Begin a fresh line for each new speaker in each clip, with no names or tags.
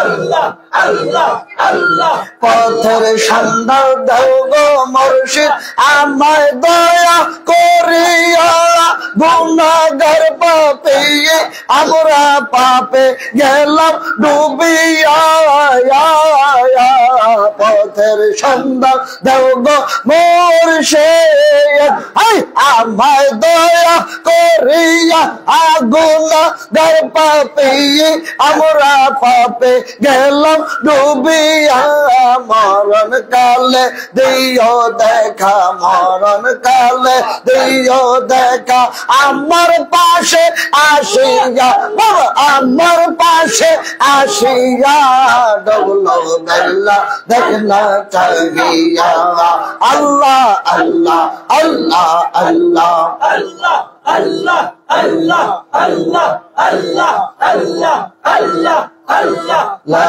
আল্লাহ আল্লাহ আল্লাহ পথের সন্ধান দাও গো মুর্শিদ আমায় দয়া করিয়া গুনাহগার পাপী আমরা পাপে গেলাম ডুবিয়া পথের সন্ধান দাও গো মুর্শিদ আমায় দয়া করিয়া গুনাহগার পাপী আমরা পাপে গেলাম ডুবিয়া মরণ কালে দিও দেখা মরণ কালে দিও দেখা আমার পাশে আসিয়া বাবা আমার পাশে আসিয়া ডবলো গল্লা দেখনা চাহিয়া আল্লাহ আল্লাহ আল্লাহ আল্লাহ আল্লাহ আল্লাহ আল্লাহ আল্লাহ আল্লাহ আল্লাহ আল্লাহ আল্লাহ লা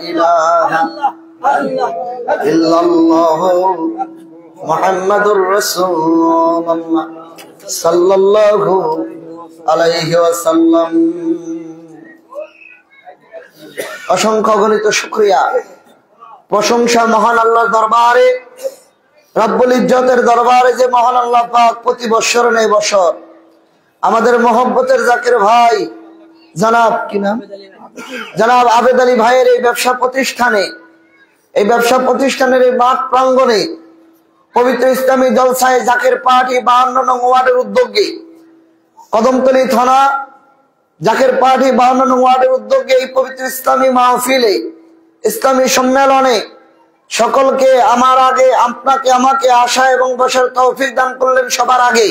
ইলাহা ইল্লাল্লাহ মুহাম্মাদুর রাসূলুল্লাহ সাল্লাল্লাহু আলাইহি ওয়াসাল্লাম। অসংখ্য গণিত শুকরিয়া প্রশংসা মহান আল্লাহর দরবারে, রব্বুল ইজ্জতের দরবারে যে মহান আল্লাহ পাক প্রতি বছর নেই বছর আমাদের মহব্বতের জাকির ভাই জনাব কি নাম জনাব আবেদ আলী ভাইয়ের এই ব্যবসা প্রতিষ্ঠানের এই মাঠ প্রাঙ্গণে পবিত্র ইসলামী জলসায় জাকির পার্টি 52 নং ওয়ার্ডের উদ্যোগে কদমতলী থানা জাকির পার্টি 52 নং ওয়ার্ডের উদ্যোগে এই পবিত্র ইসলামী মাহফিলে ইসলামী সম্মেলনে সকলকে আমার আগে আপনাকে আমাকে আসা এবং বসার তৌফিক দান করলেন সবার আগে।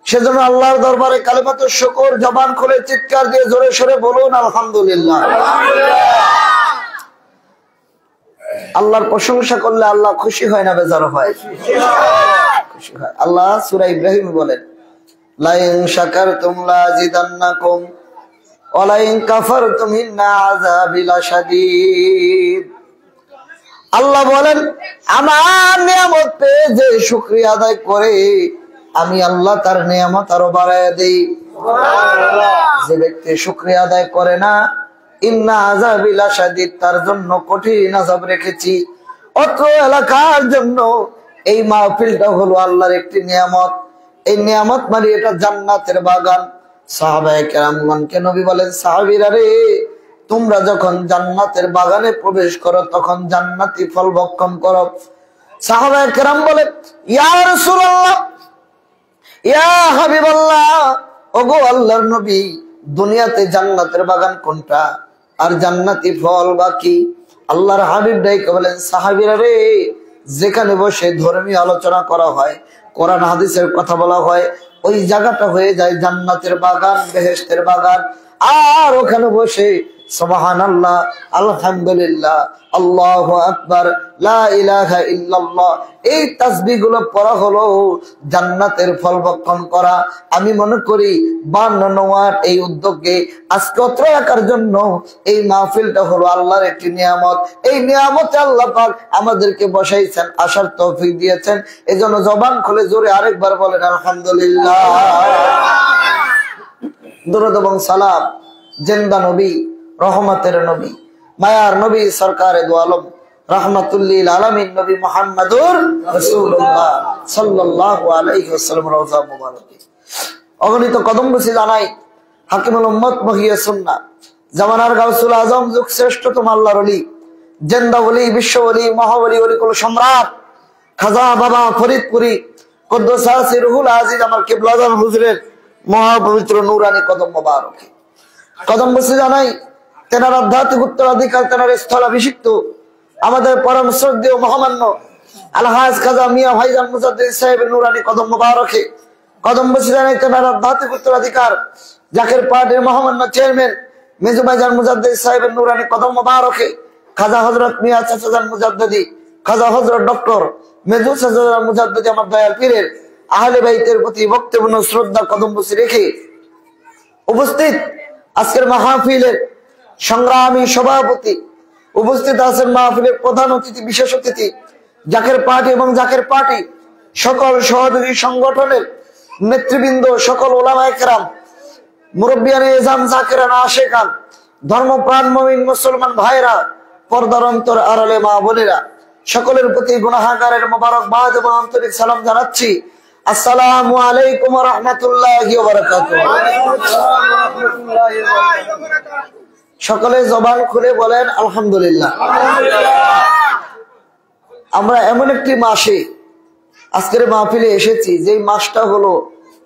সেজন্য আল্লাহর দরবারে কালিমাতুশ শুকর জবান খুলে চিৎকার দিয়ে জোরে সোরে বলুন আলহামদুলিল্লাহ। আল্লাহর প্রশংসা করলে আল্লাহ খুশি হয় না বেজার হয়? খুশি হয়। আল্লাহ সূরা ইব্রাহিম বলেন লা ইন শাকারতুম লাযিদান্নাকুম ওয়া লা ইন কাফারতুম ইন্না আযাবি লাশাদীদ। আল্লাহ বলেন আমার নিয়ামত পেয়ে যে শুকরিয়া আদায় করে আমি আল্লাহ তার নিয়ামত আরো বাড়ায় দেই। যে ব্যক্তি শুকরিয়া আদায় করে না ইন্না আযাবি লাশাদীদ, তার জন্য কঠিন আযাব রেখেছি। অত্র এলাকার জন্য এই মাহফিলটা হলো আল্লাহর একটি নিয়ামত। এই নিয়ামত মানে এটা জান্নাতের বাগান। সাহাবায়ে কেরামগণকে নবী বলেন সাহাবীরা রে তোমরা যখন জান্নাতের বাগানে প্রবেশ করো তখন জান্নাতি ফল ভক্ষণ করো। সাহাবায়ে কেরাম বলেন ইয়া রাসূলুল্লাহ ইয়া হাবিবাল্লাহ, ওগো আল্লাহর নবী দুনিয়াতে জান্নাতের বাগান কোনটা আর জান্নাতি ফল বাকি? আল্লাহর হাবিব ডাইকে বলেন সাহাবীরা রে যেখানে বসে ধর্মীয় আলোচনা করা হয়, কোরআন হাদিসের কথা বলা হয়, ওই জায়গাটা হয়ে যায় জান্নাতের বাগান, বেহেশতের বাগান। আর ওখানে বসে সুবহানাল্লাহ আলহামদুলিল্লাহ আল্লাহু আকবার লা ইলাহা ইল্লাল্লাহ এই তাসবিহ গুলো পড়া হলো জান্নাতের ফল ভক্ষণ করা। আমি মনে করি 52 নং ওয়ার্ড এই উদ্যোগে আজকে অত্র এলাকার জন্য এই মাহফিলটা হলো আল্লাহর একটি নিয়ামত। এই নিয়ামতে আল্লাহ পাক আমাদেরকে বসাইছেন, আসার তৌফিক দিয়েছেন। এজন্য জবান খুলে জোরে আরেকবার বলেন আলহামদুলিল্লাহ। দরুদ এবং সালাম জিন্দা নবী, রহমতের নবী, মায়ার নবী, সরকারে দু আলম, রাহমাতুল্লিল আলামিন নবী মুহাম্মাদুর রাসূলুল্লাহ সাল্লাল্লাহু আলাইহি ওয়াসাল্লাম রওজা মুবারক। অগণিত কদম বসি জানাই হাকিমুল উম্মত মহিয়া সুন্নাহ জামানার গাউসুল আজম যুগ শ্রেষ্ঠতম আল্লাহর ওলি, জিন্দা ওলি, বিশ্ব ওলি, মহাওলি, ওলিকুল সম্রাট খাজা বাবা ফরিদপুরি কুদ্দুস রুহুল আজিজ আমার কিবলাজান হুজুরের মহাপবিত্র নূরানি কদম মোবারক। কদম বসি জানাই তেনার আধ্যাত্মিক উত্তরাধিকার, তেনার স্থলাভিষিক্ত আমাদের পরম শ্রদ্ধেয় মহামান্য আলহাজ খাজা মিয়া ভাইজান মুজাদ্দিদ সাহেবের নূরানি কদম মোবারকে। কদম বসি জানাই তেনার আধ্যাত্মিক উত্তরাধিকার জাকির পার্টির মহামান্য চেয়ারম্যান মেজু ভাইজান মুজাদ্দিদ সাহেবের নূরানি কদম মোবারকে। খাজা হযরত মিয়া চাচাজান মুজাদ্দিদি, খাজা হযরত ডক্টর মেজু চাচাজান মুজাদ্দিদি আমার দয়াল পীরের আহলে বাইতের প্রতি বক্তব্য শ্রদ্ধা কদম বসি রেখে উপস্থিত আজকের মাহফিলের সংগ্রামী সভাপতি, উপস্থিত আছেন মাহফিলের প্রধান অতিথি, বিশেষ অতিথি জাকির পার্টি এবং জাকির পার্টি সকল সহযোগী সংগঠনের নেতৃবৃন্দ, সকল ওলামায়ে কেরাম, মুরব্বিয়ানে এজাম, জাকিরান, আশেকান, ধর্মপ্রাণ মুমিন মুসলমান ভাইরা, পর্দার অন্তর আড়ালে মা বোনেরা, সকলের প্রতি গুনাহগারের মোবারকবাদ এবং আন্তরিক সালাম জানাচ্ছি। আসসালামু আলাইকুম ওয়া রাহমাতুল্লাহি ওয়া বারাকাতুহু। সকলে জবান খুলে বলেন আলহামদুলিল্লাহ। আমরা এমন একটি মাসে আজকের মাহফিলে এসেছি, যে মাসটা হলো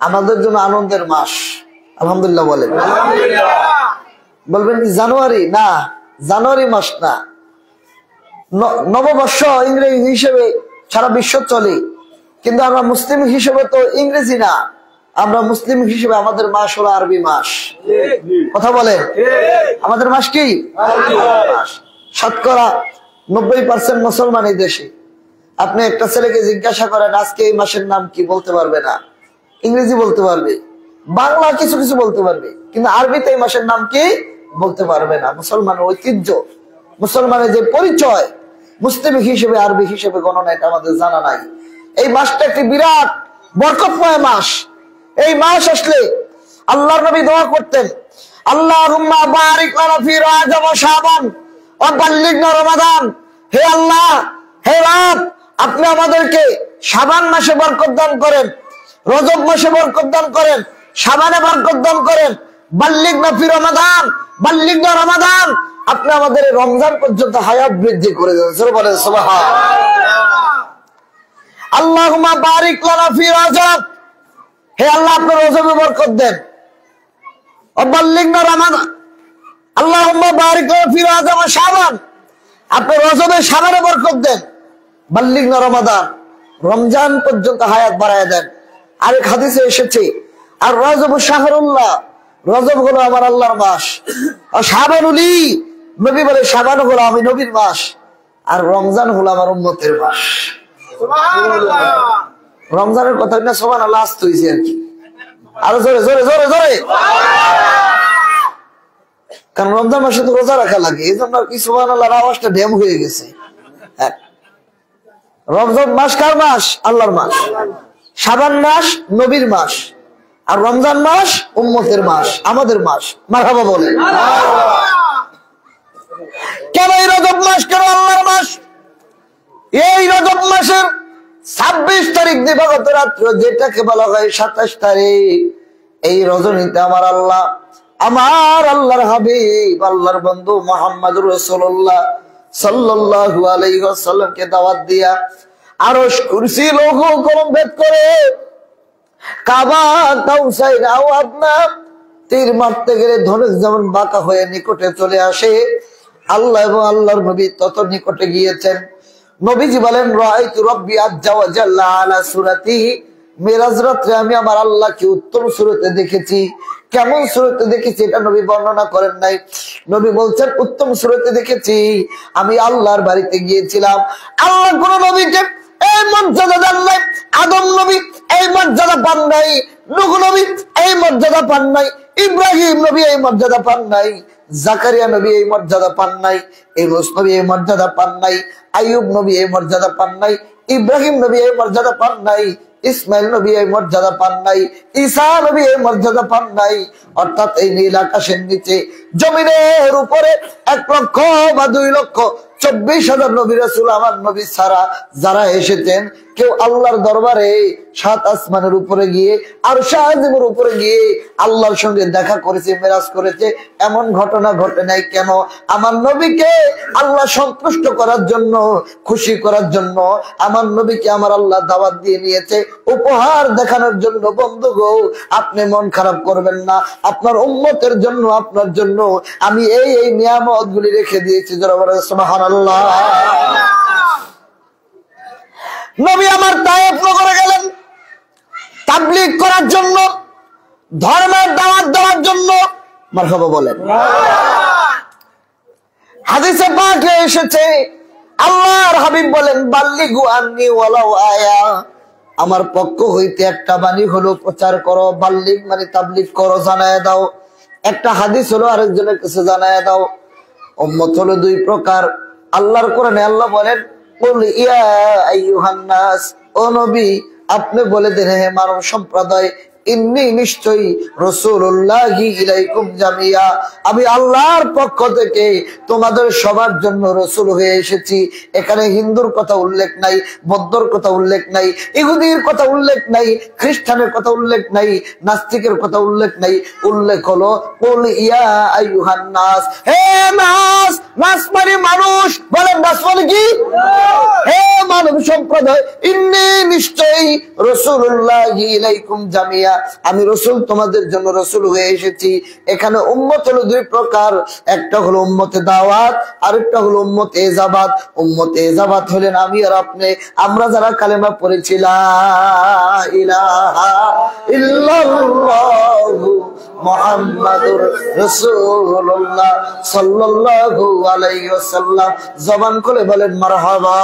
আমাদের জন্য আনন্দের মাস। আলহামদুলিল্লাহ বলেন। বলবেন জানুয়ারি? না, জানুয়ারি মাস না। নববর্ষ ইংরেজি হিসেবে সারা বিশ্ব চলে, কিন্তু আমরা মুসলিম হিসেবে তো ইংরেজি না, আমরা মুসলিম হিসেবে আমাদের মাস হলো আরবি মাস। কথা বলেন, আমাদের মাস কি? শতকরা 90% মুসলমান এই দেশে। আপনি একটা ছেলেকে জিজ্ঞাসা করেন আজকে এই মাসের নাম কি, বলতে পারবে না। ইংরেজি বলতে পারবে, বাংলা কিছু কিছু বলতে পারবে, কিন্তু আরবিতে এই মাসের নাম কি বলতে পারবে না। মুসলমানের ঐতিহ্য, মুসলমানের যে পরিচয়, মুসলিম হিসেবে আরবি হিসেবে গণনা, এটা আমাদের জানা নাই। এই মাসটা একটি বিরাট বরকতময় মাস। এই মাস আসলে আল্লাহর নবী দোয়া করতেন, আল্লাহুম্মা বারিক লানা ফি রাজব ওয়া শাবান ওয়া বাল্লিগনা রমাদান। হে আল্লাহ, হে রব, আপনি আমাদেরকে শাবান মাসে বরকত দান করেন, রজব মাসে বরকত দান করেন, শাবানে বরকত দান করেন, বাল্লিগনা ফি রমাদান, বাল্লিগনা রমাদান, আপনি আমাদের রমজান পর্যন্ত হায়াত বৃদ্ধি করে দেন। বলেন সুবহানাল্লাহ। আল্লাহুম্মা বারিক লানা ফি রজব, হে আল্লাহ আপনি রজবে বরকত দেন। ওয়া বাল্লিগনা রমাদান, আল্লাহুম্মা বারিক লানা ফি রজব ওয়া শাবান, আপনি রজবে শাবানে বরকত দেন। বাল্লিগনা রমাদান, রমজান পর্যন্ত হায়াত বাড়ায় দেন। আরেক হাদিসে এসেছে, আর রজব শাহরুল্লাহ, রজব হলো আমার আল্লাহর মাস, আর শাবানুলি, নবী বলে শাবান হলো আমি নবীর মাস, আর রমজান হলো আমার উম্মতের মাস। সুবহানাল্লাহ। রমজানের কথা না সুবহানাল্লাহ আসতে হইছে আর কি, আরো জোরে জোরে জোরে জোরে, কারণ রমজান মাসে তো রোজা রাখা লাগে, এই জন্য কি সুবহানাল্লাহর আওয়াজটা ড্যাম হয়ে গেছে। রমজান মাস কার মাস? আল্লাহর মাস। শাবান মাস নবীর মাস, আর রমজান মাস উম্মতের মাস, আমাদের মাস। মারহাবা বলেন। কেন এই রজব মাস, কেন আল্লাহর মাস? এই রজব মাসের 26 তারিখ দিবাগত রাত্র, যেটাকে বলা হয় 27 তারিখ, এই রজনীতে আমার আল্লাহ, আমার আল্লাহর হাবিব, আল্লাহর বন্ধু মুহাম্মদুর রাসূলুল্লাহ সাল্লাল্লাহু আলাইহি ওয়াসাল্লামকে দাওয়াত দিয়া আরশ কুরসি লৌহ কলম ভেদ করে কাবা কাউসাইর আওয়াদনা তীর মারতে গেলে ধনুক যেমন বাঁকা হয়ে নিকটে চলে আসে, আল্লাহ এবং আল্লাহর নবী তত নিকটে গিয়েছেন। নবীজি বলেন, রাআইতু রাব্বি আজ্জা ওয়া জাল্লা আলা সূরাতিহি, মিরাজ রাতে আমি আমার আল্লাহকে উত্তম সূরতে দেখেছি। কেমন সূরতে দেখেছি এটা নবী বর্ণনা করেন নাই। নবী বলছেন উত্তম সূরতে দেখেছি, আমি আল্লাহর বাড়িতে গিয়েছিলাম। আল্লাহ কোন নবীকে এই মর্যাদা দেন নাই। আদম নবী এই মর্যাদা পান নাই, নূহ নবী এই মর্যাদা পান নাই, ইব্রাহিম নবী এই মর্যাদা পান নাই, জাকারিয়া নবী এই মর্যাদা পান নাই, ইউনূস নবী এই মর্যাদা পান নাই, আইয়ুব নবী এই মর্যাদা পান নাই, ইব্রাহিম নবী এই মর্যাদা পান নাই, ইসমাইল নবী এই মর্যাদা পান নাই, ঈসা নবী এই মর্যাদা পান নাই। অর্থাৎ এই নীল আকাশের নিচে জমিনের উপরে 1 লক্ষ বা 2 লক্ষ 24,000 নবী রাসূল আমার নবী ছাড়া যারা এসেছেন, কেউ আল্লাহর দরবারে 7 আসমানের উপরে গিয়ে আরশে আজিমের উপরে গিয়ে আল্লাহর সঙ্গে দেখা করেছে, মেরাজ করেছে, এমন ঘটনা ঘটে নাই। কেন? আমার নবীকে আল্লাহ সন্তুষ্ট করার জন্য, খুশি করার জন্য আমার নবীকে আমার আল্লাহ দাওয়াত দিয়ে নিয়েছে, উপহার দেখানোর জন্য। বন্ধু গো, আপনি মন খারাপ করবেন না, আপনার উম্মতের জন্য, আপনার জন্য আমি এই নিয়ামত গুলি রেখে দিয়েছি। যারা বলে সুবহানাল্লাহ। নবী আমার তায়েফ নগরে গেলেন তাবলীগ করার জন্য, ধর্মের দাওয়াত দেওয়ার জন্য। মারহাবা বলেন। হাদিসে পাকে এসেছে, আল্লাহর হাবিব বলেন, বাল্লিগু আন্নি ওয়ালাউ আয়া, আমার পক্ষ হইতে একটা বাণী হলো প্রচার করো। বাল্লিগ মানে তাবলীগ করো, জানায় দাও। একটা হাদিস হলো আরেকজনের কাছে জানায় দাও। উম্মত হলো 2 প্রকার। আল্লাহর কোরআনে আল্লাহ বলেন, কুল ইয়া আইয়ুহান নাস, ও নবী আপনি বলে দেন হে মানব সম্প্রদায়, ইন্নী নিশ্চয়ই রাসূলুল্লাহি ইলাইকুম জামিয়া, আমি আল্লাহর পক্ষ থেকে তোমাদের সবার জন্য রাসূল হয়ে এসেছি। এখানে হিন্দুর কথা উল্লেখ নাই, বৌদ্ধর কথা উল্লেখ নাই, ইহুদির কথা উল্লেখ নাই, খ্রিস্টানের কথা উল্লেখ নাই, নাস্তিকের কথা উল্লেখ নাই। উল্লেখ হলো কুল ইয়া আইয়ুহান নাস, হে নাস। নাস মানে মানুষ, বলেন নাস মানে কি? হে মানব সম্প্রদায়, ইন্নী নিশ্চয়ই রাসূলুল্লাহি ইলাইকুম জামিয়া, আমি রাসূল তোমাদের জন্য রাসূল হয়ে এসেছি। এখানে উম্মত হলো দুই প্রকার, একটা হলো উম্মতে দাওয়াত, আরেকটা হলো উম্মতে ইজাবাত। উম্মতে ইজাবাত হলেন আমি আর আপনি, আমরা যারা কালেমা পড়েছি লা ইলাহা ইল্লাল্লাহু মুহাম্মাদুর রাসূলুল্লাহ সাল্লাল্লাহু আলাইহি ওয়াসাল্লাম, জবান খুলে বলেন মারহাবা।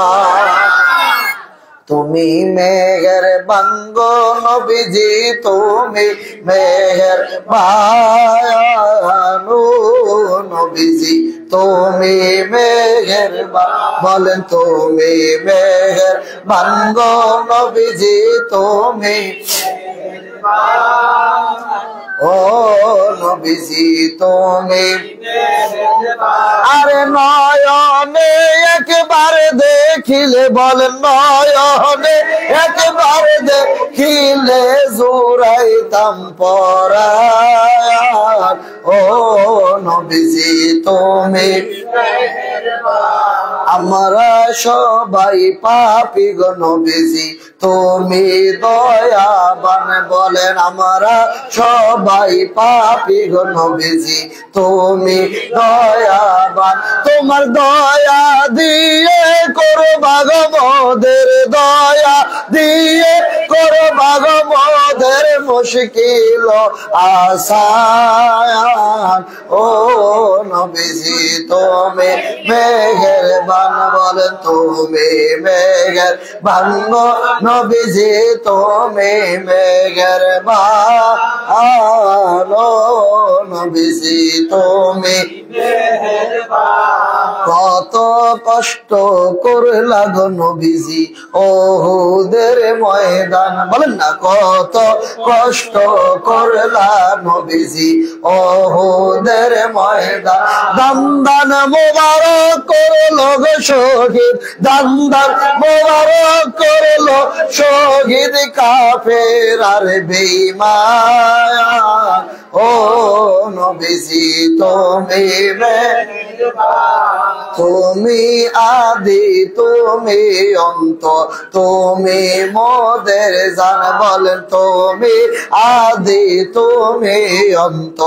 তুমি মেহেরবান গো নবীজি, তুমি মেহেরবান নবীজি, তুমি মেহেরবান, বলেন তুমি মেহেরবান গো নবীজি, তুমি ও নবীজি তুমি, আরে নয়নে একবার দেখিলে, বলেন নয়নে একবার দেখিলে জুড়াইতাম পরাণ, ও নবীজি তুমি, আমরা সবাই পাপী গো নবীজি, তুমি দয়াবান, বলেন আমরা সবাই পাপী গো নবীজি, তুমি দয়াবান। তোমার দয়া দিয়ে করবা গো মোদের, দয়া দিয়ে করবা গো মোদের মুশকিল আসান, ও নবীজি তুমি মেহেরবান, বলেন তুমি মেহেরবান গো নবীজি, তুমি মেহেরবান, ও নবীজি তুমি কত কষ্ট করলা গো নবীজি ওহুদের ময়দান, বলেন না কত কষ্ট করলা নবীজি ওহুদের ময়দান, দান মোবারক করলো গো শহীদ, দান মোবারক করলো শহীদ কাফের আর বেঈমান, ও নবীজি তুমি তুমি আদি তুমি অন্ত, তুমি মোদের জান, বলেন তুমি আদি তুমি অন্ত,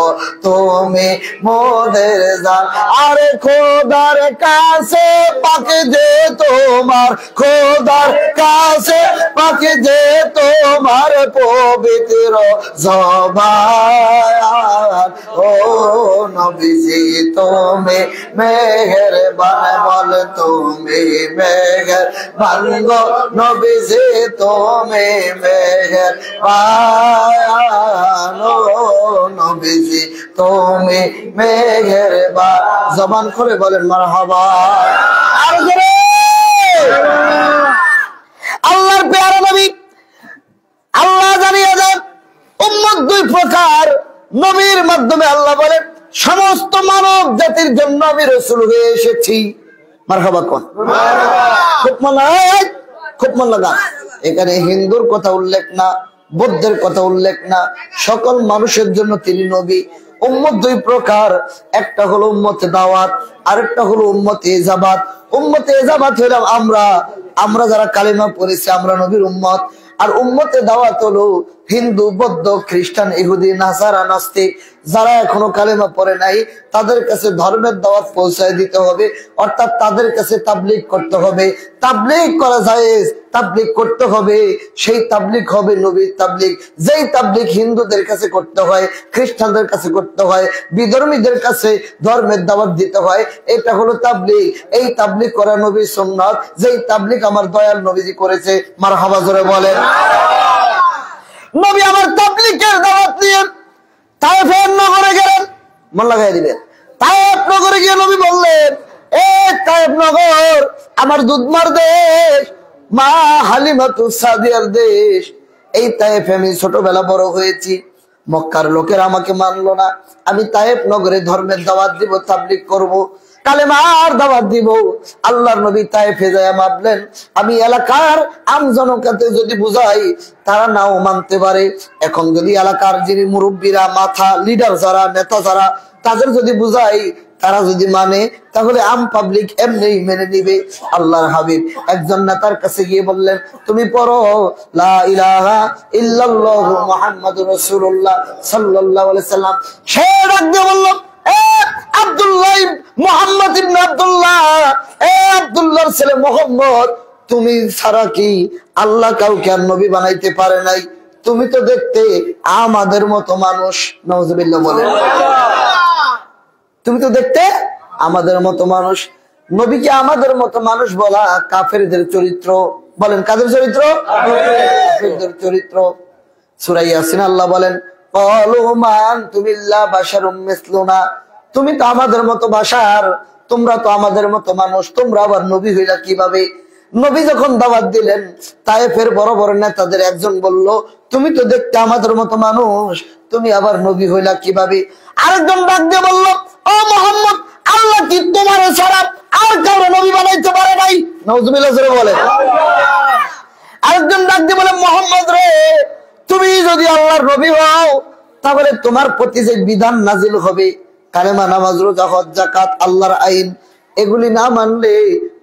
তুমি মোদের জান। আরে খোদার কাছে পাকে যে তোমার, খোদার কাছে পাকে যে তোমার পবিত্র জবান, ও নবীজি তুমি মেহেরবান, বল তুমি মেহেরবান গো নবীজি, তুমি মেহেরবান, ও নবীজি তুমি মেহেরবান। জবান করে বলেন মারহাবা। আর জোরে আল্লাহর প্যারা নবী, আল্লাহ জানিয়ে দেন উম্মত দুই প্রকার। নবীর মাধ্যমে আল্লাহ বলেন সমস্ত মানব জাতির জন্য আমি রাসূল হয়ে এসেছি। মারহাবা কোন, খুব মন লাগা। এখানে হিন্দুর কথা উল্লেখ না, বৌদ্ধের কথা উল্লেখ না, সকল মানুষের জন্য তিনি নবী। উম্মত দুই প্রকার, একটা হলো উম্মতে দাওয়াত, আরেকটা হলো উম্মতে ইজাবাত। উম্মতে ইজাবাত হলাম আমরা যারা কালেমা পড়েছি, আমরা নবীর উম্মত। আর উম্মতে দাওয়াত হলো হিন্দু, বৌদ্ধ, খ্রিস্টান, ইহুদি, নাসারা, নাস্তিক, যারা এখনো কালেমা পড়ে নাই তাদের কাছে ধর্মের দাওয়াত পৌঁছায় দিতে হবে, অর্থাৎ তাদের কাছে তাবলীগ করতে হবে। তাবলীগ করা জায়েজ, তাবলীগ করতে হবে। সেই তাবলীগ হবে নবীর তাবলীগ। যেই তাবলীগ হিন্দুদের কাছে করতে হয়, খ্রিস্টানদের কাছে করতে হয়, বিধর্মীদের কাছে ধর্মের দাওয়াত দিতে হয়, এটা হলো তাবলীগ। এই তাবলীগ করা নবীর সুন্নাত, যেই তাবলীগ আমার দয়াল নবীজি করেছে। মারহাবা জোরে বলেন। নবী আমার তাবলীগের দাওয়াত নিয়ে তায়েফের নগরে গেলেন। মন লাগাই দিবেন। তায়েফ নগরে গিয়ে নবী বললেন, এ তায়েফ নগর আমার দুধমার দেশ, মা হালিমাতুস সাদিয়ার দেশ। এই তায়েফে আমি ছোটবেলা বড় হয়েছি, মক্কার লোকেরা আমাকে মানলো না, আমি তায়েফ নগরে ধর্মের দাওয়াত দিব, তাবলীগ করব, কালেমার দাওয়াত দিব। আল্লাহর নবী তায়েফে যায় ভাবলেন আমি এলাকার আমজনতাকে যদি বুঝাই তারা নাও মানতে পারে, এখন যদি এলাকার যিনি মুরব্বীরা, মাথা, লিডার যারা, নেতা যারা, তাদের যদি বুঝাই তারা যদি মানে, তাহলে আম পাবলিক এমনি মেনে নিবে। আল্লাহর হাবিব একজন নেতার কাছে গিয়ে বললেন তুমি পড়ো লা ইলাহা ইল্লাল্লাহু মুহাম্মাদুর রাসূলুল্লাহ সাল্লাল্লাহু আলাইহি সাল্লাম। সে ডাক দিয়ে বলল এ আব্দুল্লাহ, মুহাম্মদ ইবনে আব্দুল্লাহ, এ আব্দুল্লাহর ছেলে মুহাম্মদ, তুমি ছাড়া কি আল্লাহ কাউকে আর নবী বানাইতে পারে নাই? তুমি তো দেখতে আমাদের মতো মানুষ। নাউজুবিল্লাহ বলেন। তুমি তো দেখতে আমাদের মতো মানুষ। নবীকে আমাদের মতো মানুষ বলা কাফেরদের চরিত্র। বলেন কাদের চরিত্র? কাফেরদের চরিত্র। সূরা ইয়াসিন আল্লাহ বলেন ক্বালু মা আনতুম ইল্লা বাশারুম মিসলুনা, তুমি তো আমাদের মতো বাশার, তোমরা তো আমাদের মতো মানুষ, তোমরা আবার নবী হইলা কিভাবে? নবী যখন দাওয়াত দিলেন তায়েফের বড় বড় নেতাদের একজন বলল তুমি তো দেখতে আমাদের মতো মানুষ, তুমি আবার নবী হইলা কিভাবে? আরেকজন ডাক দিয়ে বলল ও মুহাম্মদ, আল্লাহ কি তোমার ছাড়া আর কারো নবী বানাইতে পারে নাই? নাউজুবিল্লাহ জোরে বলেন। আরেকজন ডাক দিয়ে বলে মুহাম্মদ রে, তুমি যদি আল্লাহর নবী হও তাহলে তোমার প্রতি যে বিধান নাজিল হবে, কালেমা, নামাজ, রোজা, হজ, যাকাত, আল্লাহর আইন, এগুলি না মানলে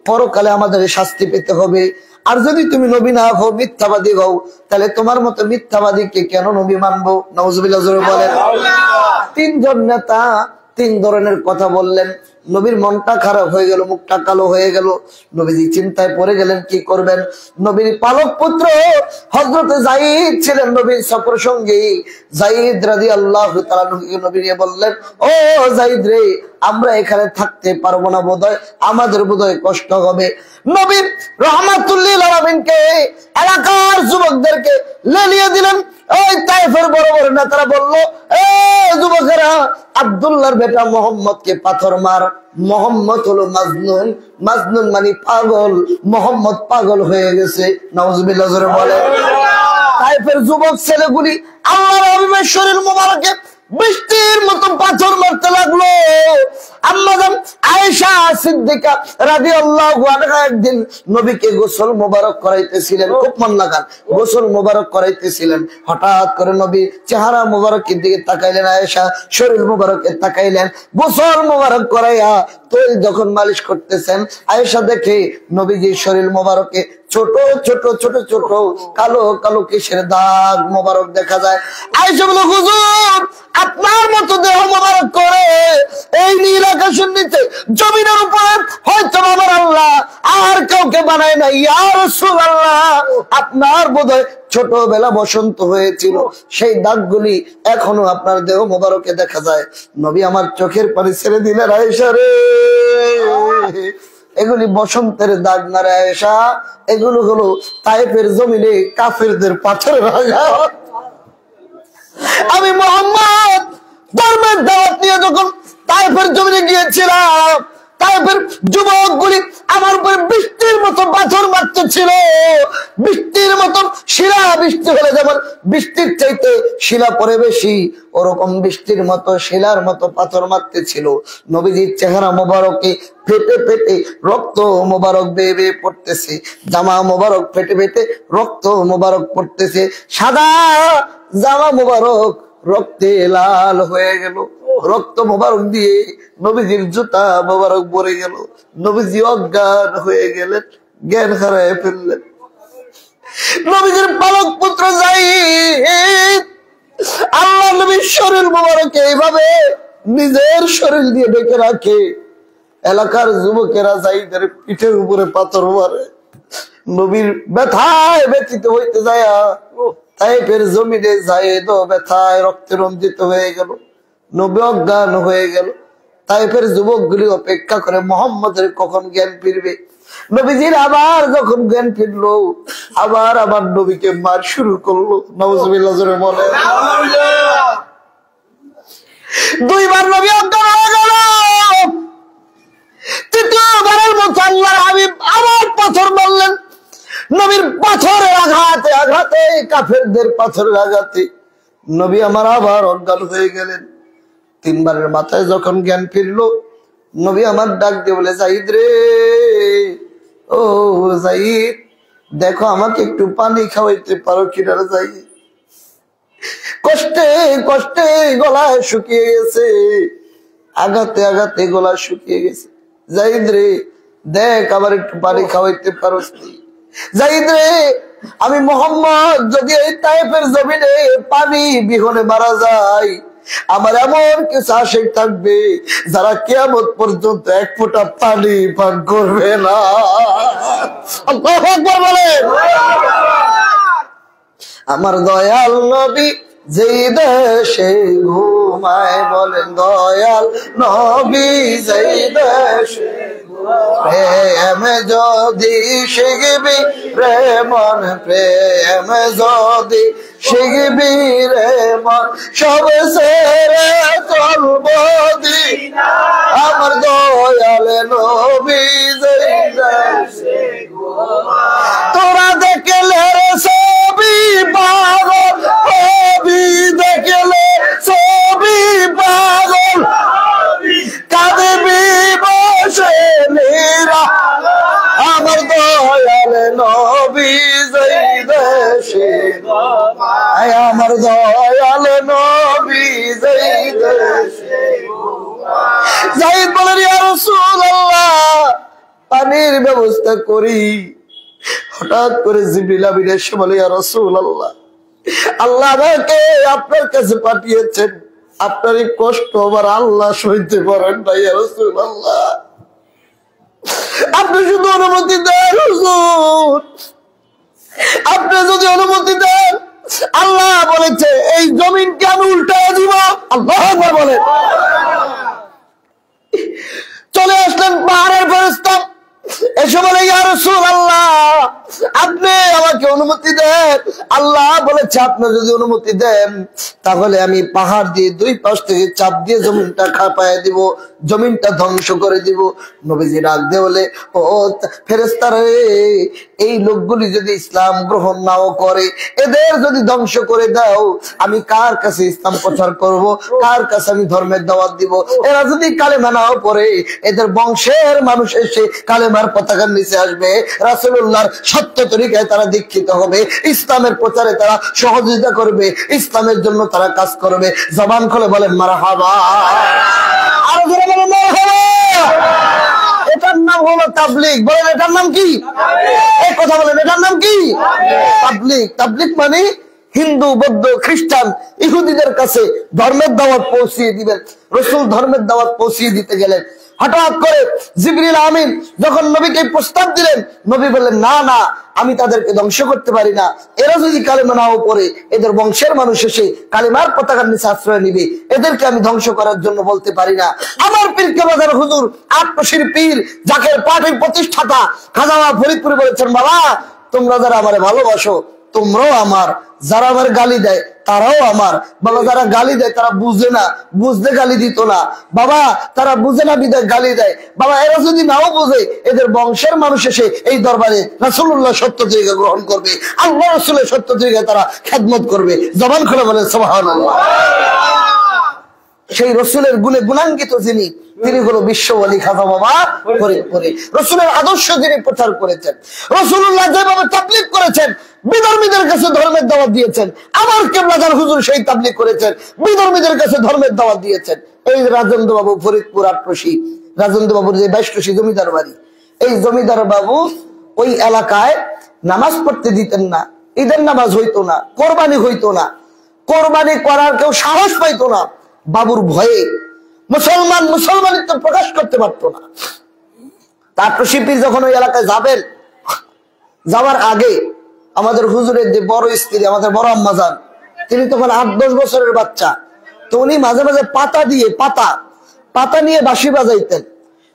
পরকালে আমাদের শাস্তি পেতে হবে। আর যদি তুমি নবী না হও, মিথ্যাবাদী হও, তাহলে তোমার মতো মিথ্যাবাদীকে কেন নবী মানবো? নাউজুবিল্লাহ জোরে বলেন। তিনজন নেতা তিন ধরনের কথা বললেন। নবীর মনটা খারাপ হয়ে গেল, মুখটা কালো হয়ে গেল। নবীজি চিন্তায় পড়ে গেলেন কি করবেন। নবীর পালক পুত্র হযরতে যায়েদ ছিলেন নবীর সফর সঙ্গী। যায়েদ রাদিয়াল্লাহু তাআলা নবী নিয়ে বললেন ও যায়েদ রে, আমরা এখানে থাকতে পারবো না, বোধহয় আমাদের বোধহয় কষ্ট হবে। নবী রাহমাতুল লিল আলামিনকে, এলাকার যুবকদেরকে লেলিয়ে দিলেন। ওই তায়েফের বড় বড় নেতারা বলল এ যুবকেরা, আব্দুল্লাহর বেটা মোহাম্মদকে পাথর মার। মোহাম্মদ হলো মাজনুন, মাজনুন মানে পাগল, মোহাম্মদ পাগল হয়ে গেছে। নাউজুবিল্লাহ জোরে বলে। তায়েফের যুবক ছেলেগুলি আল্লাহর হাবিবের শরীর মোবারকে বৃষ্টির মতো পাথর মারতে লাগলো। আম্মাজান আয়েশা সিদ্দিকা রাদিয়াল্লাহু আনহা একদিন নবীকে গোসল মোবারক করাইতেছিলেন, খুব মন লাগান, গোসল মোবারক করাইতেছিলেন। হঠাৎ করে নবী চেহারা মোবারকের দিকে তাকাইলেন, আয়েশা শরীর মোবারকে তাকাইলেন। গোসল মোবারক করাইয়া তেল যখন মালিশ করতেছেন, আয়েশা দেখে নবীজি শরীর মোবারকে ছোট ছোট ছোট ছোট কালো কালো কেশের দাগ মোবারক দেখা যায়। আয়েশা বলে হুজুর, আপনার মতো দেহ মোবারক করে এই নীল আকাশের নিচে জমিনের উপরে হয়তো আমার আল্লাহ আর কাউকে বানায় না। ইয়া রাসূলুল্লাহ, আপনার বোধহয় ছোটবেলা বসন্ত হয়েছিল, সেই দাগগুলি এখনো আপনার দেহ মোবারকে দেখা যায়। নবী আমার চোখের পানি ছেড়ে দিলেন, আয়েশা রে, এগুলি বসন্তের দাগ না রে আয়েশা, এগুলো হলো তায়েফের জমিনে কাফেরদের পাথরের আঘাত। আমি মুহাম্মদ ধর্মের দাওয়াত নিয়ে যখন তায়েফের জমিনে গিয়েছিলাম, তায়েফের যুবকগুলি আমার উপরে বৃষ্টির মতো পাথর মারতেছিল। বৃষ্টির মতো শিলা, বৃষ্টি হলে যেমন বৃষ্টির চাইতে শিলা পড়ে বেশি, ওরকম বৃষ্টির মতো শিলার মতো পাথর মারতেছিল। নবীজির চেহারা মোবারকে ফেটে ফেটে রক্ত মোবারক বেয়ে বেয়ে পড়তেছে, জামা মোবারক ফেটে ফেটে রক্ত মোবারক পড়তেছে। সাদা জামা মোবারক রক্তে লাল হয়ে গেল, রক্ত মোবারক দিয়ে নবীজির জুতা মোবারক ভরে গেল। নবীজি অজ্ঞান হয়ে গেলেন, জ্ঞান হারায় ফেললেন। নবীজির পালক পুত্র যায়েদ আল্লাহ নবীর শরীর মোবারকে এইভাবে নিজের শরীর দিয়ে ঢেকে রাখে। এলাকার যুবকেরা যায়েদের পিঠের উপরে পাথর মারে। নবীর ব্যথায় ব্যথিত হইতে যায় তায়েফের জমিনে যায়েদ ব্যথায় রক্তে রঞ্জিত হয়ে গেল, নবী অজ্ঞান হয়ে গেল। তায়েফের যুবকগুলি অপেক্ষা করে মুহাম্মদের কখন জ্ঞান ফিরবে। নবীজির আবার যখন জ্ঞান ফিরলো, আবার আবার নবীকে মার শুরু করলো। নাউজুবিল্লাহ জোরে বলেন। দুইবার নবী অজ্ঞান হয়ে গেল। তৃতীয়বারের মতো আল্লাহর হাবিব আবার পাথর মারলেন। নবীর পাথরের আঘাতে আঘাতে, কাফেরদের পাথরের আঘাতে নবী আমার আবার অজ্ঞান হয়ে গেলেন। 3 বারের মাথায় যখন জ্ঞান ফিরলো, নবী আমার ডাক দিয়ে বলে, যাইদ রে, ও যাইদ, দেখো আমাকে একটু পানি খাওয়াইতে পারো কিনা যাইদ? কষ্টে কষ্টে গলায় শুকিয়ে গেছে, আঘাতে আঘাতে গলা শুকিয়ে গেছে। যাইদ রে, দেখ আবার একটু পানি খাওয়াইতে পারো? যাইদ রে, আমি মোহাম্মদ যদি এই তায়েফের জমিনে পানি বিহনে মারা যায়, আমার এমন কিছু আশিক থাকবে যারা কিয়ামত পর্যন্ত 1 ফোঁটা পানি পান করবে না। আল্লাহু আকবার বলেন। আমার দয়াল নবী যেই দেশে ঘুমায়, বলেন দয়াল নবী যেই দেশে প্রেম যদি শিখবি রে মন, প্রেম যদি শিখবি রে মন, সব ছেড়ে চলব দিনা। আমার দয়াল নবী যেই দেশে তোরা দেখলে ছবি পাগল, ছবি দেখলে ছবি পাগল, কাঁদবি বসে নীরা। আমার দয়াল নবী যেই দেশে, আমার দয়াল নবী যেই দেশে। যাইদ বলেন, ইয়া রাসূলুল্লাহ, পানির ব্যবস্থা করি। হঠাৎ করে জিবরিল আমিন এসে বলে, ইয়া রাসূলুল্লাহ, আল্লাহ আমাকে আপনার কাছে পাঠিয়েছেন, আপনার এই কষ্ট আমার আল্লাহ সইতে পারেন না। ইয়া রাসূলুল্লাহ, আপনি শুধু অনুমতি দেন হুজুর, আপনি যদি অনুমতি দেন, আল্লাহ বলেছে এই জমিনকে আমি উল্টায় দিব। আল্লাহু আকবার বলেন। চলে আসলেন পাহাড়ের ফেরেশতা, এসে বলে, ইয়া রাসূলুল্লাহ, আপনি আমাকে অনুমতি দেন। আল্লাহ বলেছে আপনি যদি অনুমতি দেন, তাহলে আমি পাহাড় দিয়ে 2 পাশ থেকে চাপ দিয়ে জমিনটা খাপায় দিব, জমিনটা ধ্বংস করে দিব। নবীজি ডাক দিয়ে বলে, ও ফেরেশতারা, এই লোকগুলি যদি ইসলাম গ্রহণ নাও করে, এদের যদি ধ্বংস করে দাও, আমি কার কাছে ইসলাম প্রচার করব, কার কাছে আমি ধর্মের দাওয়াত দিব? এরা যদি কালেমা নাও পড়ে, এদের বংশের মানুষ এসে কালেমার পতাকার নিচে আসবে, রাসূলুল্লাহর সত্য তরিকায় তারা দীক্ষিত হবে, ইসলামের প্রচারে তারা সহযোগিতা করবে, ইসলামের জন্য তারা কাজ করবে। জবান খুলে বলেন মারহাবা। আরো জোরে বলেন মারহাবা। এটার নাম হলো তাবলীগ। বলেন এটার নাম কি? এই কথা বলেন, এটার নাম কি? তাবলীগ। তাবলীগ মানে হিন্দু, বৌদ্ধ, খ্রিস্টান, ইহুদিদের কাছে ধর্মের দাওয়াত পৌঁছিয়ে দিবেন। রাসূল ধর্মের দাওয়াত পৌঁছিয়ে দিতে গেলেন, হঠাৎ করে জিবরিল আমিন যখন নবীকে প্রস্তাব দিলেন, নবী বললেন, না না, আমি তাদেরকে ধ্বংস করতে পারি না। এরা যদি কালেমা নাও পড়ে, এদের বংশের মানুষ এসে কালেমার পতাকার নিচে আশ্রয় নিবে, এদেরকে আমি ধ্বংস করার জন্য বলতে পারি না। আমার পীরকে বাজার হুজুর, আত্মশির পীর, জাকের পার্টির প্রতিষ্ঠাতা খাজা ফরিদপুরে বলেছেন, বাবা, তোমরা যারা আমারে ভালোবাসো, তোমরাও আমার, যারা আমার গালি দেয় তারাও আমার। বাবা, যারা গালি দেয় তারা বুঝে না, বুঝতে গালি দিত না। বাবা, তারা বুঝে না বিদায় গালি দেয়। বাবা, এরা যদি নাও বুঝে, এদের বংশের মানুষ এসে এই দরবারে রাসূলুল্লাহ সত্য তরিকা গ্রহণ করবে, আল্লাহ রাসূলের সত্য তরিকায় তারা খেদমত করবে। জবান খুলে বলেন সুবহানাল্লাহ। সেই রসুলের গুণে গুণাঙ্কিত যিনি, তিনি হলো বিশ্বওয়ালী খাজা বাবা ফরিদপুরে। রসুলের আদর্শ যিনি প্রচার করেছেন, রাসূলুল্লাহ যেভাবে তাবলীগ করেছেন, বিধর্মীদের কাছে ধর্মের দাওয়াত দিয়েছেন, আমার কেবলাদার হুজুর সেই তাবলীগ করেছেন, বিধর্মীদের কাছে ধর্মের দাওয়াত দিয়েছেন। এই রাজেন্দ্র বাবু ফরিদপুর আটরশি, রাজেন্দ্র বাবুর যে 22 জমিদার বাড়ি, এই জমিদার বাবু ওই এলাকায় নামাজ পড়তে দিতেন না, ঈদের নামাজ হইতো না, কোরবানি হইতো না, কোরবানি করার কেউ সাহস পাইতো না। বাবুর ভয়ে মুসলমানিত্ব প্রকাশ করতে পারতো না। আটরশি পীর যখন ওই এলাকায় যাবেন, যাওয়ার আগে আমাদের হুজুরের যে বড় স্ত্রী, আমাদের বড় আম্মা যান, তিনি তখন 8-10 বছরের বাচ্চা। তো উনি মাঝে মাঝে পাতা নিয়ে বাঁশি বাজাইতেন।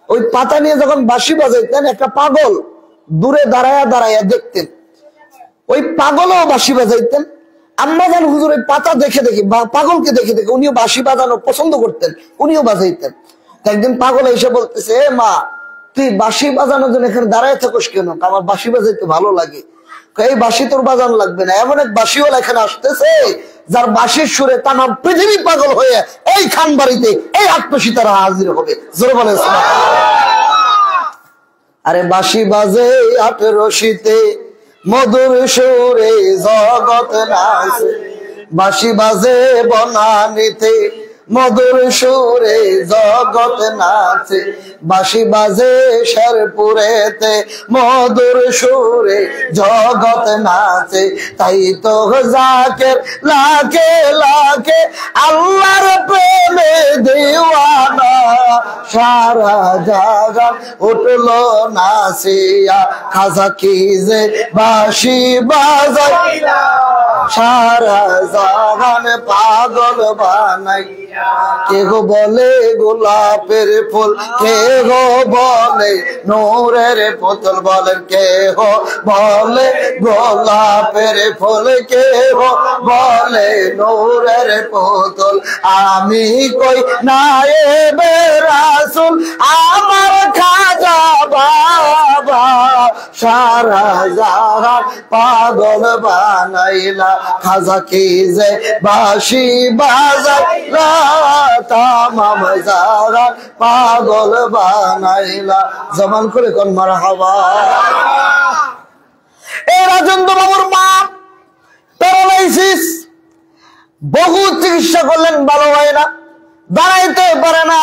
ওই পাতা নিয়ে যখন বাঁশি বাজাইতেন, একটা পাগল দূরে দাঁড়ায়া দাঁড়ায়া দেখতেন, ওই পাগলও বাঁশি বাজাইতেন। আম্মা জান হুজুর ওই পাতা দেখে দেখে, পাগলকে দেখে দেখে উনিও বাঁশি বাজানো পছন্দ করতেন, উনিও বাজাইতেন। একদিন পাগল এসে বলতেছে, এ মা, তুই বাঁশি বাজানোর জন্য এখানে দাঁড়ায় থাকোস কেন? আমার বাঁশি বাজাইতে ভালো লাগে। এই বাঁশি তোর বাজান লাগবে না, এমন এক বাঁশিওয়ালা এখানে আসতেছে যার বাঁশির সুরে তার পৃথিবী পাগল হয়ে এই খান বাড়িতে এই আত্মসী তারা হাজির হবে। জোরে বলে আরে বাঁশি বাজে 1800-তে মধুর সুরে জগৎ নাচে, বাঁশি বাজে বনানীতে মধুর সুরে জগৎ নাচে, বাঁশি বাজে শেরপুরেতে মধুর সুরে জগৎ নাচে। তাই তো জাকের লাখে লাখে আল্লাহর প্রেমে দিওয়ানা, সারা জাগান উঠলো নাচিয়া, খাজা কি যে বাঁশি বাজাইলা, সারা জাগান পাগল বানাই। কেহ বলে গোলাপের ফুল, কেহ বলে নূরের পুতুল, বলেন কেহ বলে গোলাপের ফুল, কেহ বলে নূরের পুতুল। আমি কই নায়েবে রাসূল আমার খাজা বাবা, সারা জাহান পাগল বানাইলা, খাজা কি যে বাঁশি বাজাইলা, তামাম জাহান পাগল বানাইলা। জমান করে কোন মারহাবা। এই রাজেন্দ্র বাবুর মা প্যারালাইসিস, বহু চিকিৎসা করলেন, ভালো হয় না, দাঁড়াইতে পারে না।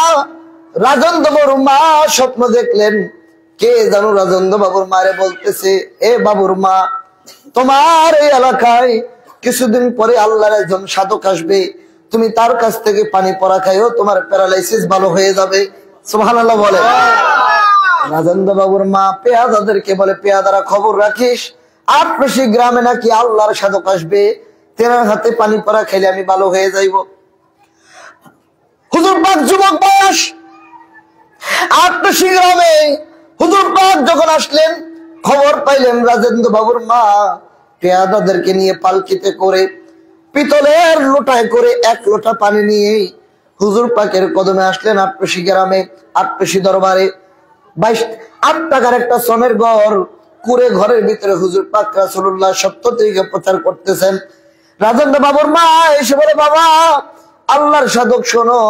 রাজেন্দ্র বাবুর মা স্বপ্ন দেখলেন, কে জানো রাজেন্দ্র বাবুর মারে বলতেছে, এ বাবুর মা, তোমার এই এলাকায় কিছুদিন পরে আল্লাহর একজন সাধক আসবে, তুমি তার কাছ থেকে পানি পড়া খাইও, তোমার প্যারালাইসিস ভালো হয়ে যাবে। সুবহানাল্লাহ বলে। রাজেন্দ্র বাবুর মা পেয়াদাদেরকে বলে, পেয়াদারা খবর রাখিস, ৮ গ্রামে নাকি আল্লাহর সাধক আসবে, তেনার হাতে পানি পড়া খাইলে আমি ভালো হয়ে যাইব। হুজুর পাক যুবক বয়স, ৮ গ্রামে হুজুর পাক যখন আসলেন, খবর পাইলেন রাজেন্দ্র বাবুর মা পেয়াদাদেরকে নিয়ে পালকিতে করে পিতলের লোটায় করে 1 লোটা পানি নিয়ে হুজুর পাকের কদমে আসলেন ৮ গ্রামে, ৮ দরবারে। 8 টাকার একটা সোনের ঘর কুড়ে, ঘরের ভিতরে হুজুর পাক রাসূলুল্লাহ সত্য থেকে প্রচার করতেছেন। রাজেন্দ্র বাবুর মা এসে বলে, বাবা আল্লাহর সাধক শোনো,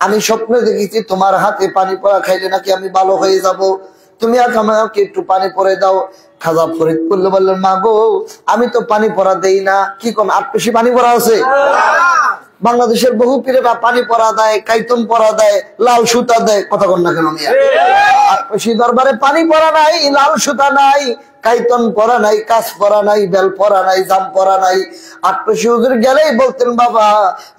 আমি স্বপ্নে দেখেছি তোমার হাতে পানি পড়া খাইলে নাকি আমি ভালো হয়ে যাব, তুমি আমাকে একটু পানি পরে দাও। খাজা ফরিদ করলে বললেন, মা গো আমি তো পানি পরা দেই না। কি কোন ৮ পানি পরা আছে? বাংলাদেশের বহু পীরেরা পানি পরা দেয়, কাইতন পরা দেয়, লাল সুতা দেয়, কথা কন না কেন? ৮ দরবারে পানি পরা নাই, লাল সুতা নাই, কাইতন পরা নাই, কাজ পরা নাই, বেল পরা নাই, জাম পরা নাই। ৮ হুজুর গেলেই বলতেন, বাবা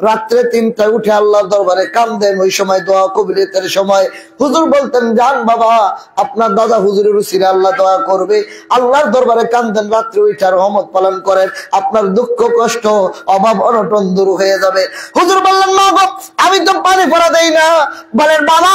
রাত্রে ৩টায় উঠে আল্লাহর দরবারে কান্দেন, ওই সময় দোয়া কবুলিয়তের সময়। হুজুর বলতেন, যান বাবা আপনার দাদা হুজুরের উসিলে আল্লাহ দোয়া করবে। আল্লাহর দরবারে কান্দেন, রাত্রে উঠে রহমত পালন করেন, আপনার দুঃখ কষ্ট অভাব অনটন দূর হয়ে যাবে। হুজুর বললেন, মা গো আমি তো পানি পড়া দেই না। বলেন, বাবা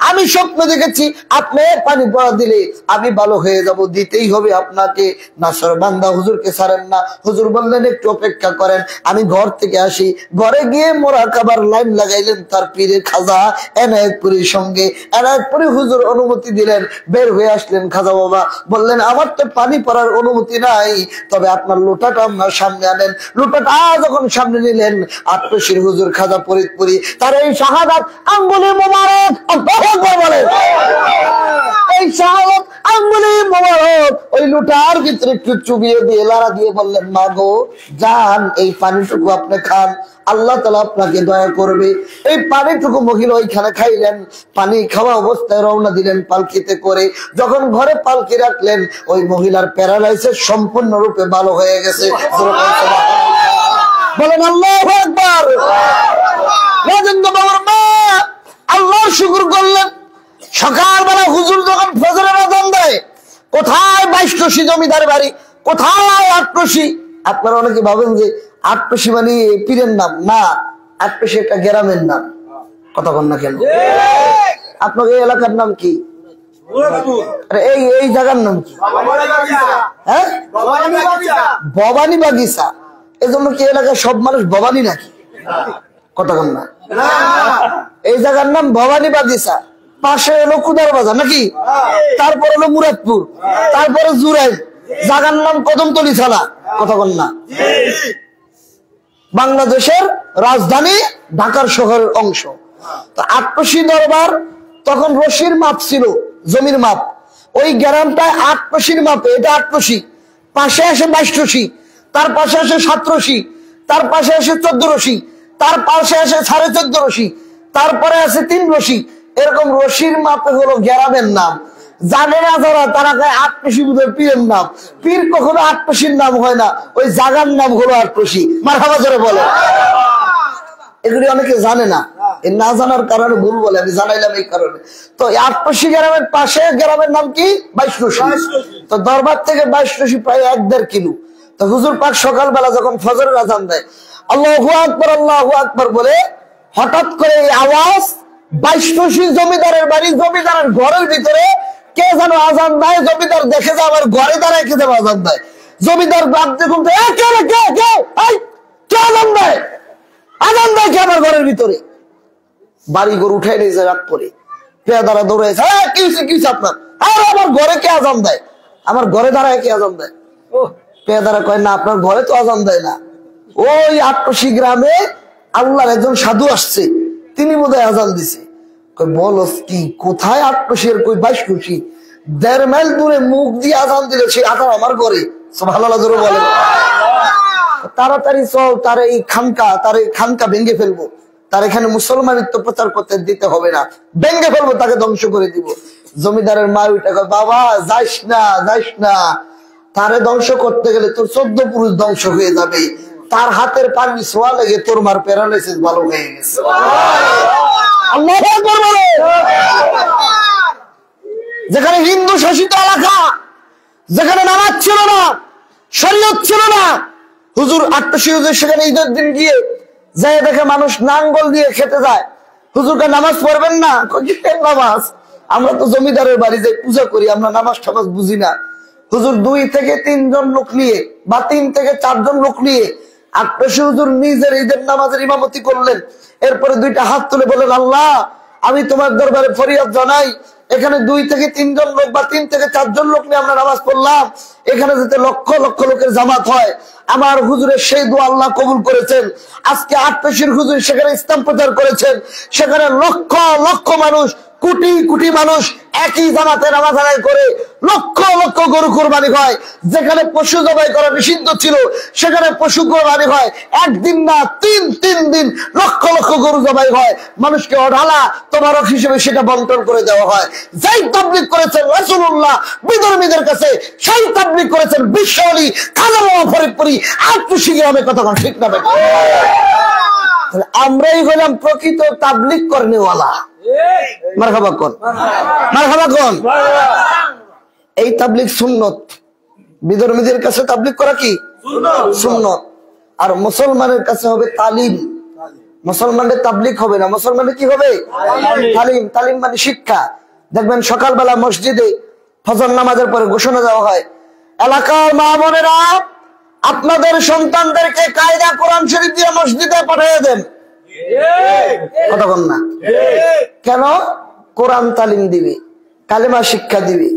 আমি স্বপ্ন দেখেছি আপনি পানি পড়া দিলে আমি ভালো হয়ে যাব, দিতেই হবে আপনাকে। নাসর বান্দা হুজুরকে ছাড়েন না। হুজুর বললেন, একটু অপেক্ষা করেন, আমি ঘর থেকে আসি। ঘরে গিয়ে মোরাকাবার লাইন লাগাইলেন তার পীরের খাজা এনায়েতপুরীর সঙ্গে। এনায়েতপুরী হুজুর অনুমতি দিলেন, বের হয়ে আসলেন। খাজা বাবা বললেন, আমার তো পানি পড়ার অনুমতি নাই, তবে আপনার লোটাটা আপনার সামনে আনেন। লোটাটা যখন সামনে নিলেন, ৮ হুজুর খাজা ফরিদপুরী তার এই শাহাদাত আঙ্গুলি মোবারক, আল্লাহু আকবার বলেন, এই শাহাদাত আঙ্গুলি মোবারক ওই লোটার ভিতরে একটু চুবিয়ে দিয়ে লাড়া দিয়ে বললেন, মা গো যান এই পানিটুকু আপনি খান, আল্লাহ তাআলা আপনাকে দয়া করবে। এই পানিটুকু মহিলা ওইখানে খাইলেন। পানি খাওয়া অবস্থায় রওনা দিলেন পালকিতে করে। যখন ঘরে পালকি রাখলেন, ওই মহিলার প্যারালাইসিস সম্পূর্ণরূপে ভালো হয়ে গেছে। বলেন আল্লাহু আকবার। রাজেন্দ্র বাবুর মা আল্লাহর শুকর করলেন। সকালবেলা হুজুর যখন ফজরের আযান দেয়, কোথায় ২২ জমিদার বাড়ি, কোথায় ৮ আপনারা অনেকে ভাবেন যে ৮ মানে পীরের নাম, না, ৮ একটা গ্রামের নাম। কথা বল না কেন? আপনার এই এলাকার নাম কি? এই জায়গার নাম কি? হ্যাঁ, ভবানী বাগিচা। এজন্য কি এলাকার সব মানুষ ভবানী নাকি? কথা বল না। এই জায়গার নাম ভবানী বাগিচা। পাশে হলো কুদার বাজার নাকি, তারপর হলো মুরাদপুর, তারপরে জুরাইল, জায়গার নাম কদমতলী থানা, কথা বল না। বাংলাদেশের রাজধানী ঢাকার শহরের অংশ। তো আটপশি দরবার তখন রশির মাপ ছিল, জমির মাপ। ওই গ্রামটায় আটপশির মাপে, এটা আটপশি, পাশে আসে 22 রশি, তার পাশে আসে 7 রশি, তার পাশে আসে 14 রশি, তার পাশে আসে 14.5 রশি, তারপরে আছে 3 রশি। এরকম রশির মাপে হলো গ্রামের নাম। জানে না যারা, তারা কয় আটপশি বুধের পীরের নাম। পীর কখনো আটপশির নাম হয় না, ওই জাগার নাম হলো আটপশি। মারহাবা জোরে বলে। এগুলি অনেকে জানে না, এই না জানার কারণে ভুল বলে, আমি জানাইলাম এই কারণে। তো আটপশি গ্রামের পাশে গ্রামের নাম কি? 22 রশি। তো দরবার থেকে 22 রশি প্রায় 1-1.5 কিলো। তো হুজুর পাক সকালবেলা যখন ফজরের আজান দেয়, আল্লাহু আকবার আল্লাহু আকবার বলে, হঠাৎ করে এই আওয়াজ 22 রশি জমিদারের বাড়ি, জমিদারের ঘরের ভিতরে কে যেন আজান দেয়। জমিদার দেখে যে আমার ঘরে দাঁড়ায় কে যেন আজান দেয়। জমিদার বাদ দেখুন, কে আজান দেয়, আজান দেয় কে আমার ঘরের ভিতরে। বাড়ি ঘর উঠে নিয়েছে রাগ করে, পেয়াদারা দৌড়াইছে, কি হয়েছে আপনার? আর আমার ঘরে কে আজান দেয়, আমার ঘরে দাঁড়ায় কে আজান দেয়? পেয়াদারা কয় না, আপনার ঘরে তো আজান দেয় না, ওই আটপশি গ্রামে আল্লাহর একজন সাধু আসছে, তিনি বোধহয় আজান দিছে। বলস কি, কোথায় আটপশি আর কই 22 রশি? 1.5 মাইল দূরে মুখ দিয়ে আজান দিলে সে আজান আমার ঘরে। সুবহানাল্লাহ জোরে বলে। তাড়াতাড়ি চল, তার এই খানকা ভেঙে ফেলবো, তার এখানে মুসলমানিত্ব প্রচার করতে দিতে হবে না, ভেঙে ফেলবো, তাকে ধ্বংস করে দিব। জমিদারের মা ওইটা কয়, বাবা যাইস না, তারে ধ্বংস করতে গেলে তোর 14 পুরুষ ধ্বংস হয়ে যাবে। তার হাতের পানি ছোঁয়া লেগে তোর মার প্যারালাইসিস ভালো হয়ে গেছে। আল্লাহু আকবার বলে। যেখানে হিন্দু শাসিত এলাকা, যেখানে নামাজ ছিল না, শরীয়ত ছিল না, হুজুর আটপশি হুজুর সেখানে ঈদের দিন গিয়ে যাই দেখে মানুষ নাঙ্গল দিয়ে খেতে যায়। হুজুরকে নামাজ পড়বেন না? নামাজ, আমরা তো জমিদারের বাড়ি যাই পূজা করি, আমরা নামাজ টামাজ বুঝি না। হুজুর 2 থেকে 3 জন লোক নিয়ে বা 3 থেকে 4 জন লোক নিয়ে আটপশি হুজুর নিজের ঈদের নামাজের ইমামতি করলেন। এরপরে 2টা হাত তুলে বলেন, আল্লাহ আমি তোমার দরবারে ফরিয়াদ জানাই, এখানে 2 থেকে 3 জন লোক বা 3 থেকে 4 জন লোক নিয়ে আমরা নামাজ পড়লাম, এখানে যাতে লক্ষ লক্ষ লোকের জামাত হয়। আমার হুজুরের সেই দোয়া আল্লাহ কবুল করেছেন। আজকে আটপশির হুজুর সেখানে ইসলাম প্রচার করেছেন, সেখানে লক্ষ লক্ষ মানুষ, কোটি কোটি মানুষ একই জামাতে নামাজ আদায় করে লক্ষ লক্ষ গরু কোরবানি হয়। যেখানে পশু জবাই করা নিষিদ্ধ ছিল, সেখানে পশু কোরবানি হয়। 1 দিন না 3 দিন লক্ষ লক্ষ গরু জবাই হয়। মানুষকে অঢালা তোবারক হিসেবে সেটা বন্টন করে দেওয়া হয়। যেই তাবলীগ করেছেন রাসূলুল্লাহ বিধর্মীদের কাছে, সেই তাবলীগ করেছেন বিশ্বলি খাজা বাবা ফরিদপুরি আটপশি গ্রামে। কথা ঠিক না? আমরাই হলাম প্রকৃত তাবলীগ করনেওয়ালা। মারহাবা কোন, মারহাবা কোন। এই তাবলীগ সুন্নত। বিধর্মীদের কাছে তাবলীগ করা কি সুন্নত, আর মুসলমানের কাছে হবে তালিম। মুসলমানের তাবলীগ হবে না, মুসলমানের কি হবে? তালিম। তালিম মানে শিক্ষা। দেখবেন সকালবেলা মসজিদে ফজর নামাজের পরে ঘোষণা দেওয়া হয়, এলাকার মা বোনেরা আপনাদের সন্তানদেরকে কায়দা কোরআন শরীফ দিয়ে মসজিদে পাঠিয়ে দেন। কথা বল না কেন? কোরআন তালিম দিবে, কালেমা শিক্ষা দিবে,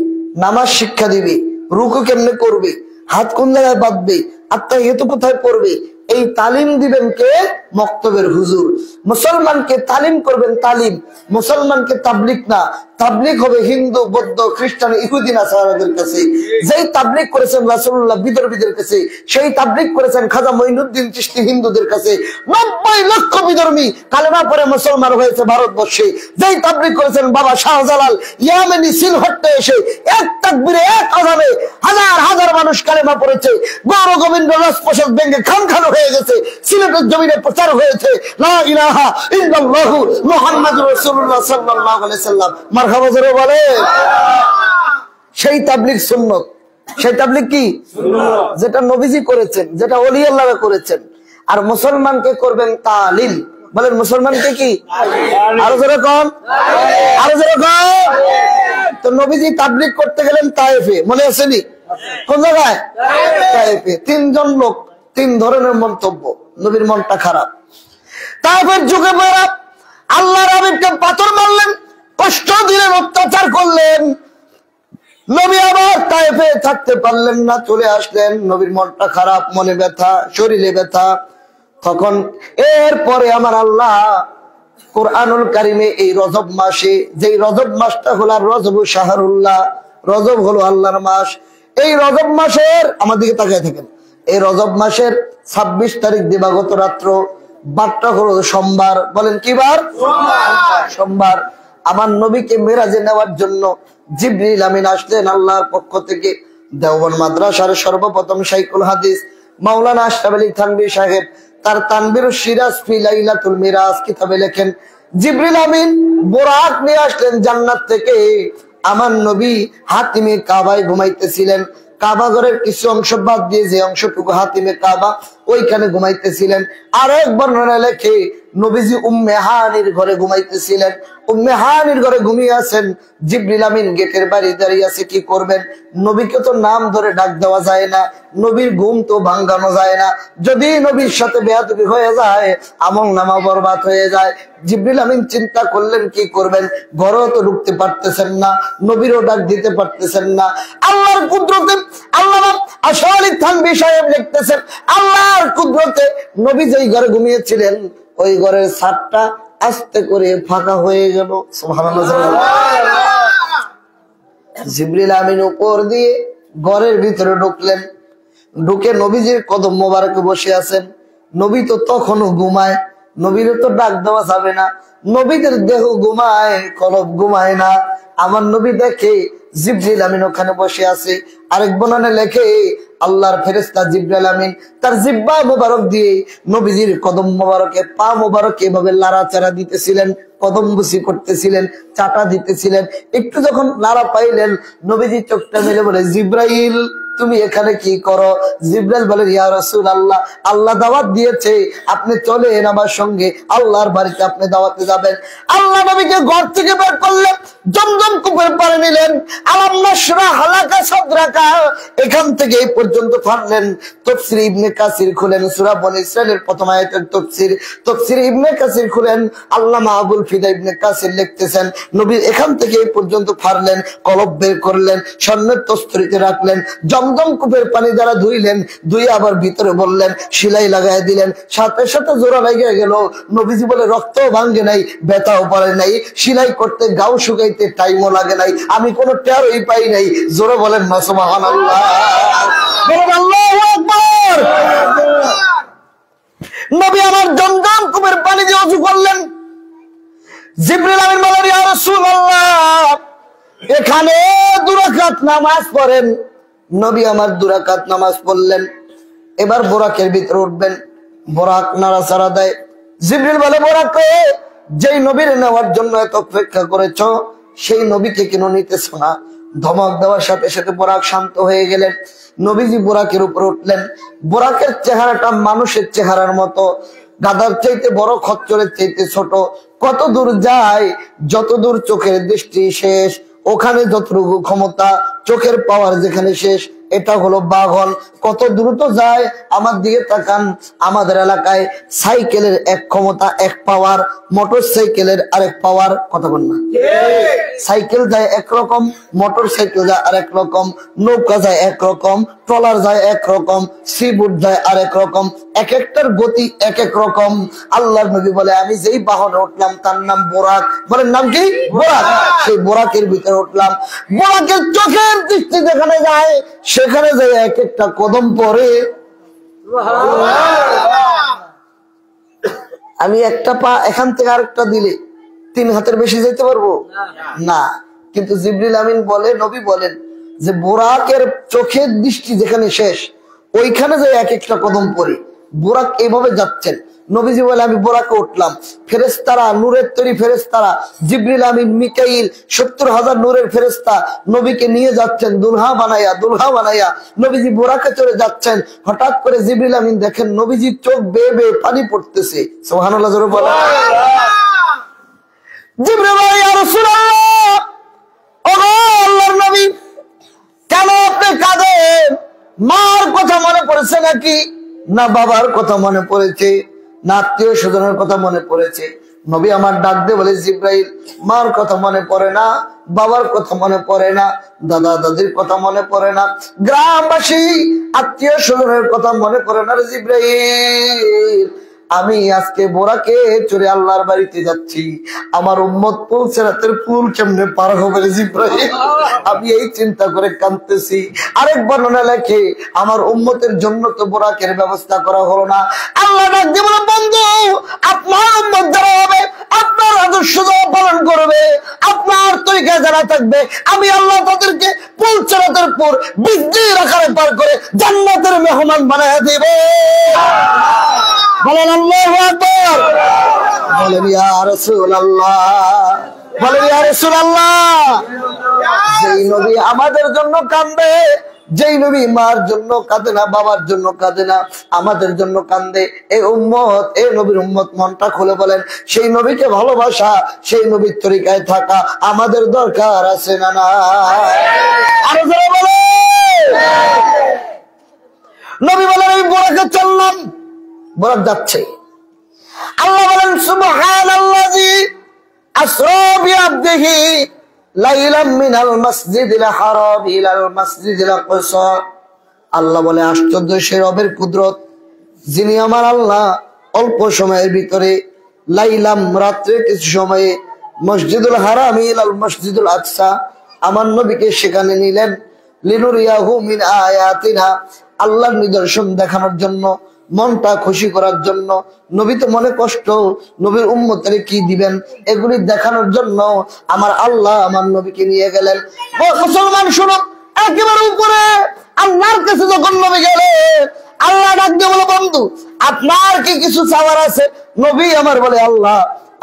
নামাজ শিক্ষা দিবে, রুকু কেমনে করবে, হাত কোন জায়গায় বাঁধবে, আত্মাহিয়াত কোথায় পড়বে, এই তালিম দিবেন কে? মক্তবের হুজুর। মুসলমানকে তালিম করবেন তালিম, মুসলমানকে তাবলীগ না। তাবলীগ হবে হিন্দু, বৌদ্ধ, খ্রিস্টান, ইহুদি, নাসারাদের কাছে। যেই তাবলীগ করেছেন রাসূলুল্লাহ বিধর্মীদের কাছে, সেই তাবলীগ করেছেন খাজা মঈনুদ্দিন চিশতি হিন্দুদের কাছে। 90 লক্ষ বিধর্মী কালেমা পড়ে মুসলমান হয়েছে ভারতবর্ষে। যেই তাবলীগ করেছেন বাবা শাহজালাল ইয়ামেনি সিলহট্টে এসে এক তাকবীরে এক আযানে হাজার হাজার মানুষ কালেমা পড়েছে। গৌর গোবিন্দ রাজপ্রসাদ ভেঙে খান হয়ে গেছে। সিলেটের জমিনে প্রচার হয়েছে লা ইলাহা ইল্লাল্লাহু মুহাম্মাদুর রাসূলুল্লাহ সাল্লাল্লাহু আলাইহি সাল্লাম। মারহাবা জোরে বলে। সেই তাবলীগ সুন্নত। সেই তাবলীগ কি সুন্নত, যেটা নবীজি করেছেন, যেটা ওলি আল্লাহ করেছেন। আর মুসলমানকে করবেন তালিম। বলেন মুসলমানকে কি? আরো জোরে কোন, আরো জোরে কোন। তো নবীজি তাবলীগ করতে গেলেন তায়েফে, মনে আছেনি? কোন জায়গায়? তায়েফে। 3 জন লোক, 3 ধরনের মন্তব্য। নবীর মনটা খারাপ। তায়েফের যুগে বড় আল্লাহর হাবিবকে পাথর মারলেন, কষ্ট দিলেন, অত্যাচার করলেন। নবী আবার তায়েফে থাকতে পারলেন না, চলে আসলেন। নবীর মনটা খারাপ, মনে ব্যথা, শরীরে ব্যথা। তখন এরপরে আমার আল্লাহ কোরআনুল কারিমে এই রজব মাসে, যেই রজব মাসটা হলো রজব শাহরুল্লাহ, রজব হলো আল্লাহর মাস, এই রজব মাসের, আমার দিকে তাকায় থাকেন, এই রজব মাসের 26 তারিখ দিবাগত রাত্র, বারটা হলো সোমবার। বলেন কি বার? সোমবার। আমার নবীকে মেরাজে নেওয়ার জন্য জিবরিল আমিন আসলেন আল্লাহর পক্ষ থেকে। দেওবন্দ মাদ্রাসার সর্বপ্রথম শাইখুল হাদিস মাওলানা আশরাফ আলী থানভী সাহেব তার তানবীরুস সিরাজ ফি লাইলাতুল মিরাজ কিতাবে লেখেন, জিবরিল আমিন বুরাক নিয়ে আসলেন জান্নাত থেকে। আমার নবী হাতিমে কাবায় ঘুমাইতেছিলেন। কাবা ঘরের কিছু অংশ বাদ দিয়ে যে অংশটুকু হাতিমে কাবা, ওইখানে ঘুমাইতেছিলেন। আর এক বর্ণনা লেখে নবীজি উম্মে হানির ঘরে ঘুমাইতেছিলেন। উম্মে হানির ঘরে ঘুমিয়ে আছেন। জিবরিল আমিন গেটের বাইরে দাঁড়িয়ে আছে, কি করবেন? নবীকে তো নাম ধরে ডাক দেওয়া যায় না, নবীর ঘুম তো ভাঙানো যায় না। যদি নবীর সাথে বেয়াদবি হয়ে যায়, আমল নামা বরবাদ হয়ে যায়। জিবরিল আমিন চিন্তা করলেন কি করবেন, ঘরেও তো ঢুকতে পারতেছেন না, নবীরও ডাক দিতে পারতেছেন না। আল্লাহর কুদরতে, আল্লাহ আশরাফ আলী থানভী সাহেব লিখতেছেন, আল্লাহর কুদরতে নবী যেই ঘরে ঘুমিয়েছিলেন, ওই ঘরের ছাদটা আস্তে করে ফাঁকা হয়ে গেল। সুবহানাল্লাহ। জিবরিল আমিন উপর দিয়ে ঘরের ভিতরে ঢুকলেন। ঢুকে নবীজির কদম মোবারকে বসে আছেন। নবী তো তখনও ঘুমায়, নবীর তো ডাক দেওয়া যাবে না। নবীদের দেহ ঘুমায়, কলব ঘুমায় না। আমার নবী দেখে জিবরিল আমিন ওখানে বসে আছে। আরেক বর্ণনা লেখে আল্লাহর ফেরেশতা জিবরিল আমিন তার জিহ্বা মোবারক দিয়ে নবীজির কদম মোবারকে, পা মোবারকে এভাবে লাড়াচাড়া দিতেছিলেন, কদম বুসি করতেছিলেন, চাটা দিতেছিলেন। একটু যখন নাড়া পাইলেন, নবীজি চোখটা মেলে বলে, জিব্রাইল তুমি এখানে কি করো? জিবরাইল বলে, ইয়া রাসূলুল্লাহ, আল্লাহ দাওয়াত দিয়েছে, আপনি চলেন আমার সঙ্গে, আল্লাহর বাড়িতে আপনি দাওয়াতে যাবেন। আল্লাহ নবীকে ঘর থেকে বের করলেন, জমজম কূপের পানি নিলেন, আলাম নাশরাহ লাকা সাদরাকা, এখান থেকে এই পর্যন্ত পারলেন। তাফসীর ইবনে কাসির খুলেন, সূরা বনী ইসরাঈলের প্রথম আয়াতের তাফসীর ইবনে কাসির খুলেন, আল্লামা আবুল ফিদা ইবনে কাসির লিখতেছেন, নবী এখান থেকে এই পর্যন্ত পারলেন, কলব বের করলেন, স্বর্ণের তস্তরিতে রাখলেন, জমজম কূপের পানি দ্বারা ধুইলেন, ধুয়ে আবার ভিতরে বললেন, সেলাই লাগাই দিলেন। সাথে সাথে জোড়া লেগে গেল। নবীজি বলে, রক্তও ভাঙ্গে নাই, ব্যথাও পড়ে নাই, সেলাই করতে গাও শুকাইতে টাইমও লাগে নাই, আমি কোনো টেরই পাই নাই। জোরে বলেন না সুবহানাল্লাহ। বলেন আল্লাহু আকবার। নবী আমার জমজম কূপের পানি দিয়ে ওযু করলেন। জিবরিল আমিন বলেন, ইয়া রাসূলুল্লাহ, এখানে 2 রাকাত নামাজ পড়েন। নবী আমার 2 রাকাত নামাজ পড়লেন। এবার বোরাকের ভিতরে উঠবেন, বোরাক নাড়াচাড়া দেয়। জিবরিল বলে, বোরাক, যেই নবীর নেওয়ার জন্য এত অপেক্ষা করেছ, সেই নবীকে কেন নিতেছ না? ধমক দেওয়ার সাথে সাথে বোরাক শান্ত হয়ে গেলেন। নবীজি বোরাকের উপর উঠলেন। বোরাকের চেহারাটা মানুষের চেহারার মতো, গাধার চাইতে বড়, খচ্চরের চাইতে ছোট। কত দূর যায়, যত দূর চোখের দৃষ্টি শেষ, ওখানে যতটুকু ক্ষমতা, চোখের পাওয়ার যেখানে শেষ, এটা হলো বাহন। কত দ্রুত যায়, আমার দিকে তাকান। আমাদের এলাকায় সাইকেলের এক ক্ষমতা, এক পাওয়ার, মোটর সাইকেলের আরেক পাওয়ার। কথা বল না? সাইকেল যায় একরকম, মোটর সাইকেল যায় আরেক রকম, নৌকা যায় একরকম, ট্রলার যায় একরকম, সিবোট যায় আরেক রকম, এক একটার গতি এক এক রকম। আল্লাহর নবী বলে, আমি যেই বাহনে উঠলাম তার নাম বোরাক। বলেন নাম কি? বোরাক। সেই বোরাকের ভিতরে উঠলাম। বোরাকের চোখের দৃষ্টি যেখানে যায়, সেখানে যায় এক একটা কদম পরে। আমি একটা পা এখান থেকে আরেকটা দিলে 3 হাতের বেশি যেতে পারবো না। কিন্তু জিবরিল আমিন বলে, নবী বলেন যে বোরাকের চোখের দৃষ্টি যেখানে শেষ, ওইখানে যে এক একটা কদম পরে। বোরাক এইভাবে যাচ্ছেন। নবীজি বলে, আমি বোরাকে উঠলাম। ফেরেশতারা, নূরের তৈরি ফেরেশতারা, জিবরিল আমিন, মিকাইল, 70,000 নূরের ফেরেশতা নবীকে নিয়ে যাচ্ছেন দুলহা বানাইয়া। নবীজি বোরাকে চড়ে যাচ্ছেন। হঠাৎ করে জিবরিল আমিন দেখেন নবীজির চোখ বেয়ে বেয়ে পানি পড়তেছে। সুবহানাল্লাহ জোরে বলেন। জিবরিল বলে, ইয়া রাসূলুল্লাহ, ওগো আল্লাহর নবী, কেন আপনি কাঁদেন? মার কথা মনে পড়েছে নাকি? না বাবার কথা মনে পড়েছে, না আত্মীয় স্বজনের কথা মনে পড়েছে। নবী আমার ডাক দিয়ে বলে, জিব্রাইল, মার কথা মনে পড়ে না, বাবার কথা মনে পড়ে না, দাদা দাদির কথা মনে পড়ে না, গ্রামবাসী আত্মীয় স্বজনের কথা মনে পড়ে না রে জিব্রাইল? আমি আজকে বোরাকে চড়ে আল্লাহর বাড়িতে যাচ্ছি, আমার উম্মত পুলসেরাতের পুল কেমনে পার হবে রে জিব্রাইল? আমি এই চিন্তা করে কাঁদতেছি। আরেক বর্ণনা লেখে, আমার উম্মতের জন্য তো বোরাকের ব্যবস্থা করা হলো না। আল্লাহ ডাক দিয়ে বলে, বন্ধু, আপনার উম্মত যারা হবে, আপনার আদর্শ যারা পালন করবে, আপনার তরিকায় যারা থাকবে, আমি আল্লাহ তাদেরকে পুলসেরাতের পুর বিজলির আকারে পার করে জান্নাতের মেহমান বানায় দেব। বলেন আল্লাহু আকবার। বলেন ইয়া রাসূলুল্লাহ, বলেন ইয়া রাসূলুল্লাহ। যেই নবী আমাদের জন্য কাঁদে, যেই নবী মার জন্য কাঁদে না, বাবার জন্য কাঁদে না, আমাদের জন্য কাঁদে, এই উম্মত, এই নবীর উম্মত মনটা খুলে বলেন, সেই নবীকে ভালোবাসা, সেই নবীর তরিকায় থাকা আমাদের দরকার আছে না? না, আরো জোরে বলে। নবী বলেন, আমি বোরাকে চললাম, বোরাক যাচ্ছে। আল্লাহ বলেন, সুবহানাল্লাযী আসরা বিআবদিহি লাইলাম মিনাল মাসজিদিল হারাম ইলাল মাসজিদিল আকসা। আল্লাহ বলে, আশ্চর্য সে রবের কুদরত, যিনি আমার আল্লাহ অল্প সময়ের ভিতরে, লাইলাম রাত্রে কিছু সময়ে, মসজিদুল হারাম ইলাল মসজিদুল আকসা আমার নবীকে সেখানে নিলেন, লিনুরিয়াহু মিন আয়াতিনা, আল্লাহর নিদর্শন দেখানোর জন্য, মনটা খুশি করার জন্য। নবী তো মনে কষ্ট, নবীর উম্মতের কি দিবেন, এগুলি দেখানোর জন্য আমার আল্লাহ আমার নবীকে নিয়ে গেলেন। মুসলমান শুনো, একেবারে উপরে আল্লাহর কাছে যখন নবী গেলে, আল্লাহ ডাক দিয়ে বলে, বন্ধু, আপনার কি কিছু চাওয়ার আছে? নবী আমার বলে, আল্লাহ,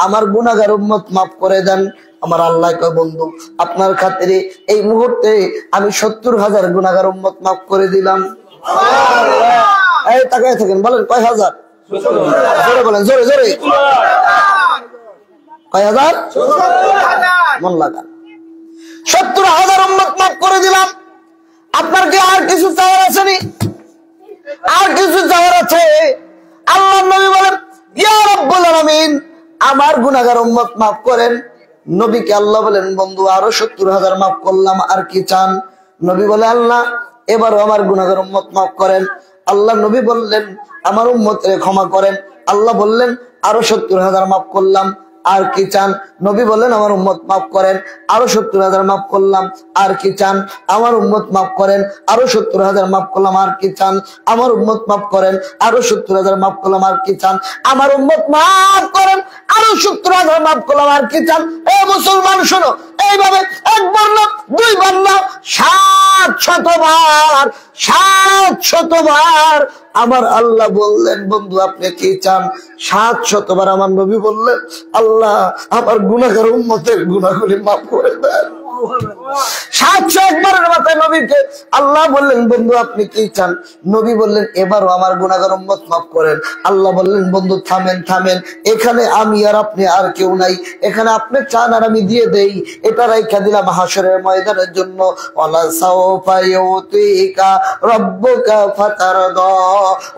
আমার গুনাহগার উম্মত মাফ করে দেন। আমার আল্লাহ কয়, বন্ধু, আপনার খাতিরে এই মুহূর্তে আমি 70,000 গুনাহগার উম্মত মাফ করে দিলাম। এই তাকায় থাকেন, বলেন কয় হাজার? জোরে বলেন, জোরে জোরে, কয় হাজার? মন লাগান, 70,000 উম্মত মাফ করে দিলাম। আপনার কি আর কিছু চাওয়ার আছে? নি আর কিছু চাওয়ার আছে? আল্লাহ নবী বলেন, ইয়া রাব্বুল আলামিন, আমার গুনাহগার উম্মত মাফ করেন। নবীকে আল্লাহ বলেন, বন্ধু, আরো 70,000 মাফ করলাম, আর কি চান? নবী বলে, আল্লাহ, এবারও আমার গুনাহগার উম্মত মাফ করেন। আল্লাহ নবী বললেন, আমার উম্মতকে ক্ষমা করেন। আল্লাহ বললেন, আরো 70,000 মাফ করলাম, আর কি চান? নবী বললেন, আমার উম্মত মাফ করেন। আরো 70,000 মাফ করলাম, আর কি চান? আমার উম্মত মাফ করেন। আরো 70,000 মাফ করলাম, আর কি চান? আমার উম্মত মাফ করেন। আরো 70,000 মাফ করলাম, আর কি চান? আমার উম্মত মাফ করেন। আরো 70,000 মাফ করলাম, আর কি চান? এ মুসলমান শোনো, এইভাবে একবার না, দুইবার না, 700 বার, 700 বার আমার আল্লাহ বললেন, বন্ধু, আপনি কি চান? 700 বার আমার নবী বললেন, আল্লাহ, আমার গুনাহগার উম্মতের গুনাহগুলি মাফ করে দেন। 701 বারের মাথায় নবীকে আল্লাহ বললেন, বন্ধু, আপনি কি চান? নবী বললেন, এবারও আমার গুনাহগার উম্মত মাফ করেন। আল্লাহ বললেন, বন্ধু, থামেন থামেন, এখানে আমি আর আপনি আর কেউ নাই, এখানে আপনি চান আর আমি দিয়ে দেই, এটা রাইখা দিলাম হাসরের ময়দানের জন্য। ওয়ালা সাওফা ইউতিকা রাব্বুকা ফাতারদা,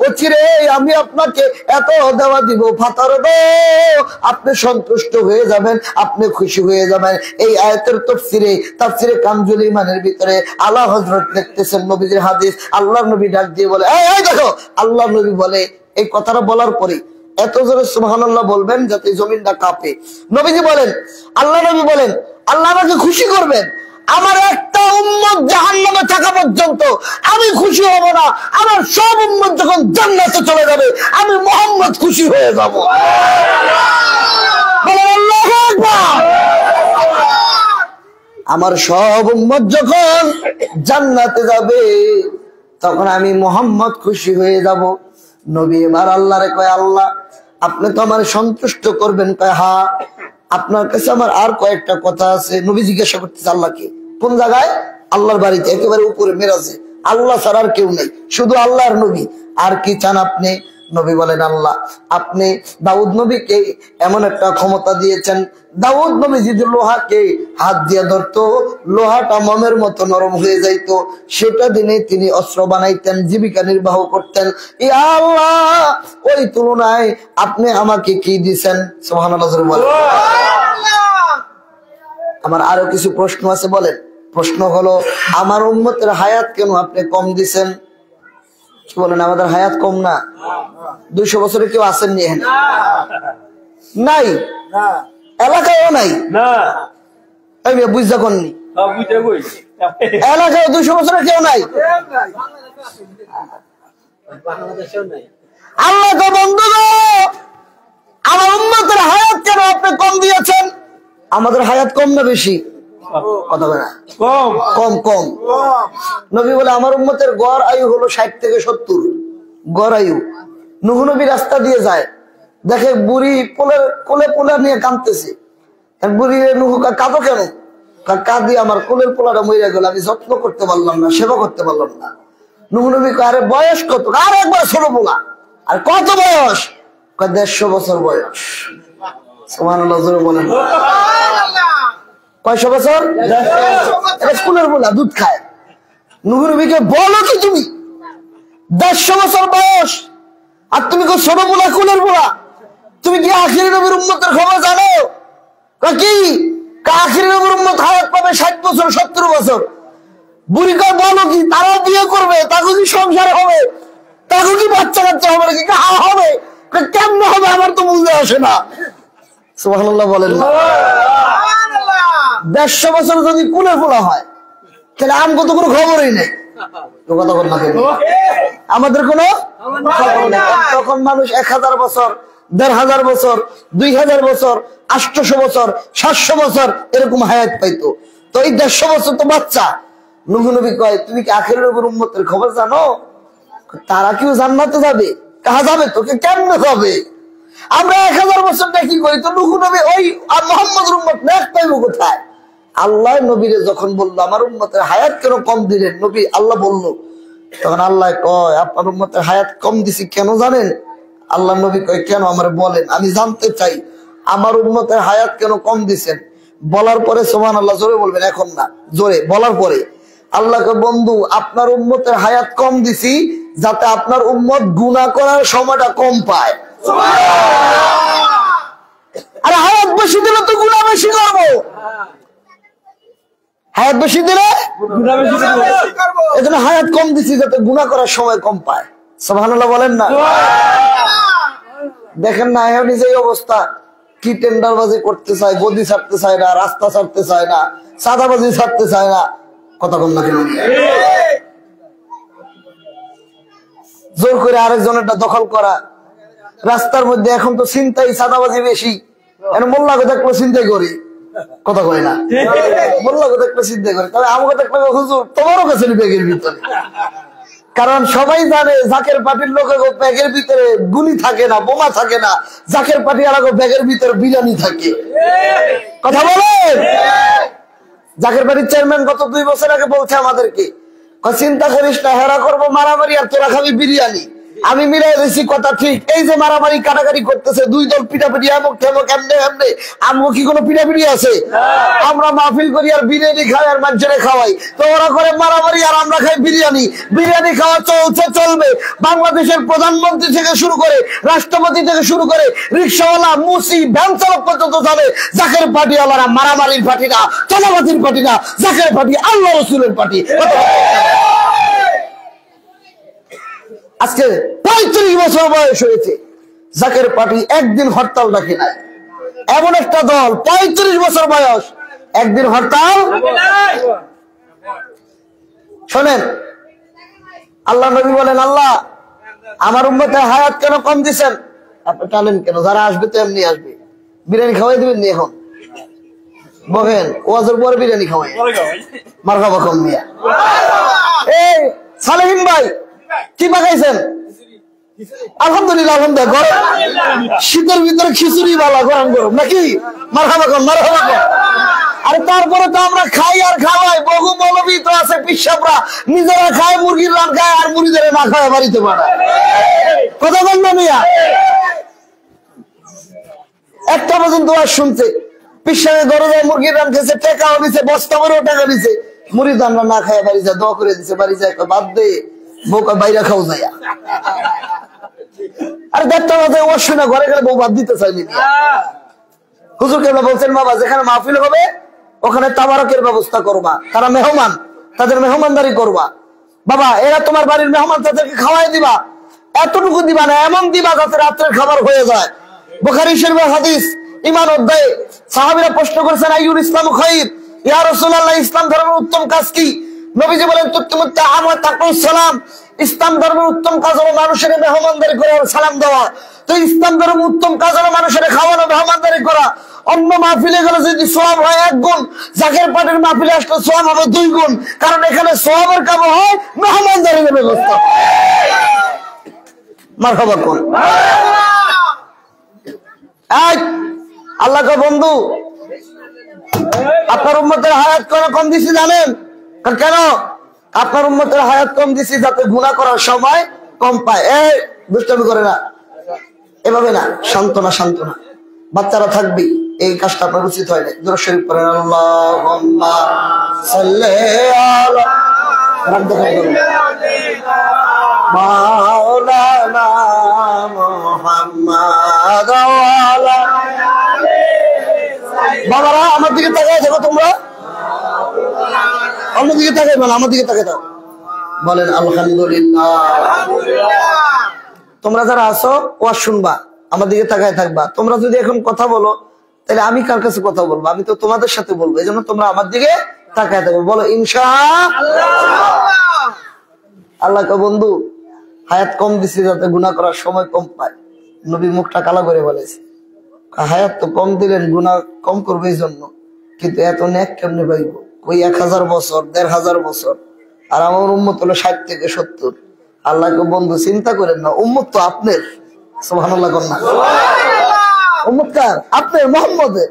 ওচিরে আমি আপনাকে এত দেওয়া দিব, ফাতারদা, আপনি সন্তুষ্ট হয়ে যাবেন, আপনি খুশি হয়ে যাবেন। এই আয়াতের তাফসিরে কানজুল ঈমানের ভিতরে আলা হযরত লিখতেছেন নবীজির হাদিস। আল্লাহর নবী ডাক দিয়ে বলে, এই দেখো, আল্লাহর নবী বলে, এই কথাটা বলার পরে এত জোরে সুবহানাল্লাহ বলবেন যাতে জমিনটা কাঁপে। নবীজি বলেন, আল্লাহ নবী বলেন, আল্লাহ আমাকে খুশি করবেন, আমার একটা উম্মত জাহান্নামে থাকা পর্যন্ত আমি খুশি হব না, আমার সব উম্মত যখন জান্নাতে চলে যাবে আমি মুহাম্মদ খুশি হয়ে যাব। বলেন আল্লাহু আকবার। আমার সব উম্মত যখন জান্নাতে যাবে তখন আমি মুহাম্মদ খুশি হয়ে যাব। নবী এবার আল্লাহরে কয়, আল্লাহ, আপনি তো আমার সন্তুষ্ট করবেন। কয়, হ্যাঁ, আপনার কাছে আমার আর কয়েকটা কথা আছে। নবী জিজ্ঞাসা করতেছে আল্লাহকে, কোন জায়গায়? আল্লাহর বাড়িতে, একেবারে উপরে মেরাজে, আল্লাহ ছাড়া আর কেউ নেই, শুধু আল্লাহর নবী। আর কি চান আপনি? নবী বলেন আল্লাহ আপনি দাউদ নবীকে এমন একটা ক্ষমতা দিয়েছেন, দাউদ নবী যদি লোহাকে হাত দিয়ে ধরতো লোহাটা মমের মতো নরম হয়ে যাইত, সেটা দিনে তিনি অস্ত্র বানাইতেন, জীবিকা নির্বাহ করতেন। ইয়া আল্লাহ ওই তুলনায় আপনি আমাকে কি দিয়েছেন? সুবহানাল্লাহ বলেন। আমার আরো কিছু প্রশ্ন আছে, বলেন। প্রশ্ন হলো আমার উম্মতের হায়াত কেন আপনি কম দিছেন? কি বলেন, আমাদের হায়াত কম না? 200 বছরে কেউ আসেননি এখানে? নাই, এলাকায়ও নাই। বুঝতে করনি এলাকায় 200 বছরে কেউ নাই। আল্লাহ তো বন্ধু আমার উম্মতের হায়াত কেন আপনি কম দিয়েছেন? আমাদের হায়াত কম না বেশি? কথা বলে না, কম কম। নবী বলে আমার উম্মতের গড় আয়ু হলো 60 থেকে 70 গড় আয়ু। নূহ নবী রাস্তা দিয়ে যায়, দেখে বুড়ি কোলে পোলা নিয়ে কাঁদতেছে। বুড়ি নূহ কাঁদো কেন? কাঁদি আমার কোলের পোলাটা মরে গেল, আমি যত্ন করতে পারলাম না, সেবা করতে পারলাম না। নূহ নবী আরে বয়স কত? আর একবার ছোট পোলা। আর কত বয়স? 150 বছর বয়স। সুবহানাল্লাহ বলেন। কয়শো বছর? স্কুলের বলা দুধ খায়। নূহ নবীকে বলো কি তুমি 150 বছর বয়স, আর তুমি ছোট বলা কুলের বলা? তুমি কি আখিরি নবীর উম্মতের খবর জানো? কি আখিরি নবীর উম্মত হায়াত পাবে 60 বছর 70 বছর। বুড়ি কয় বলো কি তারাও বিয়ে করবে, তাকে কি সংসার হবে, তাকে কি বাচ্চা কাচ্চা হবে নাকি? হবে। কেমন হবে আমার তো বুঝতে আসে না। সুবহানাল্লাহ বলেন। 150 বছর যদি কুলে ফোলা হয় তাহলে আমগো তো কোনো খবরই নেই। আমাদের কোনো খবর নেই। তখন মানুষ 1000 বছর, 1500 বছর, 2000 বছর, 800 বছর, 700 বছর এরকম হায়াত পাইতো। তো এই 150 বছর তো বাচ্চা। নূহ নবী কয় তুমি কি আখির নবীর উম্মতের খবর জানো? তারা কেউ জান্নাতে যাবে? কাহা যাবে? তোকে কেমনে হবে? আমরা 1000 বছর দেখি করি, তো নূহ নবী ওই মুহাম্মদের উম্মত নেক পাইবো কোথায়? আল্লাহ নবীরে যখন বললো আমার উম্মতের হায়াত কেন কম দিলেন, নবী আল্লাহ বললো, তখন আল্লাহ কয় আপনার উম্মতের হায়াত কম দিছি কেন জানেন? আল্লাহ নবী কয় কেন আমার বলেন, আমি জানতে চাই আমার উম্মতের হায়াত কেন কম দিছেন। বলার পরে সুবহানাল্লাহ জোরে বলবেন, এখন না, জোরে বলার পরে আল্লাহকে বন্ধু আপনার উম্মতের হায়াত কম দিছি যাতে আপনার উম্মত গুনাহ করার সময়টা কম পায়। আরে হায়াত বেশি দিলে তো গুনাহ বেশি করবো, হায়াত বেশি দিলে এজন্য হায়াত কম দিছি যাতে গুনাহ করার সময় কম পায়। সুবহানাল্লাহ বলেন না। দেখেন না এখন যে অবস্থা, কি টেন্ডারবাজি করতে চায়, গদি ছাড়তে চায় না, রাস্তা ছাড়তে চায় না, সাদাবাজি ছাড়তে চায় না। কথা বল না কেন? জোর করে আরেকজনেরটা দখল করা। রাস্তার মধ্যে এখন তো ছিনতাই সাদাবাজি বেশি। মোল্লাকে দেখলো চিন্তাই করি, কথা কয় না, মোল্লাকে দেখলো চিন্তাই করি, তবে আমাকে দেখলো হুজুর তোমারও কাছে ব্যাগের ভিতরে। কারণ সবাই জানে জাকের পার্টির লোকের ব্যাগের ভিতরে গুলি থাকে না, বোমা থাকে না, জাকের পার্টি আর ব্যাগের ভিতরে বিরিয়ানি থাকে। কথা বলেন। জাকের পার্টির চেয়ারম্যান গত 2 বছর আগে বলছে আমাদেরকে, চিন্তা করিস না, হেরা করবো মারামারি আর তোরা খাবি বিরিয়ানি। আমি মিলাই দিয়েছি, কথা ঠিক। এই যে মারামারি কাটাকাটি করতেছে, 2 দল পিটাপিটি আমুক ঠেমুক এমনি এমনি, আমগো কি কোনো পিটাপিটি আছে? আমরা মাহফিল করি আর বিরিয়ানি খাই আর মানুষের খাওয়াই, তো ওরা করে মারামারি আর আমরা খাই বিরিয়ানি। বিরিয়ানি খাওয়া চলছে, চলবে। বাংলাদেশের প্রধানমন্ত্রী থেকে শুরু করে রাষ্ট্রপতি থেকে শুরু করে রিক্সাওয়ালা, মুসি, ভ্যান চালক পর্যন্ত জানে জাকের পার্টি আলারা মারামারির পার্টি না, চাঁদাবাজির পার্টি না, জাকের পার্টি আল্লাহ রসুলের পার্টি। আজকে 35 বছর বয়স হয়েছে, জাকের পার্টি একদিন হরতাল ডাকে নাই। এমন একটা দল 35 বছর বয়স, একদিন হরতাল। শোনেন, আল্লাহ নবী বলেন আল্লাহ আমার উম্মতের হায়াত কেন কম দিচ্ছেন? আপনি টানেন কেন? যারা আসবে তো এমনি আসবে। বিরিয়ানি খাওয়াই দিবেন নি? এখন বলেন ওয়াজের পরে বিরিয়ানি খাওয়াই মারহাবা কম মিয়া। এই সালেহিন ভাই কি পাকাইছেন? আলহামদুলিল্লাহ, আলহামদুলিল্লাহ। শীতের ভিতরে খিচুড়ি বালা গরম গরম নাকি? মারহাবা কম, মারহাবা কম। আর তারপরে তো আমরা খাই আর খাওয়াই, বহু মৌলবী তো আছে পিসাবরা নিজেরা খায়, মুরগির রান খায় আর মুড়িদের না খায় বাড়িতে পাঠায়। কথা বললো মিয়া, একটা পর্যন্ত আর শুনছে পিসাবে দরজায় মুরগির রান খেয়েছে, টাকাও দিছে, বস্তা ভরেও টাকা দিছে, মুড়ির রান্না না খায় বাড়ি যায়, দোয়া করে দিছে বাড়ি যায়, বাদ দে বউকা বাইরা খাও যায়। আর দেড়টা বাজে ও শুনে ঘরে গেলে বউ বাদ দিতে চাইনি। হুজুর কেবলা বলছেন বাবা যেখানে মাহফিল হবে ওখানে তাবারকের ব্যবস্থা করবা, তারা মেহমান, তাদের মেহমানদারি করবা। বাবা এরা তোমার বাড়ির মেহমান, তাদেরকে খাওয়াই দিবা, এতটুকু দিবা না, এমন দিবা যাতে রাত্রের খাবার হয়ে যায়। বুখারী শরীফের হাদিস, ঈমান অধ্যায়ে সাহাবীরা প্রশ্ন করেছেন আইয়ুল ইসলামু খায়র, ইয়া রাসূলুল্লাহ ইসলাম ধর্মের উত্তম কাজ কি? নবীজি বলেন তুতিমুত তাআম ওয়া তাকুস সালাম, ইসলাম ধর্মের উত্তম কাজ হলো মানুষের মেহমানদারি করা, সালাম দেওয়া। তো ইসলাম ধর্মের উত্তম কাজ হলো মানুষের খাওয়ানো, মেহমানদারি করা। অন্য মাহফিলে গেলে যদি সওয়াব হয় 1 গুণ, জাকের পাটের মাহফিলে আসলে সওয়াব হবে 2 গুণ, কারণ এখানে সওয়াবের কাম হয় মেহমানদারির ব্যবস্থা। মারহাবা কোন আল্লাহর বন্ধু, আপনার উম্মতের হায়াত কম দিছি জানেন কেন? আপনার উম্মতের হায়াত কম দিছি যাতে গুনাহ করার সময় কম পায়। এই দুষ্টামি করে না, এভাবে না, সান্ত্বনা সান্ত্বনা। বাচ্চারা থাকবি, এই কাজটা আপনার উচিত হয় না। দুরূদ শরীফ পড়েন, আল্লাহুম্মা সাল্লি আলা মাওলানা মুহাম্মাদ ওয়া আলা। বাবারা আমার দিকে তাকায় দেখো, তোমরা অন্যদিকে তাকাই বলো, আমার দিকে তাকাই দাও, বলেন আলহামদুলিল্লাহ। তোমরা যারা আছো ওয়াজ শুনবা, আমার দিকে তাকায় থাকবা। তোমরা যদি এখন কথা বলো তাহলে আমি কার কাছে কথা বলবো? আমি তো তোমাদের সাথে বলবো, এই জন্য তোমরা আমার দিকে তাকায় থাকবো। বলো ইনশাআল্লাহ। আল্লাহকে বন্ধু হায়াত কম দিছি যাতে গুনাহ করার সময় কম পায়। নবী মুখটা কালা করে বলেছে, হায়াত তো কম দিলেন গুনাহ কম করবে এই জন্য, কিন্তু এত নেক কেমনে পাইব? ওই 1000 বছর 1500 বছর, আর আমার উম্মত হলো 60 থেকে 70। আল্লাহকে বন্ধু চিন্তা করেন না, উম্মত তো আপনার। সুবহানাল্লাহ কর না, উম্মত কার? আপনার, মুহাম্মদের,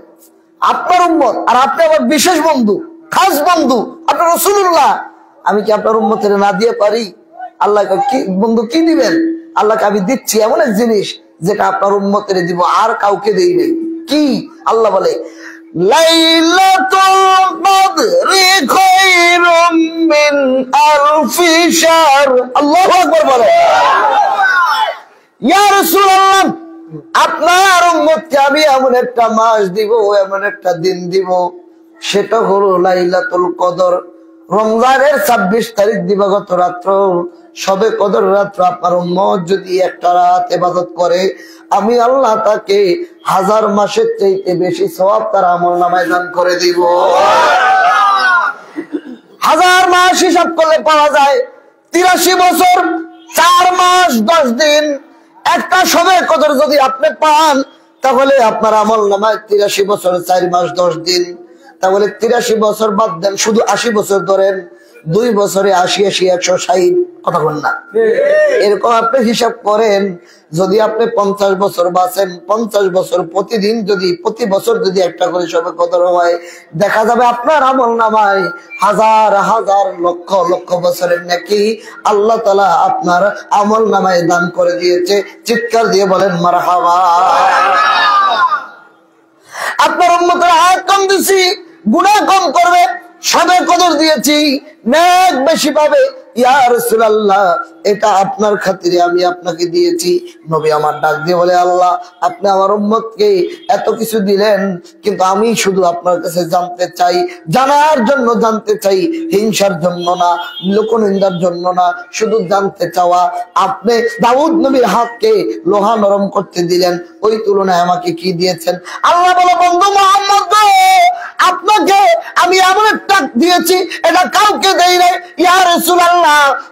আপনার উম্মত। আর আপনি আমার বিশেষ বন্ধু, খাস বন্ধু, আপনার রাসূলুল্লাহ। আমি কি আপনার উম্মতের না দিয়ে পারি? আল্লাহকে কি বন্ধু কি দিবেন? আল্লাহকে আমি দিচ্ছি এমন এক জিনিস যেটা আপনার উম্মতের দিব, আর কাউকে দেই নাই। কি? আল্লাহ বলে লাইলাতুল কদরি খায়রুম মিন আলফি শাহর। আল্লাহু আকবার বলে। ইয়া রাসূলুল্লাহ, আপনার উম্মতকে আমি এমন একটা মাস দিব, এমন একটা দিন দিব, সেটা হলো লাইলাতুল কদর। রমজানের 26 তারিখ দিবাগত রাত্র, সবে কদর রাত্র আপনার উম্মত যদি একটা রাত ইবাদত করে, আমি আল্লাহ তাকে 1000 মাসের চাইতে বেশি সওয়াব তার আমলনামায় দান করে দিব। 1000 মাস হিসাব করলে পাওয়া যায় 83 বছর 4 মাস 10 দিন। একটা সবে কদর যদি আপনি পান, তাহলে আপনার আমলনামায় 83 বছর 4 মাস 10 দিন। তাহলে 83 বছর বাদ দেন, শুধু 80 বছর ধরেন। 2 বছরে 80 80 160, কথা বলেন না? এরকম আপনি হিসাব করেন, যদি আপনি 50 বছর বাঁচেন, 50 বছর প্রতিদিন যদি প্রতি বছর যদি একটা করে সবে কদর হয়, দেখা যাবে আপনার আমলনামায় হাজার হাজার লক্ষ লক্ষ বছরের নাকি আল্লাহ তাআলা আপনার আমলনামায় দান করে দিয়েছে। চিৎকার দিয়ে বলেন মারহাবা। আপনার উম্মতের হায়াত কম দিছি, গুনাহ কম করবে, সবে কদর দিয়েছি, নেক বেশি পাবে। ইয়া রাসূলুল্লাহ, এটা আপনার খাতিরে আমি আপনাকে দিয়েছি। নবী আমার ডাক দিয়ে বলে, আল্লাহ আপনি আমার উম্মতকে এত কিছু দিলেন, কিন্তু আমি শুধু আপনার কাছে জানতে চাই, জানার জন্য জানতে চাই, হিংসার জন্য না, লোকনিন্দার জন্য না, শুধু জানতে চাওয়া। আপনি দাউদ নবীর হাতকে লোহা নরম করতে দিলেন, ওই তুলনায় আমাকে কি দিয়েছেন? আল্লাহ বলে, বন্ধু মুহাম্মদ গো, আপনাকে আমি এমন একটা দিয়েছি, এটা কাউকে দেই নাই। ইয়া রাসূলুল্লাহ,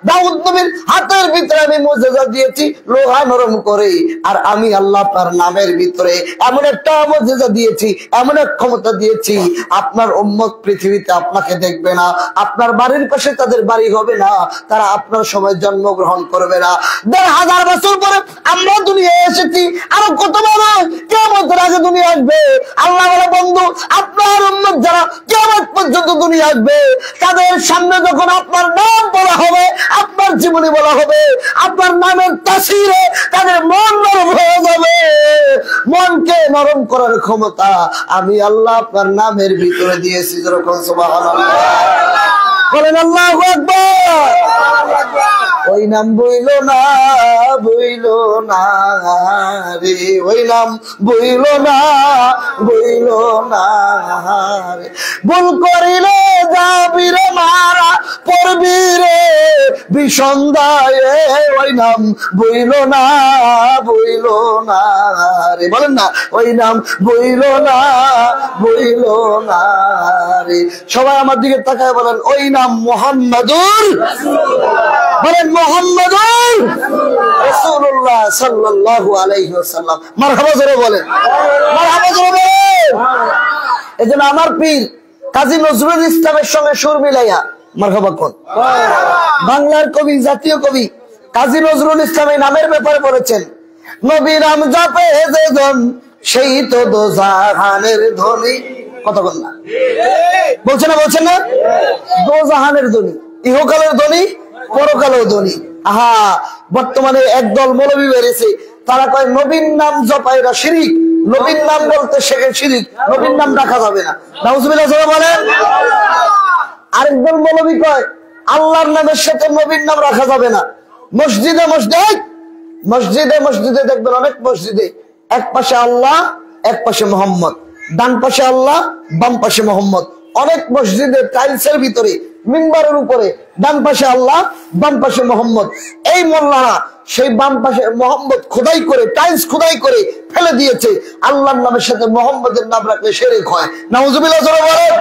দাউদ নবীর হাতের ভিতরে আমি মুজিজা দিয়েছি লোহা নরম করে, আর আমি আল্লাহ আপনার নামের ভিতরে এমন একটা মুজিজা দিয়েছি, এমন এক ক্ষমতা দিয়েছি, আপনার উম্মত পৃথিবীতে আপনাকে দেখবে না, আপনার বাড়ির পাশে তাদের বাড়ি হবে না, তারা আপনার সময় জন্মগ্রহণ করবে না। 1500 বছর পরে আমরা দুনিয়ায় এসেছি, আরো কত মানুষ কিয়ামতের আগে দুনিয়া আসবে। আল্লাহ বলে, বন্ধু আপনার উম্মত যারা কিয়ামত পর্যন্ত দুনিয়া আসবে, তাদের সামনে যখন আপনার নাম বলা হবে, আপনার জীবনী বলা হবে, আপনার নামের তাসিরে তাদের মন নরম হয়ে যাবে। মনকে নরম করার ক্ষমতা আমি আল্লাহ আপনার নামের ভিতরে দিয়েছি। যেরকম সুবহানাল্লাহ বলেন, আল্লাহু আকবার। ওই নাম বইল না রে, ওই নাম বইল না রে। ভুল করিলে যাবি রে মারা, পড়বি রে বিষন্দায়। ওই নাম বইল না রে, বলেন না, ওই নাম বইল না রে। সবাই আমার দিকে তাকায় বলেন, ওই নাম মুহাম্মাদুর বলেন, মুহাম্মাদুর রাসূলুল্লাহ সাল্লাল্লাহু আলাইহি ওয়াসাল্লাম। মারহাবা জোরে বলেন, মারহাবা জোরে বলেন। এজন্য আমার পীর কাজী নজরুল ইসলামের সঙ্গে সুর মিলাইয়া মারহাবা কোন বাংলার কবি, জাতীয় কবি কাজী নজরুল ইসলাম এই নামের ব্যাপারে বলেছেন, নবী নাম জপে যেজন সেই তো দোজাহানের ধনী। কথা বল না, বলছেন না দোজাহানের ধনী, ইহকালের ধনী, পরকালের ধনী। আহা, বর্তমানে একদল মৌলবী বেরিয়েছে, তারা কয় নবীর নাম জপাইরা শিরিক, নবীর নাম বলতে শেখে শিরিক, নবীর নাম রাখা যাবে না। নাউজুবিল্লাহ বলেন। আরেকদল মৌলবী কয় আল্লাহর নামের সাথে নবীর নাম রাখা যাবে না। মসজিদে দেখবেন অনেক মসজিদে এক পাশে আল্লাহ, এক পাশে মোহাম্মদ, ডান পাশে আল্লাহ, বাম পাশে মোহাম্মদ। অনেক মসজিদে টাইলসের ভিতরে মিম্বারের উপরে ডান পাশে আল্লাহ, বাম পাশে মোহাম্মদ। এই মোল্লারা সেই বাম পাশে মোহাম্মদ খোদাই করে, টাইলস খোদাই করে ফেলে দিয়েছে। আল্লাহর নামের সাথে মোহাম্মদের নাম রাখলে শিরক হয়। নাউজুবিল্লাহ বলেন।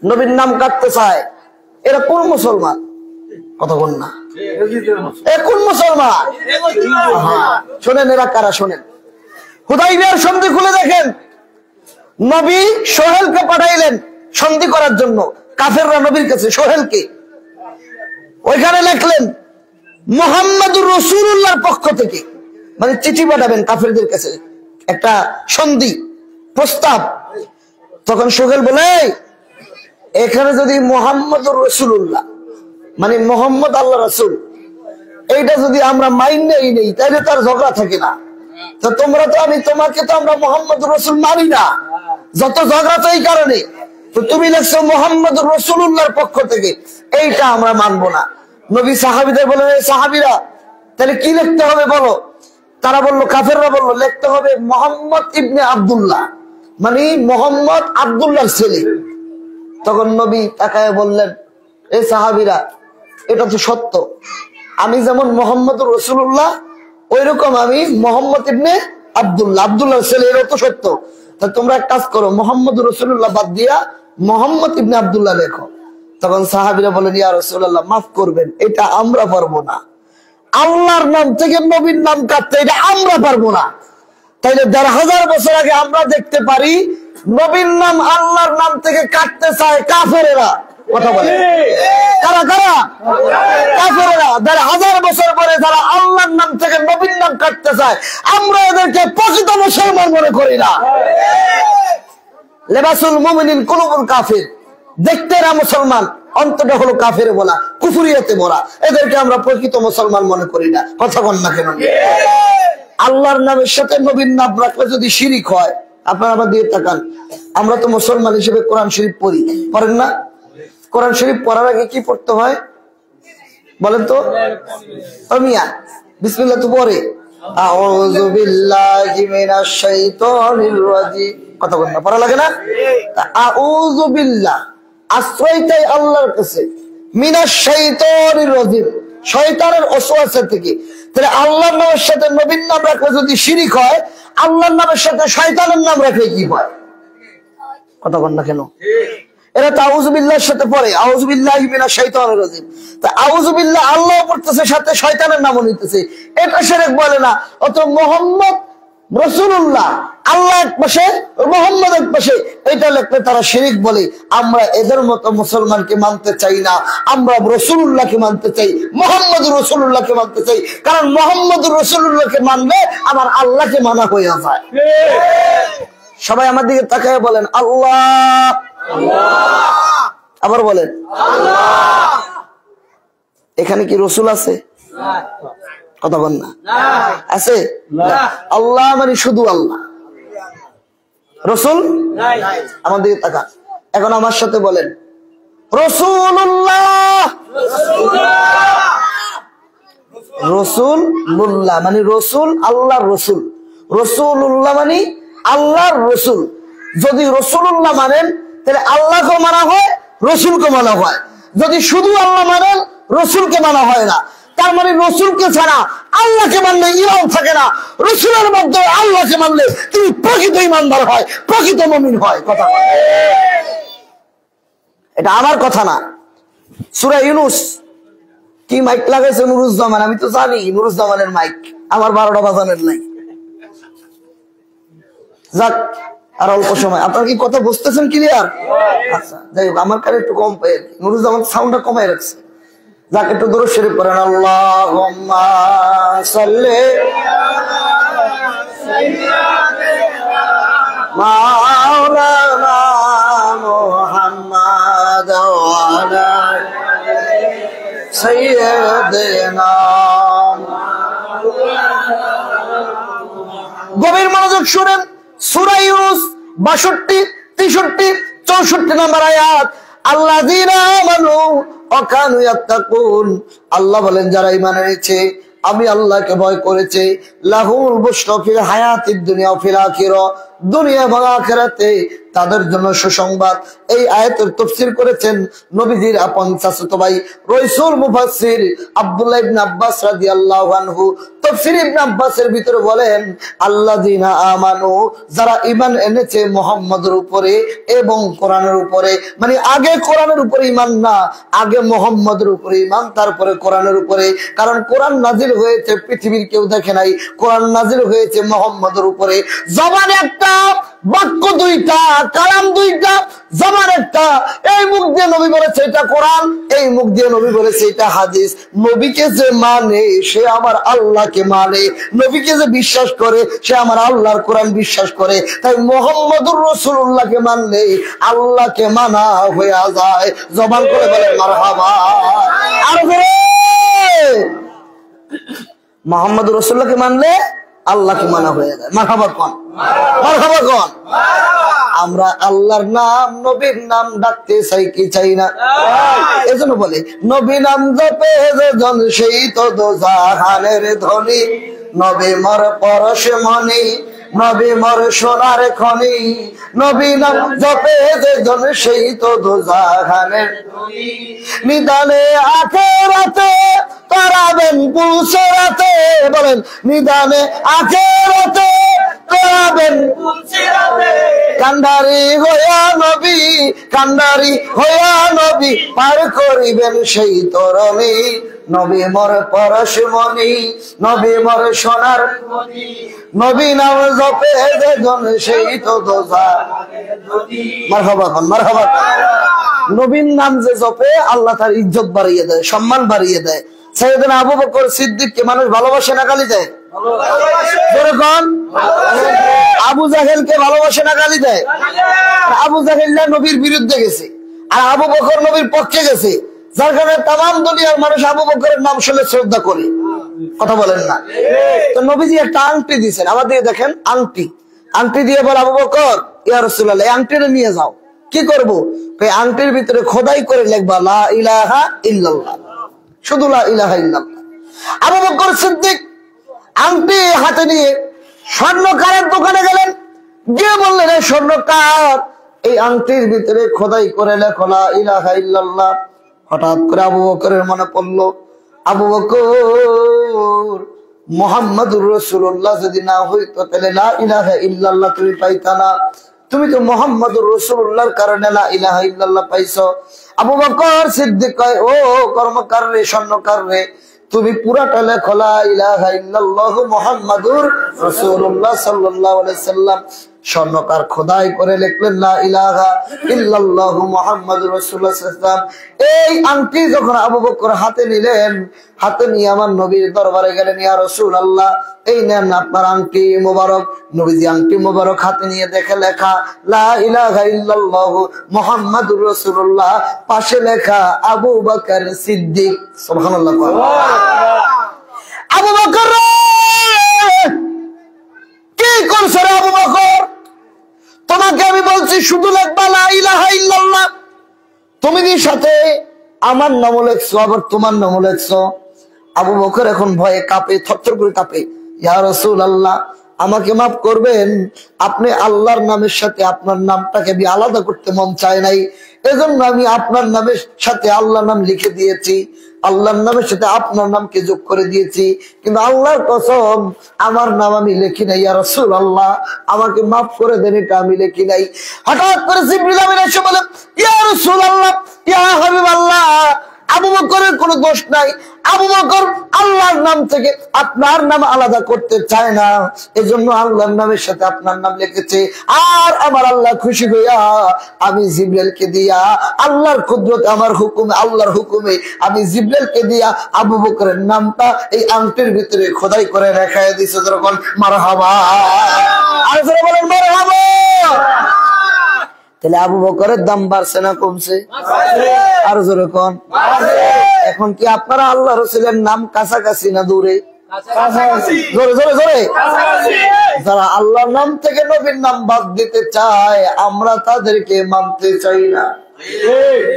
নবীর নাম কাটতে চায়, এরা কোন মুসলমান? কথা বল না, কোন মুসলমান? শোনেন, এরা কারা শোনেন। হুদাইবিয়ার সন্ধি খুলে দেখেন, নবী সোহেলকে পাঠাইলেন সন্ধি করার জন্য। কাফেররা নবীর কাছে সোহেলকে, ওইখানে লিখলেন মুহাম্মাদুর রাসূলুল্লাহর পক্ষ থেকে, মানে চিঠি পাঠাবেন কাফেরদের কাছে, একটা সন্ধি প্রস্তাব। তখন সোহেল বলে, এখানে যদি মুহাম্মাদুর রাসূলুল্লাহ মানে মোহাম্মদ আল্লাহ রাসূল, এইটা যদি আমরা মাইনেই নেই, তাইলে তার ঝগড়া থাকে না। তো তোমরা তো, তোমাকে তো আমরা মুহাম্মাদুর রাসূল মানি না, যত ঝগড়া তো এই কারণে। তো তুমি লিখছো মুহাম্মাদুর রাসূলুল্লাহর পক্ষ থেকে, এইটা আমরা মানবো না। নবী সাহাবীদের বলেন, এই সাহাবীরা তাহলে কি লিখতে হবে বলো? তারা বললো, কাফেররা বললো লিখতে হবে মুহাম্মদ ইবনে আব্দুল্লাহ, মানে মোহাম্মদ আব্দুল্লাহর ছেলে। তখন নবী তাকায় বললেন, এই সাহাবীরা, এটা তো সত্য, আমি যেমন মুহাম্মাদুর রাসূলুল্লাহ ওই রকম আমি মুহাম্মদ ইবনে আব্দুল্লাহ, আব্দুল্লাহর ছেলে, এটা তো সত্য। তা তোমরা এক কাজ করো, মুহাম্মাদুর রাসূলুল্লাহ বাদ দিয়া মুহাম্মদ ইবনে আব্দুল্লাহ লেখো। তখন সাহাবীরা বলেন, ইয়া রাসূলুল্লাহ মাফ করবেন, এটা আমরা পারবো না। আল্লাহর নাম থেকে নবীর নাম কাটতে এটা আমরা পারবো না। তাইলে ১৫০০ বছর আগে আমরা দেখতে পারি নবীর নাম আল্লাহর নাম থেকে কাটতে চায় কাফেরেরা। কথা বলে কারা? কাফেরেরা। ১৫০০ বছর পরে যারা আল্লাহর নাম থেকে নবীর নাম কাটতে চায়, আমরা এদেরকে প্রকৃত মুসলমান মনে করি না। লেবাসুল মুমিনিন কুলুবুল কাফির, দেখতে এরা মুসলমান, অন্তটা হলো কাফের বলা, কুফরিয়াতে ভরা। এদেরকে আমরা প্রকৃত মুসলমান মনে করি না। কথা বল না কেন? আল্লাহর নামের সাথে নবীর নাম রাখলে যদি শিরিক হয়, আপনারা আবার দিয়ে তাকান, আমরা তো মুসলমান হিসেবে কোরআন শরীফ পড়ি, পড়েন না? কোরআন শরীফ পড়ার আগে কি পড়তে হয় বলেন তো? মিয়া বিসমিল্লাহ তো পড়ে, আউযু বিল্লাহি মিনাশ শাইতানির রাজিম। কথা বল না, পড়া লাগে না? আউযু বিল্লাহ, আশ্রয় চাই আল্লাহর কাছে, মিনাশ শাইতানির রাজিম, শয়তানের ওয়াসওয়াসা থেকে। তাহলে আল্লাহর নামের সাথে নবীর নাম রাখলে যদি শিরিক হয়, আল্লাহর নামের সাথে শয়তানের নাম রাখলে কি হয়? কথা বল না কেন? এরা তো আউযু বিল্লাহর সাথে পড়ে, আউযু বিল্লাহি মিনাশ শাইতানির রাজিম। তা আউযু বিল্লাহ আল্লাহ পড়তেছে, সাথে শয়তানের নামও নিতেছে, এটা শিরক বলে না। অত মুহাম্মদ রাসূলুল্লাহ, আল্লাহ এক পাশে, মুহাম্মদ এক পাশে, এটা লিখলে তারা শিরক বলে। আমরা এদের মতো মুসলমানকে মানতে চাই না, আমরা রাসূলুল্লাহকে মানতে চাই, মুহাম্মদুর রাসূলুল্লাহকে মানতে চাই। কারণ মুহাম্মদুর রাসূলুল্লাহকে মানলে আমার আল্লাহকে মানা হয়ে যায়। সবাই আমার দিকে তাকায় বলেন আল্লাহ। আবার বলেন আল্লাহ। এখানে কি রসুল আছে? কথা বল না, আছে? আল্লাহ মানে শুধু আল্লাহ, রসুল আমার দিকে তাকা। এখন আমার সাথে বলেন রসুল্লাহ। রসুল্লাহ মানে রসুল, আল্লাহর রসুল। রসুল্লাহ মানে আল্লাহর রসুল। যদি রসুল্লাহ মানেন তাহলে আল্লাহকে মানা হয়, রসুলকে মানা হয়। যদি শুধু আল্লাহ মানেন রসুলকে মানা হয় না। তার মানে রসুলকে ছাড়া আল্লাহকে মানলে ইমান থাকে না, রসুলের মধ্যে আল্লাহকে মানলে তিনি প্রকৃত ইমানদার হয়, প্রকৃত মুমিন হয়। কথা এটা আমার কথা না। সূরা ইউনূস কি মাইক লাগাইছে নুরুজ্জামান, আমি তো জানি নুরুজ্জামানের মাইক, আমার 12টা বাজানের নাই। যাক, আর অল্প সময়। আপনারা কি কথা বুঝতেছেন ক্লিয়ার? আচ্ছা, যাই হোক, আমার কাছে একটু কম পাই, নুরুজ্জামান সাউন্ডটা কমাই রাখছে। যাক, একটু দরুদ শরীফ পড়েন। আল্লাহুম্মা সাল্লি মাওলানা মুহাম্মাদ ওয়া আলা সাইয়্যিদিনা। গভীর মনোযোগ শুনেন, সূরা ইউনূস 62, 63, 64 নম্বর আয়াত। আল্লাযীনা আমানু ওয়া কানু ইয়াত্তাকুন। আল্লাহ বলেন যারা ঈমান এনেছে, আমি আল্লাহকে ভয় করেছে, লাহুল বুশরা ফিল হায়াতিদ দুনিয়া ওয়া ফিল আখিরাহ, দুনিয়া এবং আখিরাতে তাদের জন্য সুসংবাদ। এই আয়াতের তাফসীর করেছেন নবীজির আপন চাচাতো ভাই রাসূল মুফাসসির আব্দুল্লাহ ইবনে আব্বাস রাদিয়াল্লাহু আনহু। তাফসীর ইবনে আব্বাসের ভিতরে বলেন আল্লাযীনা আমানু, যারা ঈমান এনেছে মুহাম্মদের উপরে এবং কোরআনের উপরে। মানে আগে কোরআনের উপরে ঈমান না, আগে মুহাম্মদের উপরে ঈমান, তারপরে কোরআনের উপরে। কারণ কোরআন নাজিল হয়েছে পৃথিবীর কেউ দেখে নাই, কোরআন নাজিল হয়েছে মুহাম্মদের উপরে। জবান একটা, বাক্য দুইটা, কালাম দুইটা, জবান একটা। এই মুখ দিয়ে নবী বলেছে এটা কোরআন, এই মুখ দিয়ে নবী বলেছে এটা হাদিস। নবীকে যে মানে সে আমার আল্লাহকে মানে, নবীকে যে বিশ্বাস করে সে আমার আল্লাহর কোরআন বিশ্বাস করে। তাই মুহাম্মদুর রাসূলুল্লাহকে মানলে আল্লাহকে মানা হয়ে যায়। জবান করে বলে মারহাবা। আর মুহাম্মদুর রাসূলুল্লাহকে মানলে আল্লাহকে মানা হয়ে যায়। মারহাবা কোন, মারহাবা কোন। আমরা আল্লাহর নাম, নবীর নাম ডাকতে চাই কি চাই না? এজন্য বলে নবী নাম জপে যেজন সেই তো দোজাহানের ধনী, নবী মর পরশ মনি, নবী মর সোনার খনি, নবী নাম জপে যেজন সেই তো দোজাহানের ধনী, নিদানে আখিরাতে করাবেন পুলসিরাতে। বলেন নিদানে আখিরাতে করাবেন পুলসিরাতে। কান্ডারি হইয়া নবী, কান্ডারি হইয়া নবী পার করিবেন সেই তরণী, নবী মর পরশমণি, নবী মর সোনার খনি, নবী নাম জপে যেজন সেই তো দোজাহানের ধনী। মারহাবা খান, মারহাবা। নবীর নাম যে জপে আল্লাহ তার ইজ্জত বাড়িয়ে দেয়, সম্মান বাড়িয়ে দেয়। সাইয়েদনা আবু বকর সিদ্দিককে মানুষ ভালোবাসে না গালি দেয়? যেরকম আবু জাহেলকে ভালোবাসে না গালি দেয়? আবু জাহেল নবীর বিরুদ্ধে গেছে আর আবু বকর নবীর পক্ষে গেছে, যার কারণে তাম দুনিয়ার মানুষ আবু বকরের নাম শুনলে শ্রদ্ধা করে। কথা বলেন না? তো নবীজি একটা আংটি দিয়েছেন, আমাদের দেখেন আংটি, আংটি দিয়ে বলে আবু বকর ইয়া রাসূলুল্লাহ এই আংটিটা নিয়ে যাও। কি করব? এই আংটির ভিতরে খোদাই করে লিখবা লা ইলাহা ইল্লাল্লাহ, শুধু লা ইলাহা ইল্লাল্লাহ। আবু বকর সিদ্দিক আংটি হাতে নিয়ে স্বর্ণকারের দোকানে গেলেন, গিয়ে বললেন এই স্বর্ণকার এই আংটির ভিতরে খোদাই করে লেখো লা ইলাহা ইল্লাল্লাহ। হঠাৎ করে আবু বকরের মনে পড়লো, আবু বকর মুহাম্মাদুর রাসূলুল্লাহ যদি না হইতো তাহলে লা ইলাহা ইল্লাল্লাহ তুমি পাইতা না। তুমি তো মুহাম্মাদুর রাসূলুল্লাহর কারণে লা ইলাহা ইল্লাল্লাহ পাইছো। আবু বকর সিদ্দিক কয় ও কর্মকার রে, স্বর্ণকার রে, তুমি পুরাটা লেখো লা ইলাহা ইল্লাল্লাহু মুহাম্মাদুর রাসূলুল্লাহ সাল্লাল্লাহু আলাইহি সাল্লাম। স্বর্ণকার খোদাই করে লিখলেন লা ইলাহা ইল্লাল্লাহু মুহাম্মাদুর রাসূলুল্লাহ সাল্লাল্লাহু আলাইহি ওয়াসাল্লাম। এই আংটি যখন আবু বকর হাতে নিলেন, হাতে নিয়ে আমার নবীর দরবারে গেলেন, ইয়া রাসূলুল্লাহ এই নেন আপনার আংটি মোবারক। নবীজি আংটি মোবারক হাতে নিয়ে দেখে লেখা লা ইলাহা ইল্লাল্লাহু মুহাম্মাদুর রাসূলুল্লাহ, পাশে লেখা আবু বকর সিদ্দিক। সুবহানাল্লাহ। আবু বকর কি করছ রে আবু বকর? তোমাকে আমি বলছি শুধু লিখবা লা ইলাহা ইল্লাল্লাহ, তুমি কি সাথে আমার নাম লেখছো আবার তোমার নাম লেখছো? আবু বকর এখন ভয়ে কাঁপে, থরথর করে কাঁপে। ইয়া রাসূলুল্লাহ আমাকে মাফ করবেন, আপনি আল্লাহর নামের সাথে আপনার নামটাকে আমি আলাদা করতে মন চায় নাই, এজন্য আমি আপনার নামের সাথে আল্লাহর নাম লিখে দিয়েছি, আল্লাহর নামের সাথে আপনার নামকে যোগ করে দিয়েছি, কিন্তু আল্লাহর কসম আমার নাম আমি লিখি নাই। ইয়া রাসূলুল্লাহ আমাকে মাফ করে দেন, এটা আমি লিখি নাই। হঠাৎ করে জিবরিল আমিন এসে বলে ইয়া রাসূলুল্লাহ ইয়া হাবিবাল্লাহ, আবু বকরের কোনো দোষ নাই, আবু বকর আল্লাহর নাম থেকে আপনার নাম আলাদা করতে চায় না, এজন্য আল্লাহর নামের সাথে আপনার নাম লিখেছে। আর আমার আল্লাহ খুশি হইয়া আমি জিবরাইলকে দিয়া আল্লাহর কুদরত আমার হুকুমে, আল্লাহর হুকুমে আমি জিবরাইলকে দিয়া আবু বকরের নামটা এই আংটির ভিতরে খোদাই করে রেখে দিয়েছে। যখন মারহাবা, আর বলেন মারহাবা। তাহলে আবু বকরের দাম বাড়ছে না কমছে? আর জোরে কোন। এখন কি আপনারা আল্লাহ রাসূলের নাম কাছাকাছি না দূরে? জোরে জোরে জোরে। যারা আল্লাহর নাম থেকে নবীর নাম বাদ দিতে চায় আমরা তাদেরকে মানতে চাই না।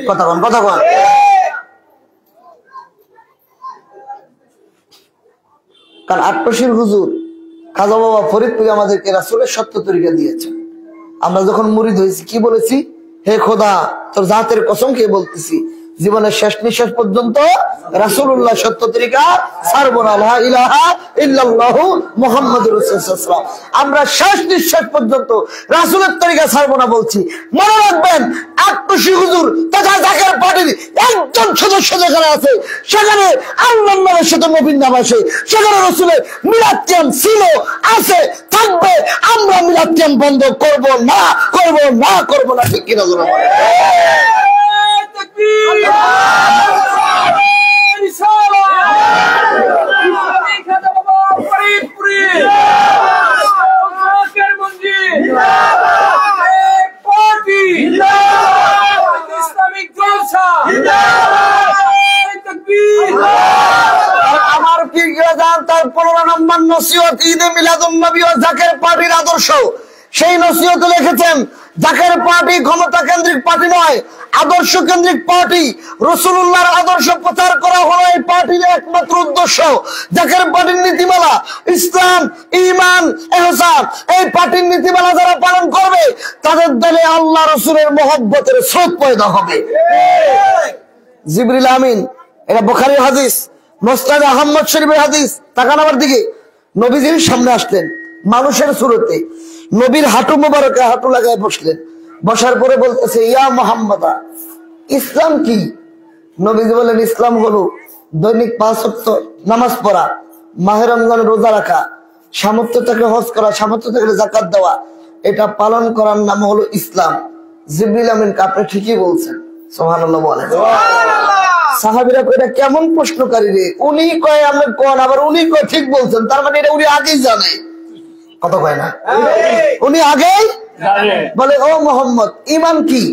কথা বল, কথা বল। কারণ আটপশির হুজুর খাজা বাবা ফরিদপুরে আমাদেরকে রাসূলের সত্য তরিকা দিয়েছেন। আমরা যখন মুরিদ হয়েছি কি বলেছি? হে খোদা তোর জাতের কসম খেয়ে বলতেছি জীবনের শেষ নিঃশ্বাস পর্যন্ত রাসূলুল্লাহ সত্য তরিকা ছাড়বো না, লা ইলাহা ইল্লাল্লাহু মুহাম্মাদুর রাসূলুল্লাহ। আমরা শেষ নিঃশ্বাস পর্যন্ত রাসূলের তরিকা ছাড়বো না বলছি। মনে রাখবেন আটপশি হুজুর তথা জাকের পার্টির একজন সদস্য যেখানে আছে সেখানে আল্লাহর নামের সাথে নবীর নাম আসে, সেখানে রাসূলের মিলাদ কিয়াম ছিল, আছে, থাকবে। আমরা মিলাদ কিয়াম বন্ধ করব না, করব না, করব না। ঠিক কিনা বলো? আমার তার 15 নম্বর নসিহত ঈদে মিলাদুন নবী ও জাকের পার্টির আদর্শ। সেই নসিহতে লিখেছেন জাকের পার্টি ক্ষমতা কেন্দ্রিক পার্টি নয়, আদর্শ কেন্দ্রিক পার্টি। রাসূলুল্লাহর আদর্শ প্রচার করা হলো এই পার্টির একমাত্র উদ্দেশ্য। জাকের পার্টির নীতিমালা ইসলাম, ঈমান, ইহসান, এই পার্টির নীতিমালা যারা পালন করবে তাদের দলে আল্লাহ রাসূলের মহব্বতের স্রোত পয়দা হবে। জিবরিল আমিন, এটা বুখারীর হাদিস, মুসনাদ আহমদ শরীফের হাদিস। তাকান আমার দিকে। নবীজির সামনে আসলেন মানুষের সুরতে, নবীর হাঁটু মোবারকে হাঁটু লাগায় বসলেন। বসার পরে বলতেছে ইয়া মুহাম্মাদা, ইসলাম কি? নবীজি বলেন ইসলাম হলো দৈনিক 5 ওয়াক্ত নামাজ পড়া, মাহে রমজান রোজা রাখা, সামর্থ্য থাকলে হজ করা, সামর্থ্য থাকলে যাকাত দেওয়া, এটা পালন করার নাম হলো ইসলাম। জিবরিল আমিন আপনি ঠিকই বলছেন, সুবহানাল্লাহ বলেন। সাহাবীরা কয় এটা কেমন প্রশ্নকারী রে, উনি কয় আমি কোন, আবার উনি কয় ঠিক বলছেন, তার মানে এটা উনি আগেই জানে। কত কয় না উনি আগেই বলে। ও মুহাম্মদ ঈমান কি?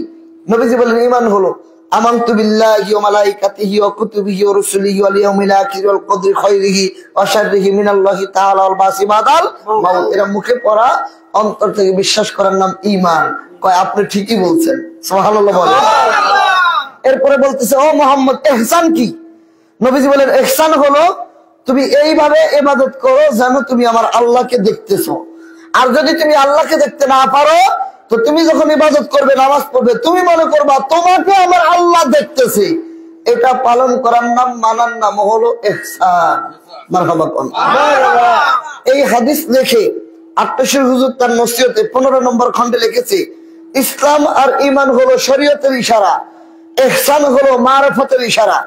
নবীজি বলেন ঈমান হলো আমানতু বিল্লাহি ওয়া মালাইকাতিহি ওয়া কুতুবিহি ওয়া রুসুলিহি ওয়াল ইয়াউমিল আখির ওয়াল কদরি খায়রিহি ওয়া শাররিহি মিনাল্লাহি তাআলা ওয়াল বাসি বাদাল মাউত। এরা মুখে পড়া, অন্তর থেকে বিশ্বাস করার নাম ঈমান। কয় আপনি ঠিকই বলছেন, সুবহানাল্লাহ বলেন। এরপরে বলতেছে ও মুহাম্মদ ইহসান কি? নবীজি বলেন ইহসান হলো তুমি এইভাবে ইবাদত করো যেন তুমি আমার আল্লাহকে দেখতেছো। আর যদি তুমি আল্লাহকে দেখতে না পারো তো তুমি যখন ইবাদত করবে, নামাজ পড়বে, তুমি মনে করবা তোমাকে আমার আল্লাহ দেখতেছে। এটা পালন করার নাম, মানার নাম হলো ইহসান। মারহাবা কোন। এই হাদিস দেখে আটপশির হুজুর তার নসিহতে 15 নম্বর খণ্ডে লিখেছে ইসলাম আর ঈমান হলো শরীয়তের ইশারা, ইহসান হলো মারিফতের ইশারা।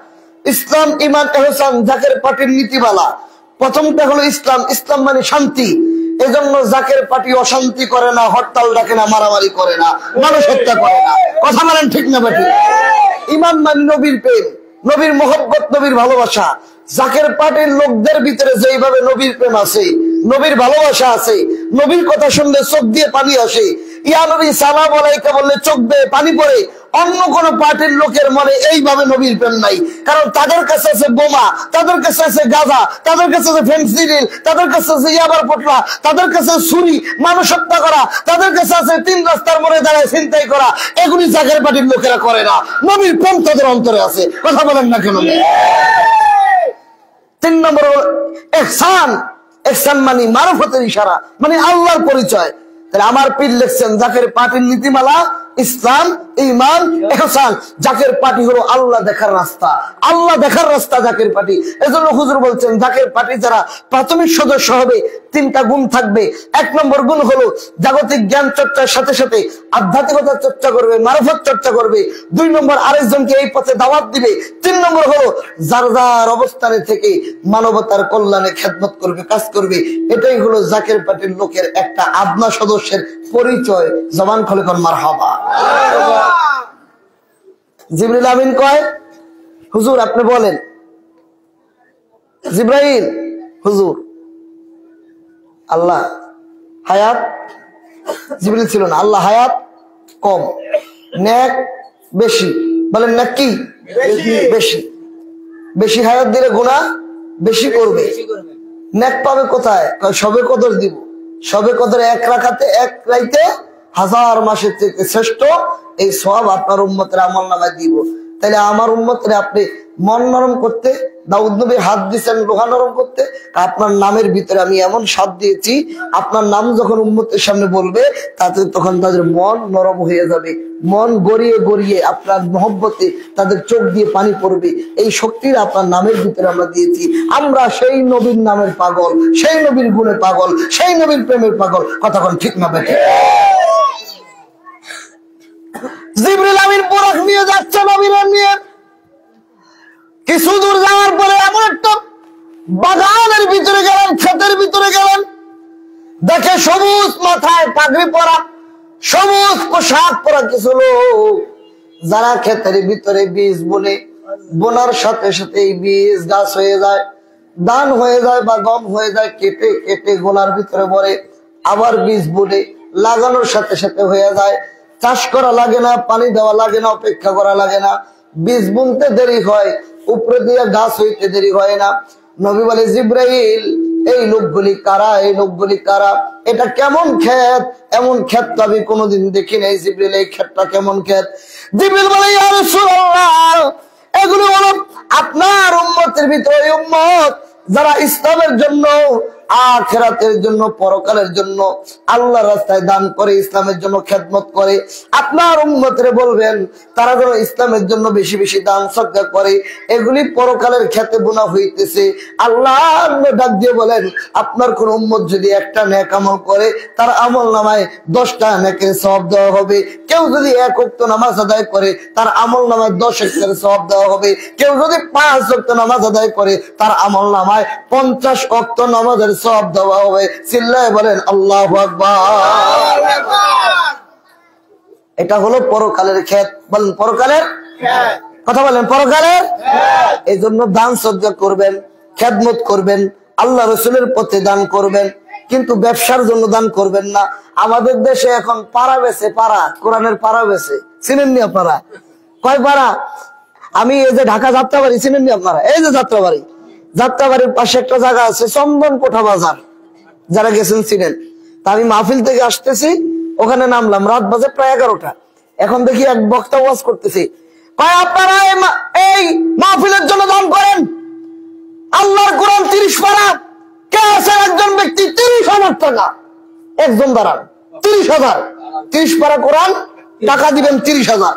ইসলাম, ঈমান, ইহসান জাকের পার্টির নীতিমালা। প্রথমটা হলো ইসলাম। ইসলাম মানে শান্তি, এজন্য জাকের পার্টি অশান্তি করে না, হরতাল ডাকে না, মারামারি করে না, মানুষ হত্যা করে না। কথা বলেন ঠিক না বেঠিক? ইমান মানে নবীর প্রেম, নবীর মহব্বত, নবীর ভালোবাসা। জাকের পার্টির লোকদের ভিতরে যেইভাবে নবীর প্রেম আছে, নবীর ভালোবাসা আছে, নবীর কথা শুনলে চোখ দিয়ে পানি আসে, ইয়া নবী সালাম আলাইকা বললে চোখ দিয়ে পানি পড়ে, অন্য কোন পার্টির লোকের মনে এইভাবে নবীর প্রেম নাই। কারণ তাদের কাছে আছে বোমা, তাদের কাছে আছে গাঁজা, তাদের কাছে আছে ফেন্সিডিল, তাদের কাছে আছে ইয়াবার পোটলা, তাদের কাছে ছুরি, মানুষ হত্যা করা, তাদের কাছে আছে 3 রাস্তার মোড়ে দাঁড়ায় ছিনতাই করা। এগুলি জাকের পার্টির লোকেরা করে না, নবীর প্রেম তাদের অন্তরে আছে। কথা বলেন না কেন? 3 নম্বর ইহসান। ইহসান মানে মারফতের ইশারা, মানে আল্লাহর পরিচয়। তাহলে আমার পীর লিখছেন জাকের পার্টির নীতিমালা ইসলাম, ঈমান, ইহসান। জাকের পার্টি হলো আল্লাহ দেখার রাস্তা, আল্লাহ দেখার রাস্তা জাকের পার্টি। এজন্য হুজুর বলছেন জাকের পার্টি যারা প্রাথমিক সদস্য হবে 3টা গুণ থাকবে। 1 নম্বর গুণ হলো জাগতিক জ্ঞান চর্চার সাথে সাথে আধ্যাত্মিকতা চর্চা করবে, মারফত চর্চা করবে। 2 নম্বর আরেকজনকে এই পথে দাওয়াত দিবে। 3 নম্বর হলো যার যার অবস্থানে থেকে মানবতার কল্যাণে খেদমত করবে, কাজ করবে। এটাই হলো জাকের পার্টির লোকের একটা আদনা সদস্যের পরিচয়। জবান খুলে কোন মারহাবা। জিবরিল আমিন কয়, হুজুর আপনি বলেন। জিব্রাইল, হুজুর আল্লাহ হায়াত, জিবরিল ছিল না, আল্লাহ হায়াত কম, নেক বেশি। বলেন নেক কি? বেশি। বেশি হায়াত দিলে গুনাহ বেশি করবে। নেক পাবে কোথায়? সবে কদর দিব। সবে কদর 1 রাকাতে 1 রাইতে 1000 মাসের থেকে শ্রেষ্ঠ। এই সওয়াব আপনার উম্মতের আমলনামায় দিব। তাহলে আমার উম্মতরে আপনি মন নরম করতে, দাউদ নবী হাত দিয়েছেন লোহা নরম করতে। আপনার নামের ভিতরে আমি এমন স্বাদ দিয়েছি, আপনার নাম যখন উম্মতের সামনে বলবে তাতে তখন তাদের মন নরম হয়ে যাবে, মন গড়িয়ে গড়িয়ে আপনার মহব্বতে তাদের চোখ দিয়ে পানি পড়বে। এই শক্তির আপনার নামের ভিতরে আমরা দিয়েছি। আমরা সেই নবীর নামের পাগল, সেই নবীর গুণের পাগল, সেই নবীর প্রেমের পাগল। কতক্ষণ ঠিক না বেঠিক? জিবরিল আমিন বুরাক নিয়ে যাচ্ছে নবীর নিয়ে। কিছু দূর যাওয়ার পরে এমন একটা বাগানের ভিতরে গেলেন, ক্ষেতের ভিতরে গেলেন। দেখে সবুজ মাথায় পাগড়ি পরা, সবুজ পোশাক পরা কিছু লোক, যারা ক্ষেতের ভিতরে বীজ বুনে, বোনার সাথে সাথে এই বীজ গাছ হয়ে যায়, ধান হয়ে যায় বা গম হয়ে যায়, কেটে কেটে গোলার ভিতরে ভরে আবার বীজ বুনে, লাগানোর সাথে সাথে হয়ে যায়। চাষ করা লাগে না, পানি দেওয়া লাগে না, অপেক্ষা করা লাগে না। বীজ বুনতে দেরি হয়, উপরে দিয়ে গাছ হইতে দেরি হয় না। নবী বলে, জিব্রাইল এই লোকগুলি কারা? এই লোকগুলি কারা? এটা কেমন ক্ষেত? এমন ক্ষেত তো আমি কোনোদিন দেখি নাই। জিব্রাইল এই ক্ষেতটা কেমন ক্ষেত? জিব্রাইল বলে, ইয়া রাসূলুল্লাহ এগুলো হলো আপনার উম্মতের ভিতরে উম্মত যারা ইসলামের জন্য, আখিরাতের জন্য, পরকালের জন্য আল্লাহর রাস্তায় দান করে, ইসলামের জন্য খেদমত করে। আপনার উম্মতরে বলবেন তারা যেন ইসলামের জন্য বেশি বেশি দান সদকা করে। এগুলি পরকালের খেতে বোনা হইতেছে। আল্লাহ ডাক দিয়ে বলেন, আপনার কোন উম্মত যদি একটা নেক আমল করে, তার আমল নামায় 10টা নেকের সওয়াব দেওয়া হবে। কেউ যদি 1 ওয়াক্ত নামাজ আদায় করে, তার আমল নামায় 10 ওয়াক্তের সওয়াব দেওয়া হবে। কেউ যদি 5 ওয়াক্ত নামাজ আদায় করে, তার আমল নামায় 50 ওয়াক্ত নামাজের সওয়াব দেওয়া হবে। চিল্লায় বলেন আল্লাহু আকবার। এটা হলো পরকালের ক্ষেত। বলেন পরকালের ক্ষেত। কথা বলেন পরকালের ক্ষেত। এই জন্য দান সদকা করবেন, খেদমত করবেন, আল্লাহ রাসূলের পথে দান করবেন, কিন্তু ব্যবসার জন্য দান করবেন না। আমাদের দেশে এখন পাড়া বেচে, পাড়া কোরআনের পাড়া বেচে। চিনেন নি আপনারা? কয় পাড়া? আমি এই যে ঢাকা যাত্রাবাড়ি চিনেন নি আপনারা? এই যে যাত্রাবাড়ি, যাত্রাবাড়ির পাশে একটা জায়গা আছে চন্দন কোঠা বাজার, যারা গেছেন চিনেন। তা আমি মাহফিল থেকে আসতেছি, ওখানে নামলাম, রাত বাজে প্রায় 11টা। এখন দেখি এক বক্তা ওয়াজ করতেছি, আপনারা এই মাহফিলের জন্য দান করেন। আল্লাহর কোরআন 30 পারা, কে আছে একজন ব্যক্তি 30,000 টাকা, একজন দাঁড়ান 30,000, 30 পারা কোরআন, টাকা দিবেন 30,000।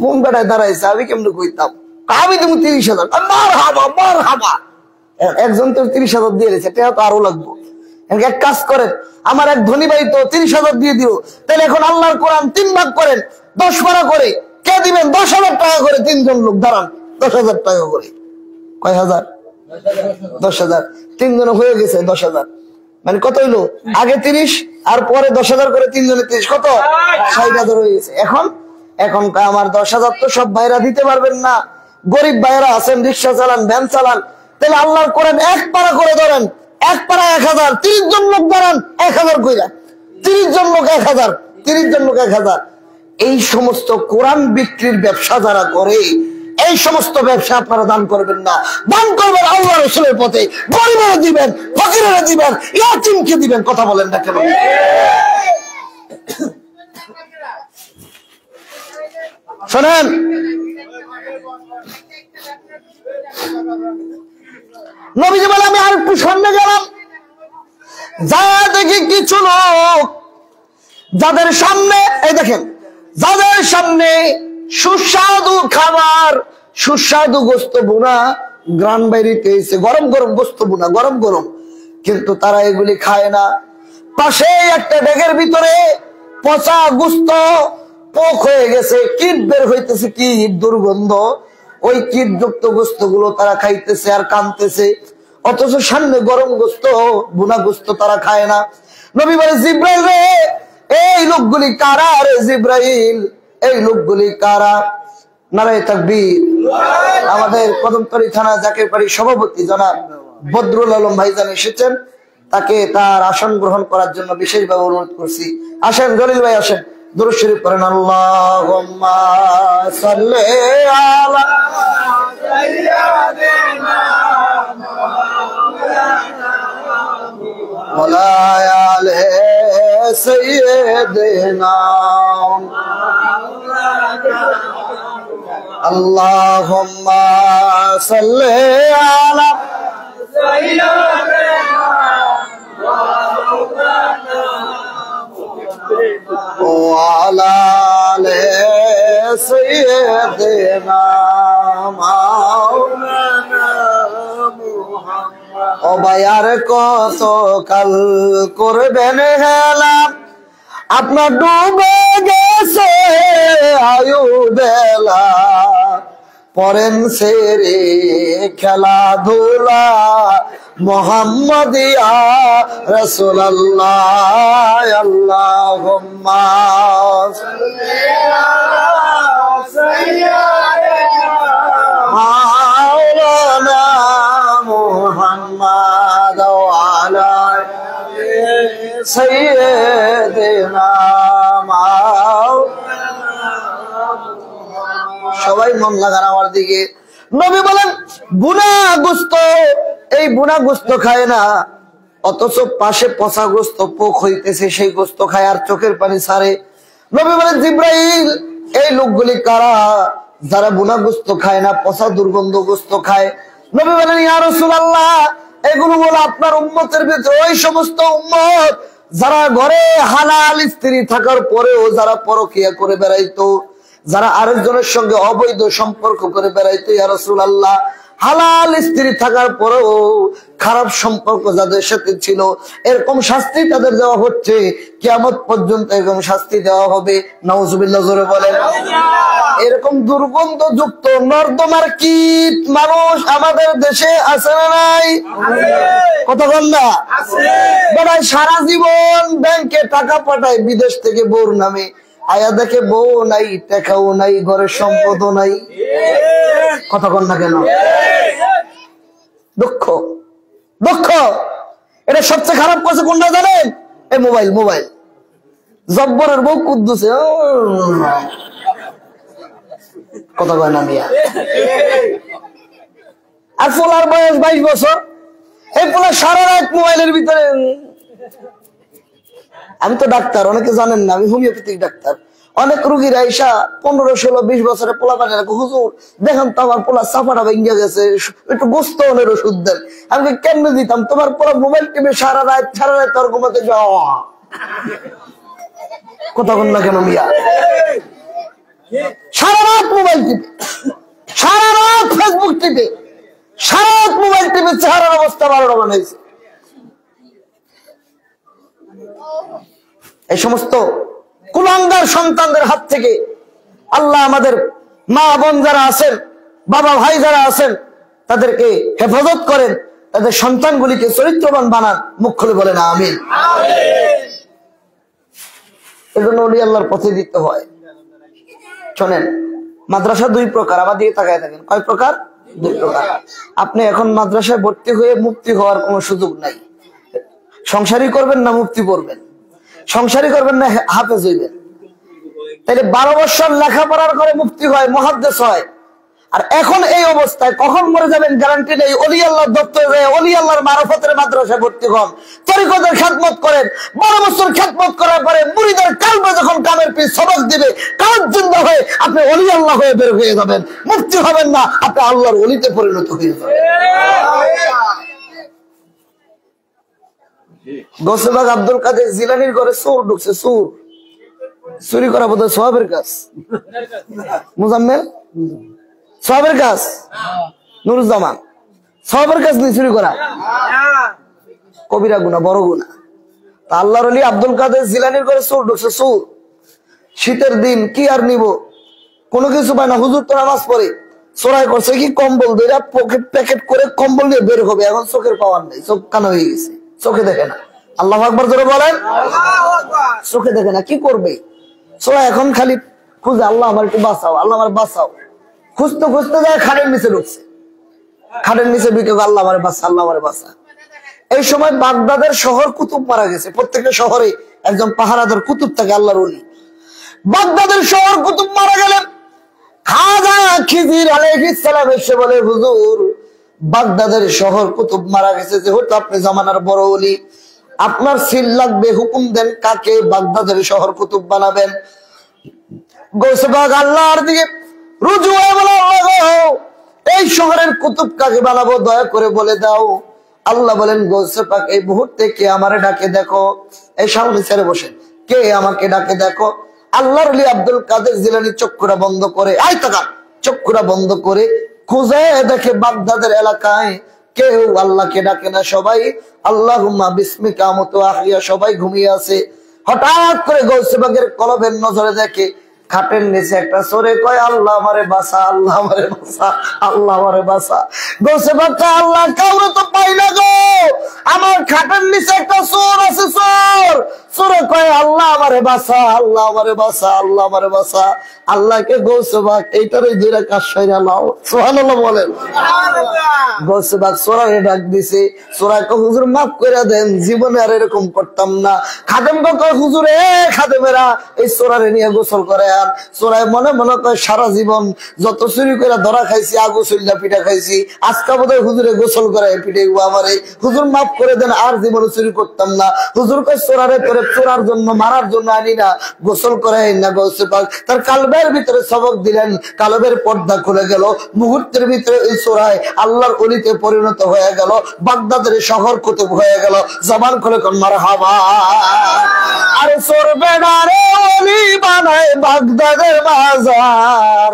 কোন বেটায় দাঁড়াইছে? আমি কেমনে কইতাম? আমি দেবো 30,000। মার হাবা, মার হাবা। একজন তো 30,000 দিয়ে দিয়েছে, এটা তো আরো লাগবো। এক কাজ করেন, আমার এক ধনী ভাই তো 30,000 দিয়ে দিও। তাহলে এখন আল্লাহর কোরআন 3 ভাগ করেন, 10 পারা করে। কে দিবেন? 10,000 টাকা করে। 3 জন লোক দাঁড়ান, 10,000 টাকা করে। কয় হাজার? 10,000। 3 জন হয়ে গেছে 10,000। মানে কত হইলো? আগে 30 আর পরে 10,000 করে, 3 জনে 30, কত? 60,000 হয়ে গেছে। এখন আমার 10,000 তো সব ভাইরা দিতে পারবেন না। গরিব ভাইরা আছেন, রিক্সা চালান, ভ্যান চালান, তাহলে আল্লাহর কোরআন এক পারা করে ধরেন, এক পারা 1000, 30 জন লোক ধরেন 1000 কইরা, 30 জন লোক 1000, 30 জন লোক 1000। এই সমস্ত কোরআন বিক্রির ব্যবসা যারা করে, এই সমস্ত ব্যবসা আপনারা দান করবেন না। দান করবেন আল্লাহ রাসূলের পথে, গরিবেরা দিবেন, ফকিরেরা দিবেন, ইয়াতীমকে দিবেন। কথা বলেন না কেন? শোনেন, নবীজি বলে আমি আর একটু সামনে গেলাম, যা দেখি কিছু লোক যাদের সামনে, এই দেখেন, যাদের সামনে সুস্বাদু খাবার, সুস্বাদু গোস্ত বোনা গ্রান বাইরিতে এসে গরম গরম গোস্ত বোনা, গরম গরম, কিন্তু তারা এগুলি খায় না। পাশে একটা ডেগের ভিতরে পচা গোস্ত, পোক হয়ে গেছে, কীট বের হইতেছে, কি দুর্গন্ধ, ওই কীটযুক্ত গোস্ত গুলো তারা খাইতেছে আর কানতেছে, অথচ সামনে গরম গোস্ত, বোনা গোস্ত তারা খায় না। নবী বলে, জিব্রাইল রে, এই লোকগুলি কারা রে জিব্রাইল, এই লোকগুলি কারা? নারায়ে তাকবীর। আমাদের কদমতলী থানা জাকেরপাড়ি সভাপতি জনাব বদরুল আলম ভাইজান এসেছেন, তাকে তার আসন গ্রহণ করার জন্য বিশেষভাবে অনুরোধ করছি। আসেন জলিল ভাই, আসেন, দুরূদ শরীফ পড়েন। আল্লাহুম্মা সাল্লি আলা সাইয়্যিদিনা ওয়া আলা সাইয়্যিদিনা আল্লাহুম্মা সাল্লি আলা সাইয়্যিদিনা ওয়া আলা সাইয়্যিদিনা মাওলানা মুহাম্মদ। ও ভাইয়ার কত কাল করবেন হেলা, আপনার ডুবে গেছে আয়ু বেলা, পরেন সেরে খেলাধুলা, মুহাম্মাদিয়া রাসূলুল্লাহ। আল্লাহুম্মা সাল্লি আলা সাইয়্যিদিনা মাওলানা মুহাম্মাদ ওয়া আলা সাইয়্যিদিনা মাওলানা। সবাই মন লাগান আমার দিকে। নবী বলেন, বুনা গোস্ত, এই বুনা গোস্ত খায় না, অথচ পাশে পচা গোস্ত, পোক হইতেছে, সেই গোস্ত খায় আর চোখের পানি ছাড়ে। নবী বলেন, জিব্রাইল, এই লোকগুলি কারা? যারা বুনা গোস্ত খায় না, পচা দুর্গন্ধ গোস্ত খায়। নবী বলেন, ইয়া রাসূলুল্লাহ, এগুলো হলো আপনার উম্মতের ভিতরে ওই সমস্ত উম্মত যারা ঘরে হালাল স্ত্রী থাকার পরেও যারা পরকিয়া করে বেড়াইতো, যারা আরেকজনের সঙ্গে অবৈধ সম্পর্ক করে বেড়াইতো। ইয়া রাসূলুল্লাহ, হালাল স্ত্রী থাকার পরেও খারাপ সম্পর্ক যাদের সাথে ছিল, এরকম শাস্তি তাদের দেওয়া হচ্ছে, কিয়ামত পর্যন্ত এরকম শাস্তি দেওয়া হবে। নাউজুবিল্লাহ, জোরে বলেন। এরকম দুর্গন্ধ যুক্ত নর্দমার কীট মানুষ আমাদের দেশে আছে না নাই? কথা বল না। বেড়ায় সারা জীবন ব্যাংকে টাকা পাঠায় বিদেশ থেকে বউর নামে, আয়া দেখে বউ নাই, টাকাও নাই, ঘরের সম্পদও নাই। কথা বল না কেন? দুঃখ, দুঃখ। এটা সবচেয়ে খারাপ কথা কোনটা জানেন? এই মোবাইল, মোবাইল। জব্বরের বউ কুদ্দুসে, কথা কয় না মিয়া। আর পোলার বয়স 22 বছর, এই পোলা সারা রাত মোবাইলের ভিতরে। আমি তো ডাক্তার, অনেকে জানেন না, আমি হোমিওপ্যাথিক ডাক্তার। অনেক রুগীরা আইসা 15, 16, 20 বছরের পোলা পানি রাখো, হুজুর দেখেন তো আমার পোলা চাপাটা ভেঙে গেছে, একটু গোস্ত অনের ওষুধ দেন। আমি কেন দিতাম? তোমার পোলা মোবাইল টিপে সারা রাত তোর ঘুমাতে যাওয়া। কথা বল না কেন মিয়া? সারা রাত মোবাইল টিপে, সারা রাত ফেসবুক টিপে, সারা রাত মোবাইল টিপে, চেহারার অবস্থা 12টা বানাইছে। এই সমস্ত কুলাঙ্গার সন্তানদের হাত থেকে আল্লাহ আমাদের মা বোন যারা আছেন, বাবা ভাই যারা আছেন, তাদেরকে হেফাজত করেন। তাদের সন্তানগুলিকে চরিত্রবান বানান। মুখ খুলে বলেন আমিন। এজন্য ওলি আল্লাহর পথে দিতে হয়। শোনেন, মাদ্রাসা দুই প্রকার, আবার দিয়ে তাকায় থাকেন। কয় প্রকার? দুই প্রকার। আপনি এখন মাদ্রাসায় ভর্তি হয়ে মুফতি হওয়ার কোনো সুযোগ নাই। সংসারী করবেন না মুফতি পড়বেন, সংসারী করবেন না হাফেজ হইবেন। তাহলে 12 বছর লেখাপড়ার করে মুফতি হয়, মুহাদ্দিস হয়। আর এখন এই অবস্থায় কখন মরে যাবেন গ্যারান্টি নেই। ওলি আল্লাহর দপ্তরে ওলি আল্লাহর মারফতের মাদ্রাসায় ভর্তি হন, তরিকতের খেদমত করেন। 12 বছর খেদমত করার পরে মুরিদের কালবে যখন কামের পিছ সবক দিবে, কাজ জিন্দা হয়ে আপনি ওলি আল্লাহ হয়ে বের হয়ে যাবেন। মুফতি হবেন না, আপনি আল্লাহর ওলিতে পরিণত হয়ে যাবেন। গৌসবাগ আব্দুল কাদের জিলানীর ঘরে চোর ঢুকছে। চোর চুরি করা বোধহয় সওয়াবের কাজ। মুজাম্মেল সওয়াবের কাজ, নুরুজ্জামান সওয়াবের কাজ নেই চুরি করা, কবিরা গুনাহ, বড় গুনাহ। তা আল্লাহর ওলি আব্দুল কাদের জিলানীর ঘরে চোর ঢুকছে। চোর শীতের দিন কি আর নিব, কোনো কিছু পায় না। হুজুর তো নামাজ পড়ে, চোরাই করছে কি কম্বল ধরে পকেট প্যাকেট করে কম্বল নিয়ে বের হবে। এখন চোখের পাওয়ার নেই, চোখ কানা হয়ে গেছে, চোখে দেখে না। আল্লাহু আকবার জোরে বলেন। চোখে দেখে না, কি করবে? চোরা এখন খালি খুঁজে, আল্লাহ আমার একটু বাঁচাও, আল্লাহ আমার বাঁচাও। খুঁজতে খুঁজতে যায় খাটের নিচে ঢুকছে। খাটের নিচে ঢুকে আল্লাহ আমার বাঁচা, আল্লাহ আমার বাঁচা। এই সময় বাগদাদের শহর কুতুব মারা গেছে। প্রত্যেকটা শহরে একজন পাহারাদার কুতুব থাকে, আল্লাহর ওলি। বাগদাদের শহর কুতুব মারা গেলেন। খাজা খিজির আলাইহিস সালাম এসে বলে, হুজুর বাগদাদের শহর কুতুব মারা গেছে, যেহেতু আপনি জামানার বড় ওলি, আপনার সিল লাগবে, হুকুম দেন কাকে বাগদাদের শহর কুতুব বানাবেন। গৌসবাগ আল্লাহর দিকে রুজু হয়ে বলে, এই শহরের কুতুব কাকে বানাবো দয়া করে বলে দাও। আল্লাহ বলেন, গৌসে পাক এই মুহূর্তে কে আমারে ডাকে দেখো। এই সামনে ছেড়ে বসেন, কে আমাকে ডাকে দেখো। আল্লাহর ওলি আব্দুল কাদের জিলানী চক্ষুরা বন্ধ করে, আয় তাকা, চক্ষুরা বন্ধ করে খুঁজে দেখে বাগদাদের এলাকায় কেউ আল্লাহকে ডাকে না। সবাই আল্লাহুম্মা বিসমিকা আমুতু আহইয়া, সবাই ঘুমিয়ে আছে। হঠাৎ করে গৌসে পাকের কলবের নজরে দেখে খাটের নিচে একটা চোরে কয়, আল্লাহ আমারে বাঁচা, আল্লাহ আমারে বাঁচা, আল্লাহ আমারে বাঁচা। গৌসে পাক কয়, আল্লাহ কাউরে তো পাই না গো, আমার খাটের নিচে একটা চোর আছে। চোর চোরে কয়, আল্লাহ আমারে বাঁচা, আল্লাহ আমারে বাঁচা, আল্লাহ আমারে বাঁচা। আল্লাহকে গৌসে পাক এইটারই দুইটা কাজ সাইরা নাও। সুবহানাল্লাহ বলেন। গৌসে পাক চোরারে ডাক দিছে। চোরা কয়, হুজুর মাফ করে দেন, জীবনে আর এরকম করতাম না। খাদেম কয়, হুজুর এ খাদেমেরা এই চোরারে নিয়ে গোসল করে। চোরাই মনে মনে কয়, সারা জীবন যত চুরি করে ধরা খাইছি, আগু চুল্লা পিঠা খাইছি, আজকা বোধহয় হুজুরে গোসল করে পিঠে আমারে, হুজুর মাফ করে দেন, আর জীবনে চুরি করতাম না। হুজুর কয়, চোরারে করে চোরার জন্য মারার জন্য আনি না, গোসল করে না। গৌসে পাক তার কালবের ভিতরে সবক দিলেন, কালবের পর্দা খুলে গেল। মুহূর্তের ভিতরে এই চোরাই আল্লাহর ওলিতে পরিণত হয়ে গেল, বাগদাদের শহর কুতুব হয়ে গেল। জবান খুলে কোন মারহাবা। আরে চোর বেড়ারে ওলি বানায় বাগদাদের বাজার,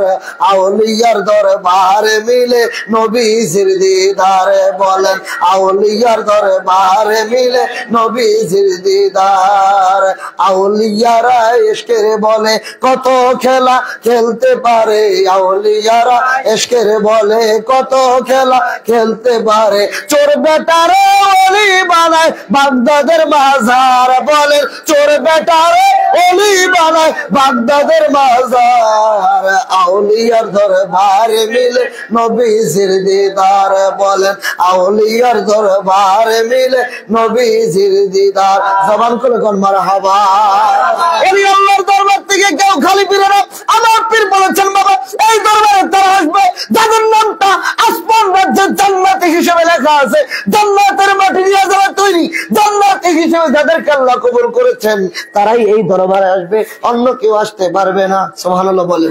আউলিয়ার দরবারে মিলে নবীজির দিদারে। বলেন, আউলিয়ার দরবারে মিলে নবীজির দিদার। আউলিয়ারা ইশকের বলে কত খেলা খেলতে পারে, আউলিয়ারা ইশকের বলে কত খেলা খেলতে পারে। চোর বেটারে ওলি বানায় বাগদাদের বাজার। বলেন, চোর বেটারে ওলি বানায় বাগদাদের বাজার, আউলিয়ার দরবারে মিলে নবীজির দিদার। বলেন, আউলিয়ার দরবারে মিলে নবীজির দিদার। জবান খুলে কোন মারহাবা। ওলি আল্লাহর দরবার থেকে কেউ খালি ফিরে না। আমার পীর বলেছেন, বাবা এই দরবারে তারা আসবে যাদের নামটা আসমান রাজ্যের জান্নাতি হিসেবে লেখা আছে। জান্নাতের মাটি নিয়ে যারা তৈরি, জান্নাতি হিসেবে যাদেরকে আল্লাহ কবুল করেছেন, তারাই এই দরবারে আসবে, অন্য কেউ আসতে পারবে না। সুবহানাল্লাহ বলে।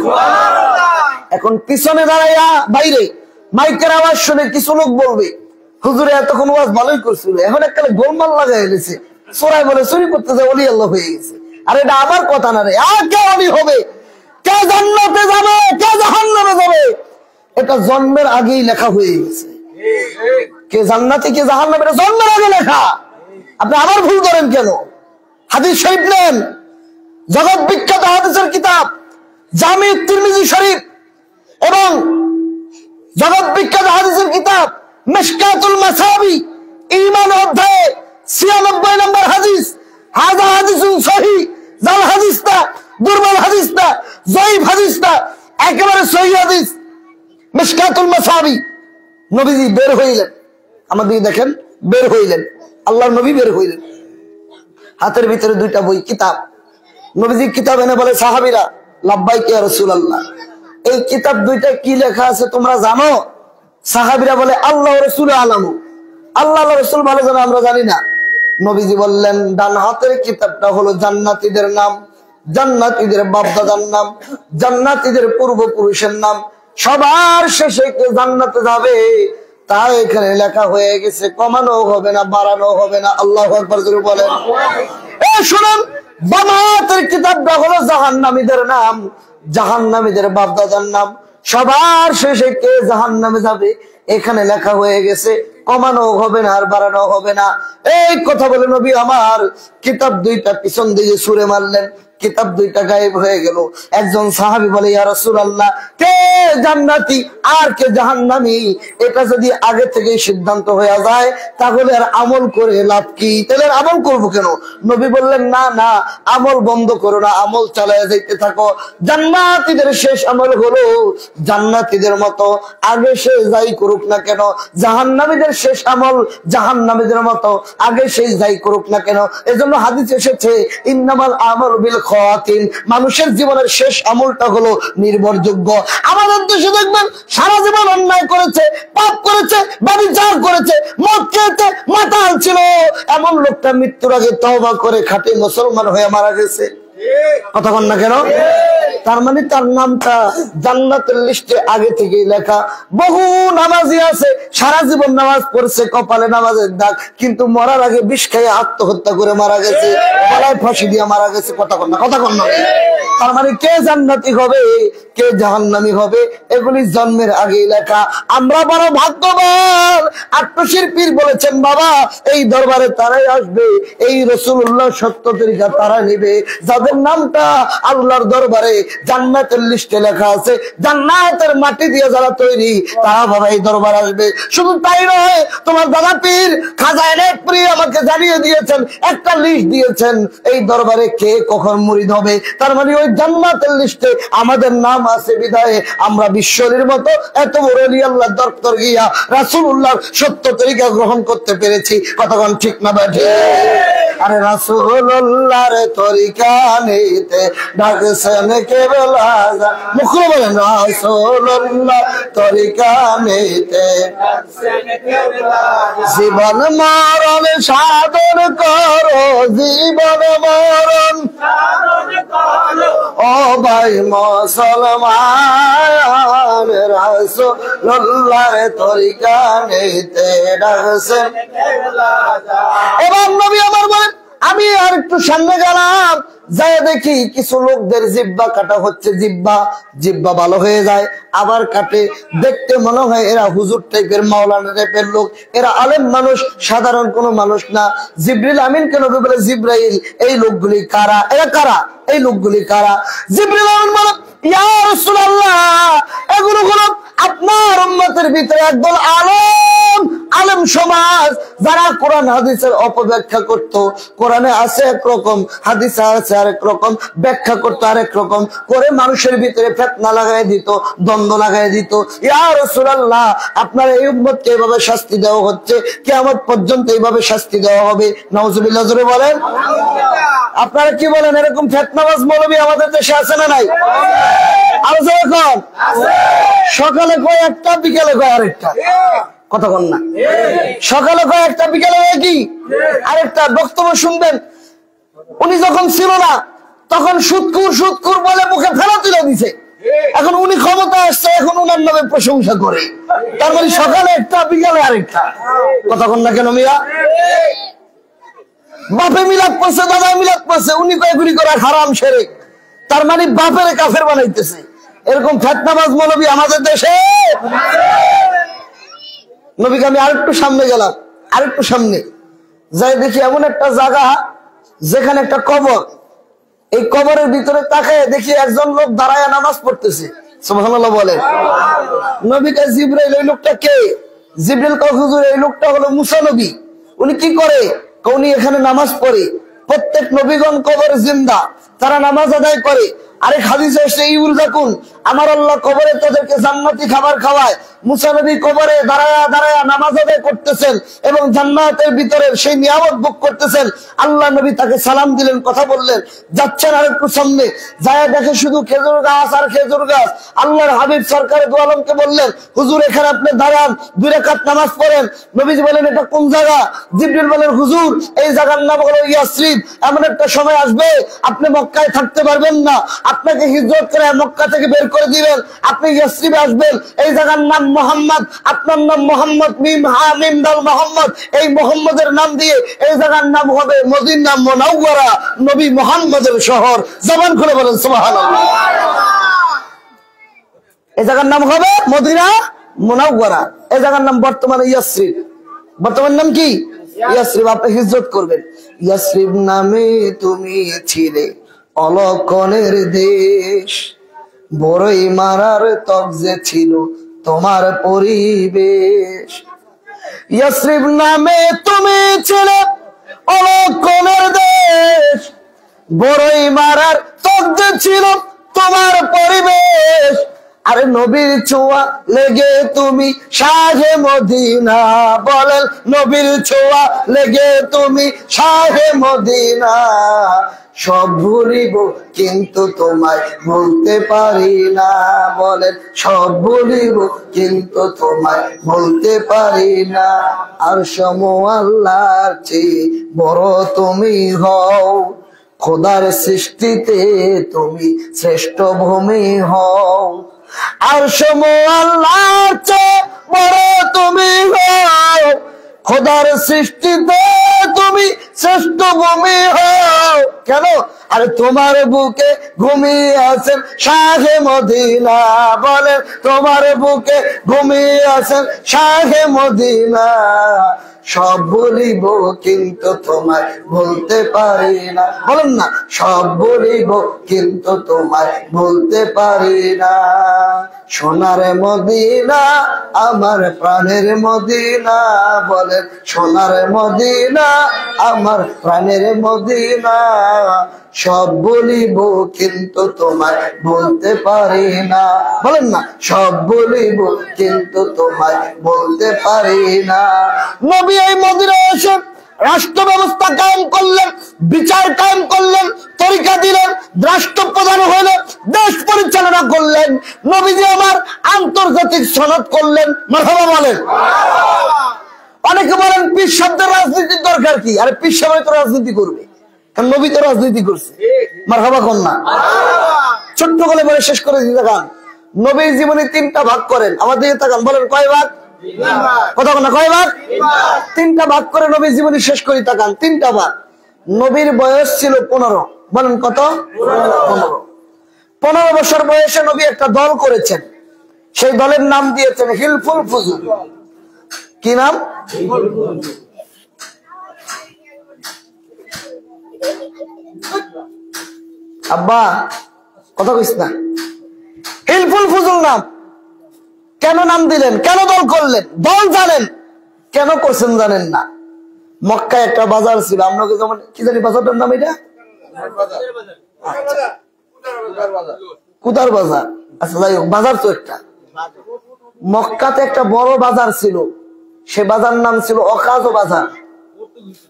এখন পিছনে দাঁড়াইয়া বাইরে মাইকের আওয়াজ শুনে কিছু লোক বলবে, হুজুরে এতক্ষণ ওয়াজ ভালোই করছিল, এখন একটা গোলমাল লাগাই এনেছে। চোরাই বলে চুরি করতে যায় ওলি আল্লাহ হয়ে গেছে। আর এটা আমার কথা না রে, আর কে ওলি হবে, কে জান্নাতে যাবে, কে জাহান্নামে যাবে, এটা জন্মের আগেই লেখা হয়ে গেছে। কে জান্নাতে কে জাহান্নামে, এটা জন্মের আগে লেখা। আপনি আবার ভুল করেন কেন? হাদিস শরীফ নেন, জগৎ বিখ্যাত হাদিসের কিতাব জামি তিরমিজি শরীফ এবং জগৎ বিখ্যাত হাদিসের কিতাব মিশকাতুল মাসাবি ঈমান অধ্যায়ে 96 নম্বর হাদিস, হাযা হাদিসুন সহিহ, জাল হাদিস না, দুর্বল হাদিস না, যঈফ হাদিস না, একেবারে সহিহ হাদিস। মিশকাতুল মাসাবি, নবীজি বের হইলেন, আমাদের দেখেন বের হইলেন, আল্লাহর নবী বের হইলেন, হাতের ভিতরে দুইটা বই, কিতাব। নবীজি কিতাব এনে বলে, সাহাবীরা লাব্বাইক ইয়া রাসূলুল্লাহ, এই কিতাব দুইটা কি লেখা আছে তোমরা জানো? সাহাবীরা বলে, আল্লাহ রাসূল আলামু, আল্লাহ রাসূল ভালো জানে, আমরা জানি না। নবীজি বললেন, ডান হাতের কিতাবটা হলো জান্নাতীদের নাম, জান্নাতীদের বাপদাদার নাম, জান্নাতীদের পূর্বপুরুষের নাম, সবার শেষে কে জান্নাতে যাবে তা এখানে লেখা হয়ে গেছে, কমানো হবে না, বাড়ানো হবে না। আল্লাহু আকবার জোরে বলেন। এই শুনুন, বাম হাতের কিতাবটা হলো জাহান্নামীদের নাম, জাহান্নামীদের বাপদাদার নাম, সবার শেষে কে জাহান্নামে যাবে এখানে লেখা হয়ে গেছে, কমানো হবে না আর বাড়ানো হবে না। এই কথা বলে নবী আমার কিতাব দুইটা পিছন দিয়ে ছুঁড়ে মারলেন, কিতাব দুইটা গায়েব হয়ে গেল। একজন সাহাবী বলে, ইয়া রাসূলুল্লাহ, কে জান্নাতি আর কে জাহান্নামী এটা যদি আগে থেকে সিদ্ধান্ত হয়ে যায় তাহলে আর আমল করে লাভ কি? তাহলে আর আমল করবো কেন? নবী বললেন, না না, আমল বন্ধ করো না, আমল চালায় যাইতে থাকো। জান্নাতীদের শেষ আমল হলো জান্নাতীদের মতো, আগে সে যাই করুক না কেন। জাহান্নামীদের শেষ আমল জাহান্নামীদের মতো, আগে সে যাই করুক না কেন। এজন্য হাদিস এসেছে, ইন্নামাল আমালু বিল খাওয়াতিম, মানুষের জীবনের শেষ আমলটা হলো নির্ভরযোগ্য। আমাদের দেশে দেখবেন সারা জীবন অন্যায় করেছে, পাপ করেছে, ব্যভিচার করেছে, মদ খেয়েছে, মাতাল ছিল, এমন লোকটা মৃত্যুর আগে তওবা করে খাঁটি মুসলমান হয়ে মারা গেছে। কথা বল না কেন? তার মানে তার নামটা জান্নাতের লিস্টে আগে থেকেই লেখা। বহু নামাজি আছে, সারা জীবন নামাজ পড়ছে, কপালে নামাজের দাগ, কিন্তু মরার আগে বিষ খেয়ে আত্মহত্যা করে মারা গেছে, গলায় ফাঁসি দিয়ে মারা গেছে। কথা বল না, কথা বল না। তার মানে কে জান্নাতি হবে কে জাহান্নামী হবে এগুলি জন্মের আগেই লেখা। আমরা বড় ভাগ্যবান। আত্মশির পীর বলেছেন, বাবা এই দরবারে তারাই আসবে, এই রাসূলুল্লাহ সত্য তরিকা তারা নিবে যাদের নামটা আল্লাহর দরবারে জান্নাতের লিস্টে লেখা আছে। জান্নাতের মাটি দিয়ে যারা তৈরি তারা বাবা এই দরবার আসবে। শুধু তাই নয়, তোমার দাদা পীর খাজা এনায়েত পীর আমাকে জানিয়ে দিয়েছেন, একটা লিস্ট দিয়েছেন এই দরবারে কে কখন মুরিদ হবে। তার মানে ওই জান্নাতের লিস্টে আমাদের নাম আছে বিধায় আমরা বিশ্বরীর মতো এত বড় ওলি আল্লাহর দরবার গিয়া রাসূলুল্লাহর সত্য তরিকা গ্রহণ করতে পেরেছি। কতক্ষণ ঠিক না বাকি? আরে রাসূলুল্লাহর তরিকা নিতে ডাকছেন কেবলা, মুখে বলেন রাসূলুল্লাহ তরিকা নিতে ডাকছেন কেবলা, জীবন মরণ সাধন করো, জীবন মরণ সাধন করো ও ভাই মুসলমান, রাসূলুল্লাহর তরিকা নিতে ডাকছেন কেবলা। এবার নবী আমার বলেন, আমি আর একটু সামনে গেলাম, যাই দেখি কিছু লোকদের জিব্বা কাটা হচ্ছে, জিব্বা ভালো হয়ে যায়, আবার কাটে। দেখতে মনে হয় এরা হুজুর টাইপের, মাওলানা টাইপের লোক, এরা আলেম মানুষ, সাধারণ কোনো মানুষ না। জিবরিল আমিনকে নবী বলে, জিব্রাইল এই লোকগুলি কারা? এরা কারা? এই লোকগুলি কারা? জিবরিল আমিন বলে, ইয়া রাসূলুল্লাহ, এগুলো হলো আপনার উম্মতের ভিতরে একদল আলেম সমাজ, যারা কোরআন হাদিসের অপব্যাখ্যা করত। কোরআনে আছে একরকম, হাদিসে আছে আরেক রকম, ব্যাখ্যা করতো আরেক রকম করে, মানুষের ভিতরে ফিতনা লাগাই দিত, দ্বন্দ্ব লাগাই দিত। ইয়া রাসূলুল্লাহ, আপনার এই উম্মতকে এইভাবে শাস্তি দেওয়া হচ্ছে, কিয়ামত পর্যন্ত এইভাবে শাস্তি দেওয়া হবে। নাউজুবিল্লাহ জোরে বলেন। আপনারা কি বলেন, এরকম ফিতনাবাজ মৌলবী আমাদের দেশে আছে না নাই? আছে এখন? সকালে কয় একটা, বিকেলে কয় আরেকটা। কথা বল না। সকালে কয় একটা, বিকেলে কি আরেকটা। বক্তব্য শুনবেন, উনি যখন ছিল না তখন সুদকুর বলে মুখে ফেলা তুলে দিছে, এখন উনি ক্ষমতা আসছে, এখন উনার নামে প্রশংসা করে। তার মানে সকালে একটা, বিকেলে আরেকটা। কথা বল না কেন মিয়া? বাপে মিলাদ করছে, দাদা মিলাদ করছে, উনি কয়েকগুলি করা হারাম শিরক। তার মানে বাপের কাফের বানাইতেছে। এরকম ফিতনাবাজ মৌলবী আমাদের দেশে। নবীকে আমি আরেকটু সামনে গেলাম, আরেকটু সামনে যাই দেখি এমন একটা জায়গা যেখানে একটা কবর, এই কবরের ভিতরে তাকায় দেখি একজন লোক দাঁড়ায় নামাজ পড়তেছে। সুবহানাল্লাহ বলেন। নবীকে জিবরাইল, ওই লোকটা কে? জিবরিল কয় হুজুর এই লোকটা হলো মুসা নবী, উনি কি করে? উনি এখানে নামাজ পড়ে। প্রত্যেক নবীগণ কবরে জিন্দা, তারা নামাজ আদায় করে। আরেক হাদিসে এসে ইউল যাকুন, আমার আল্লাহ কবরে তাদেরকে জান্নাতি খাবার খাওয়ায়। মুসা নবী কবরে দাঁড়ায়া দাঁড়ায়া নামাজ আদায় করতেছেন এবং জান্নাতের ভিতরে সেই নিয়ামত ভোগ করতেছেন। আল্লাহ নবী তাকে সালাম দিলেন, কথা বললেন, যাচ্ছেন আরেকটু সামনে, যায় দেখে শুধু খেজুর গাছ আর খেজুর গাছ। আল্লাহর হাবিব সরকার দু আলমকে বললেন, হুজুর এখানে আপনি দাঁড়ান, 2 রাকাত নামাজ পড়েন। নবীজি বলেন, এটা কোন জায়গা? জিবরিল বলেন, হুজুর এই জায়গার নাম হলো ইয়াসরিব। এমন একটা সময় আসবে আপনি মক্কায় থাকতে পারবেন না, আপনাকে হিজরত করে মক্কা থেকে বের করে দিবেন, আপনি ইয়াসরিবে আসবেন। এই জায়গার নাম মোহাম্মদ, আপনার নাম মোহাম্মদ, মিম হা মিম দাল মোহাম্মদ। এই মোহাম্মদের নাম দিয়ে এই জায়গার নাম হবে মদিনা মুনাওয়ারা, নবী মুহাম্মদের শহর। জবান খুলে বলেন সুবহানাল্লাহ। এই জায়গার নাম হবে মদিনা মুনাওয়ারা, এই জায়গার নাম বর্তমানে ইয়াসরিব। বর্তমান নাম কি? ইয়াসরিব। আপনি হিজরত করবেন। ইয়াসরিব নামে তুমি ছিলে অলক্ষণের দেশ, বড়ই মারার ত্বক যে ছিল তোমার পরিবেশ। ইয়াসরিব নামে তুমি ছিলে অলক্ষণের দেশ, বড়ই মারার ত্বক যে ছিল তোমার পরিবেশ। আরে নবীর ছোঁয়া লেগে তুমি শাহে মদিনা, বলেন নবীর ছোঁয়া লেগে তুমি শাহে মদিনা। সব ভুলিব কিন্তু তোমায় ভুলতে পারি না, বলেন সব ভুলিব কিন্তু তোমায় ভুলতে পারি না। আর সম আল্লাহর চেয়ে বড় তুমি হও, খোদার সৃষ্টিতে তুমি শ্রেষ্ঠ ভূমি হও। আর সম আল্লাহর চেয়ে বড় তুমি হও, খোদার সৃষ্টিতে তুমি শ্রেষ্ঠ ভূমি হও। কেন? আরে তোমার বুকে ঘুমিয়ে আছেন শাহে মদিনা, বলেন তোমার বুকে ঘুমিয়ে আছেন শাহে মদিনা। সব বলিব কিন্তু তোমায় ভুলতে পারি না, বলেন না সব বলিব কিন্তু তোমায় ভুলতে পারি না। সোনার মদিনা আমার প্রাণের মদিনা, বলেন সোনার মদিনা আমার প্রাণের মদিনা। সব বলিব কিন্তু তোমায় বলতে পারি না, বলেন না সব বলিব কিন্তু তোমায় বলতে পারি না। নবী এই মদিনায় এসে রাষ্ট্র ব্যবস্থা কায়েম করলেন, বিচার কায়েম করলেন, তরিকা দিলেন, রাষ্ট্রপ্রধান হলেন, দেশ পরিচালনা করলেন। নবীজি আমার আন্তর্জাতিক সনদ করলেন। মারহাবা বলেন। অনেকে বলেন পীর সাহেবদের রাজনীতির দরকার কি? আরে পীর সাহেব তো রাজনীতি করবে, কারণ নবী তো রাজনীতি করছে। মারহাবা কোন না? ছোট্ট করে বলে শেষ করে দিতে গান। নবীর জীবনে 3টা ভাগ করেন, আমার দিকে তাকান, বলেন কয় ভাগ? কথা বলে কয় ভাগ? 3টা ভাগ করে নবীর জীবনী শেষ করি, তাকান 3টা ভাগ। নবীর বয়স ছিল 15, বলেন কত? 15 বছর বয়সে নবী একটা দল করেছেন, সেই দলের নাম দিয়েছেন হিলফুল ফুজুল। কি নাম? আব্বা কথা কইস না। হিলফুল ফুজুল নাম কেন নাম দিলেন? কেন দল করলেন? দল জানেন, কেন করছেন জানেন না। মক্কায় একটা বাজার ছিল, আমরা যেমন কি জানি বাজারটার নাম, এটা কুদার বাজার। আচ্ছা যাই হোক, বাজার তো একটা মক্কাতে একটা বড় বাজার ছিল, সে বাজার নাম ছিল অকাজ বাজার।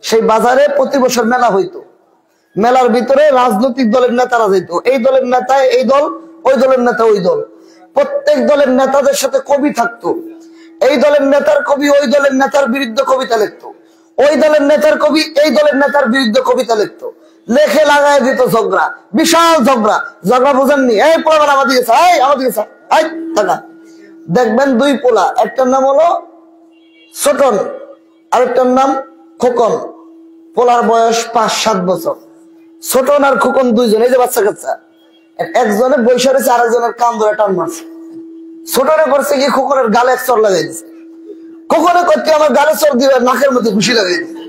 সেই বাজারে প্রতি বছর মেলা হইতো। মেলার ভিতরে রাজনৈতিক দলের নেতারা যেত, এই দলের নেতা এই দল, ওই দলের নেতা ওই দল। প্রত্যেক দলের নেতাদের সাথে কবি থাকতো। এই দলের নেতার কবি ওই দলের নেতার বিরুদ্ধে কবিতা লিখতো, ওই দলের নেতার কবি এই দলের নেতার বিরুদ্ধে কবিতা লিখতো। লেখে লাগায় দিত ঝগড়া, বিশাল ঝগড়া। ঝগড়া বুঝেননি? এই পোলা আমাদের টাকা দেখবেন 2 পোলা, একটার নাম হলো ছোটন, আরেকটার নাম খোকন। পোলার বয়স 5-7 বছর। ছোটন আর খোকন দুইজন, এই যে বাচ্চা কাচ্চা, একজনের বৈশা রয়েছে, আরেকজনের কান ধরে টান মারছে। ছোটনে করছে কি, খোকনের গালে এক চর লাগাই দিচ্ছে। খোকনে করতে আমার গালে চর দিয়ে নাকের মধ্যে ঘুষি লাগাই দিচ্ছে।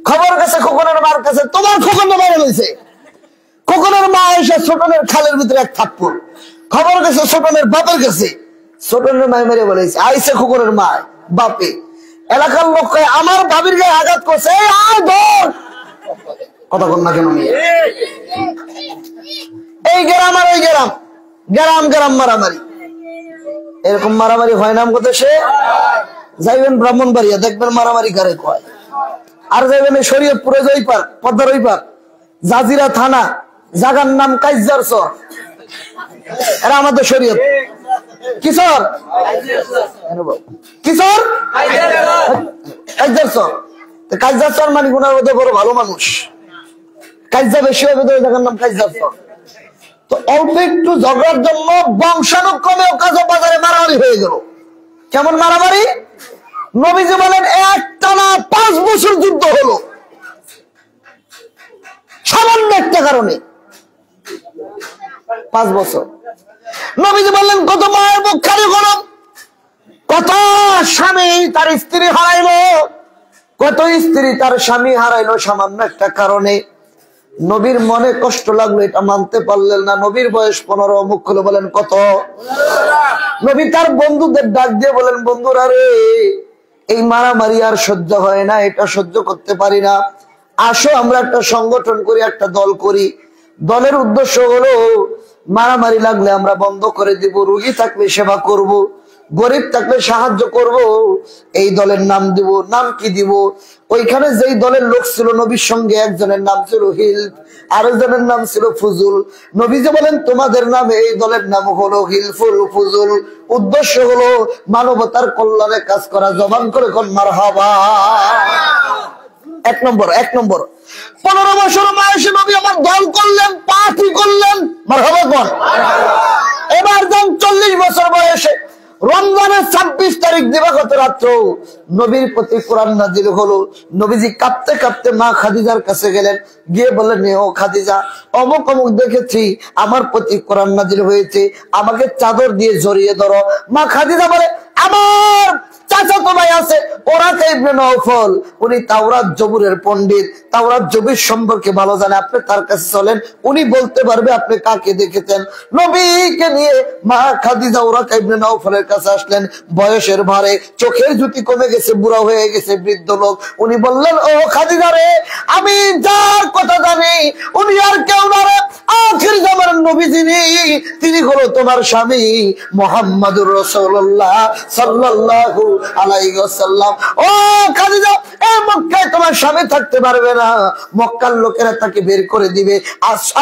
খবর কাছে খোকনের মার কাছে, তোমার খোকনের মারে হয়েছে। খোকনের মা এসে ছোটনের খালের ভিতরে এক থাপ্পড়। খবর কাছে ছোটনের বাপের কাছে, ছোটনের মায় মেরে বলেছে, আইসে খোকনের মা, বাপে। এলাকার লোক কয় আমার ভাবির গায়ে আঘাত করছে, আর ধর কতক্ষণ না কেন নিয়ে এই গ্রাম আর ওই গ্রাম, গ্রাম গ্রাম মারামারি। এরকম মারামারি হয় নাম কোথায়? সে যাইবেন ব্রাহ্মণবাড়িয়া, দেখবেন মারামারি কারে কয়। আর যাইবেন শরীয়তপুরে, ওই পার পদ্মার ওই পার জাজিরা থানা, জাগার নাম কাইজার চর। এরা আমাদের শরীয়ত কিশোর কিশোর কাইজার চর। কাইজার চর মানে গুনার মধ্যে বড় ভালো মানুষ, কাইজা বেশি হবে, জায়গার নাম কাইজার চর। তো অল্প একটু ঝগড়ার জন্য বংশানুক্রমে কাজে বাজারে মারামারি হয়ে গেল। কেমন মারামারি? নবীজি বলেন একটানা 5 বছর যুদ্ধ হলো, সামান্য একটা কারণে 5 বছর। নবীজি বললেন কত মায়ের বুক খালি গরম, কত স্বামী তার স্ত্রী হারাইলো, কত স্ত্রী তার স্বামী হারাইলো সামান্য একটা কারণে। নবীর মনে কষ্ট লাগলো, এটা মানতে পারলেন না। নবীর বয়স 15, মুখ খুলে বলেন কত? নবী তার বন্ধুদের ডাক দিয়ে বলেন, বন্ধুরা রে, এই মারামারি আর সহ্য হয় না, এটা সহ্য করতে পারি না। আসো আমরা একটা সংগঠন করি, একটা দল করি। দলের উদ্দেশ্য হলো মারামারি লাগলে আমরা বন্ধ করে দিব, রোগী থাকলে সেবা করব, গরিব থাকলে সাহায্য করব। এই দলের নাম দিব। নাম কি দিব? ওইখানে যেই দলের লোক ছিল নবীর সঙ্গে, একজনের নাম ছিল হিলফ, আরেকজনের নাম ছিল ফুজুল। নবীজি বলেন তোমাদের নাম, এই দলের নাম হলো হিলফুল ফুজুল। উদ্দেশ্য হলো মানবতার কল্যাণে কাজ করা। জবান করে কোন মারহাবা। 1 নম্বর 15 বছর বয়সে নবী আমার দল করলেন, পার্টি করলেন, মারহাবা কোন। এবার যান 40 বছর বয়সে রমজানের 26 তারিখ দিবাগত রাত্র নবীর প্রতি কোরআন নাজিল হলো। নবীজি কাঁপতে কাঁপতে মা খাদিজার কাছে গেলেন, গিয়ে বললেন, ও খাদিজা, অমুক অমুক দেখেছি আমার প্রতি কোরআন নাজিল হয়েছে, আমাকে চাদর দিয়ে জড়িয়ে ধরো। মা খাদিজা বলে, আমার চাচাতো ভাই আছে ওরাকা ইবনে নওফল, উনি তাওরাত জবুরের পণ্ডিত, তাওরাত জবুর সম্পর্কে ভালো জানে, আপনি তার কাছে চলেন, উনি বলতে পারবে আপনি কাকে দেখেছেন। নবীকে নিয়ে মা খাদিজা ওরাকা ইবনে নওফলের কাছে আসলেন। বয়সের ভারে চোখের জ্যোতি কমে গেছে, বুড়া হয়ে গেছে, বৃদ্ধ লোক। উনি বললেন, ও খাদিজা রে, আমি যার কথা জানি উনি আর কেউ না রে, আখির জামানার নবী তিনি হলো তোমার স্বামী মুহাম্মদুর রাসূলুল্লাহ সাল্লাল্লাহু আলাইহি ওয়াসাল্লাম। ও খাদিজা, এই মক্কায় তোমার স্বামী থাকতে পারবে না, মক্কার লোকেরা তাকে বের করে দিবে।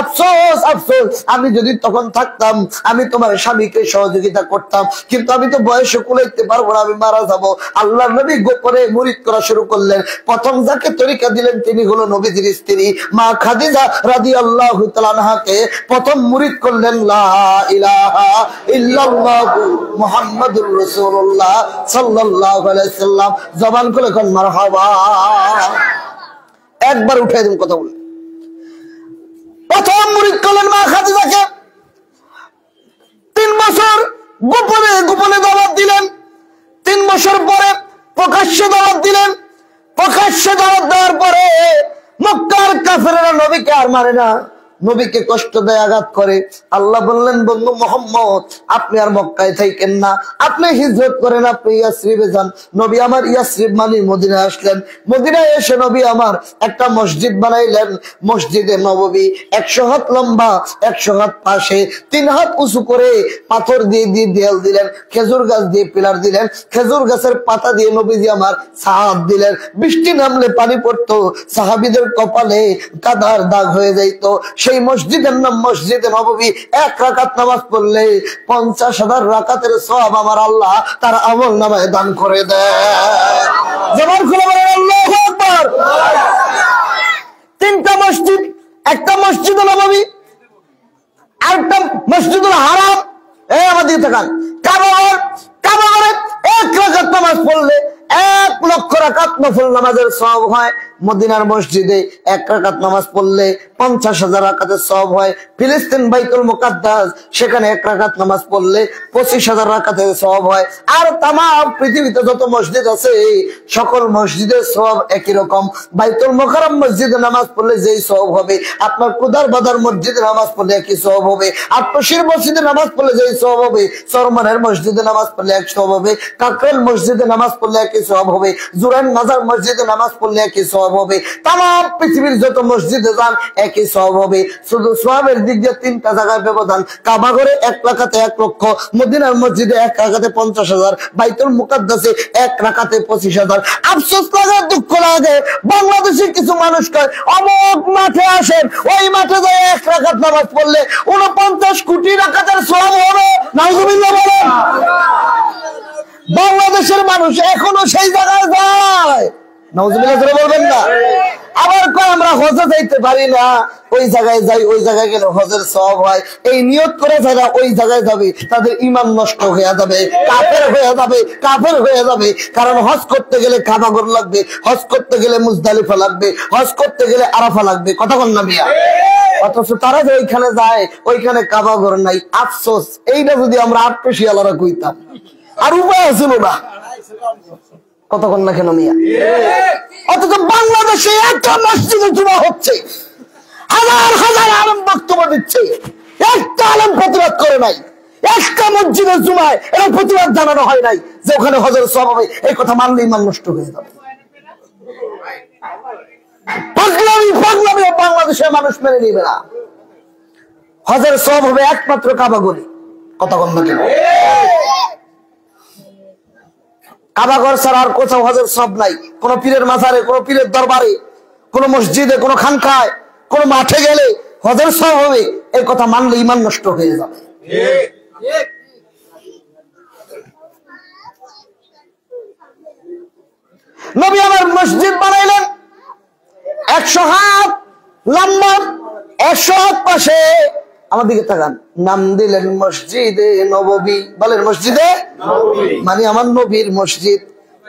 আফসোস আফসোস, আমি যদি তখন থাকতাম আমি তোমার স্বামীকে সহযোগিতা করতাম, কিন্তু আমি তো বয়সে কুলাইতে পারবো না, আমি মারা যাবো। আল্লাহর নবী গোপনে মুরিদ করা শুরু করলেন। প্রথম যাকে তরিকা দিলেন তিনি হলো নবীজির স্ত্রী মা খাদিজা রাদিয়াল্লাহু তাআলা আনহাকে প্রথম মুরিদ করলেন। লা ইলাহা ইল্লাল্লাহু মুহাম্মাদুর রাসূলুল্লাহ সাল্লাল্লাহু আলাইহি ওয়াসাল্লাম। জবান খুলে কোন মারহাবা। একবার উঠাই দিন কথা বলে। প্রথম মুরিদ করলেন মা খাদিজাকে। 3 বছর গোপনে গোপনে দাওয়াত দিলেন। 3 বছর পরে প্রকাশ্যে দাওয়াত দিলেন। প্রকাশ্যে দাওয়াত দেওয়ার পরে মক্কার কাফেররা নবীকে আর মানে না, নবীকে কষ্ট দেয়, আঘাত করে। আল্লাহ বললেন, বন্ধু মোহাম্মদ, আপনি আর মক্কায় থাকেন না, আপনি হিজরত করেন, আপনি ইয়াসরিবে যান। নবী আমার ইয়াসরিব মানে মদিনায় আসলেন। মদিনায় এসে নবী আমার একটা মসজিদ বানাইলেন। মসজিদে নববী 100 হাত লম্বা, 100 হাত পাশে, 3 হাত উঁচু করে পাথর দিয়ে দিয়ে দেয়াল দিলেন, খেজুর গাছ দিয়ে পিলার দিলেন, খেজুর গাছের পাতা দিয়ে নবীজি আমার ছাদ দিলেন। বৃষ্টি নামলে পানি পড়তো, সাহাবীদের কপালে কাদার দাগ হয়ে যাইতো। সেই মসজিদের নাম মসজিদে নববী। 1 রাকাত নামাজ পড়লে 50,000 রাকাতের সওয়াব আমার আল্লাহ তার আমল নামায় দান করে দেয়। জবান খুলে বলেন আল্লাহু আকবার। 3টা মসজিদ, একটা মসজিদে নববী, আরেকটা মসজিদুল হারাম। এই আমাদের তাকান, কাবাগর, কাবাগরে 1 রাকাত নামাজ পড়লে 1 লক্ষ রাকাত নফল নামাজের সওয়াব হয়। মদিনার মসজিদে 1 রাকাত নামাজ পড়লে 50,000 রাকাতের সওয়াব হয়। ফিলিস্তিন বাইতুল মুকাদ্দাস সেখানে 1 রাকাত নামাজ পড়লে 25,000 রাকাতের সওয়াব হয়। আর তামাম পৃথিবীতে যত মসজিদ আছে সকল মসজিদের সওয়াব একই রকম। বাইতুল মুকাররম মসজিদে নামাজ পড়লে যেই সওয়াব হবে, আপনার কুদার বাজার মসজিদে নামাজ পড়লে একই সওয়াব হবে। আটশির মসজিদে নামাজ পড়লে যেই সওয়াব হবে, চরমানের মসজিদে নামাজ পড়লে এক সওয়াব হবে। কাকরাইল মসজিদে নামাজ পড়লে একই সওয়াব হবে। জুরাইন মাজার মসজিদে নামাজ পড়লে একই সওয়াব হবে। তামাম পৃথিবীর যত মসজিদে যান একই সওয়াব হবে। শুধু সওয়াবের দিক দিয়ে 3টা জায়গায় ব্যবধান। কাবা ঘরে 1 রাকাতে 1 লক্ষ, মদিনার মসজিদে 1 রাকাতে 50,000, বাইতুল মুকাদ্দাসে 1 রাকাতে 25,000। আফসোস লাগে, দুঃখ লাগে, বাংলাদেশের কিছু মানুষ কয় অমুক মাঠে আসেন, ওই মাঠে যায় 1 রাকাত নামাজ পড়লে 49 কোটি রাকাতের সওয়াব হবে। নাউজুবিল্লাহ বলেন। বাংলাদেশের মানুষ এখনো সেই জায়গায় যায়। নাউজুবিল্লাহ বলবেন না। আবার কয় আমরা হজে যাইতে পারি না, ওই জায়গায় যাই, ওই জায়গায় গেলে হজের সওয়াব হয়। এই নিয়ত করে যারা ওই জায়গায় যাবে তাদের ঈমান নষ্ট হয়ে যাবে, কাফের হয়ে যাবে, কাফের হয়ে যাবে। কারণ হজ করতে গেলে কাবা ঘর লাগবে, হজ করতে গেলে মুজদালিফা লাগবে, হজ করতে গেলে আরাফা লাগবে। কথা বল না মিয়া। অথচ তারা যে ওইখানে যায়, ওইখানে কাবা ঘর নাই। আফসোস, এইটা যদি আমরা আটপেশিয়ালারা কইতাম, আর উপায় ছিল না। কতক্ষণ না কেন মিয়া। অথচ বাংলাদেশে একটা মসজিদে জুমা হচ্ছে, হাজার হাজার আলেম বক্তব্য দিচ্ছে, একটা আলেম প্রতিবাদ করে নাই। একটা মসজিদের জুমায় এর প্রতিবাদ জানানো হয় নাই যে ওখানে হজের সওয়াব হবে। এই কথা মানলে ঈমান নষ্ট হয়ে যাবে। পাগলামি পাগলামি বাংলাদেশের মানুষ মেনে নিবে না। হজের সওয়াব হবে একমাত্র কাবা ঘরে। কতক্ষণ না কেন। কাবা ঘর ছাড়া আর কোথাও হজের সওয়াব নাই। কোন পীরের মাজারে, কোন পীরের দরবারে, কোন মসজিদে, কোন খানকায়, কোন মাঠে গেলে হজের সওয়াব হবে, এই কথা মানলে ঈমান নষ্ট হয়ে যাবে। নবী আমার মসজিদ বানাইলেন 100 হাত লম্বা, 100 হাত পাশে। আমার দিকে তাকান। নাম দিলেন মসজিদে নববী। বলেন মসজিদে নববী, মানে আমার নবীর মসজিদ।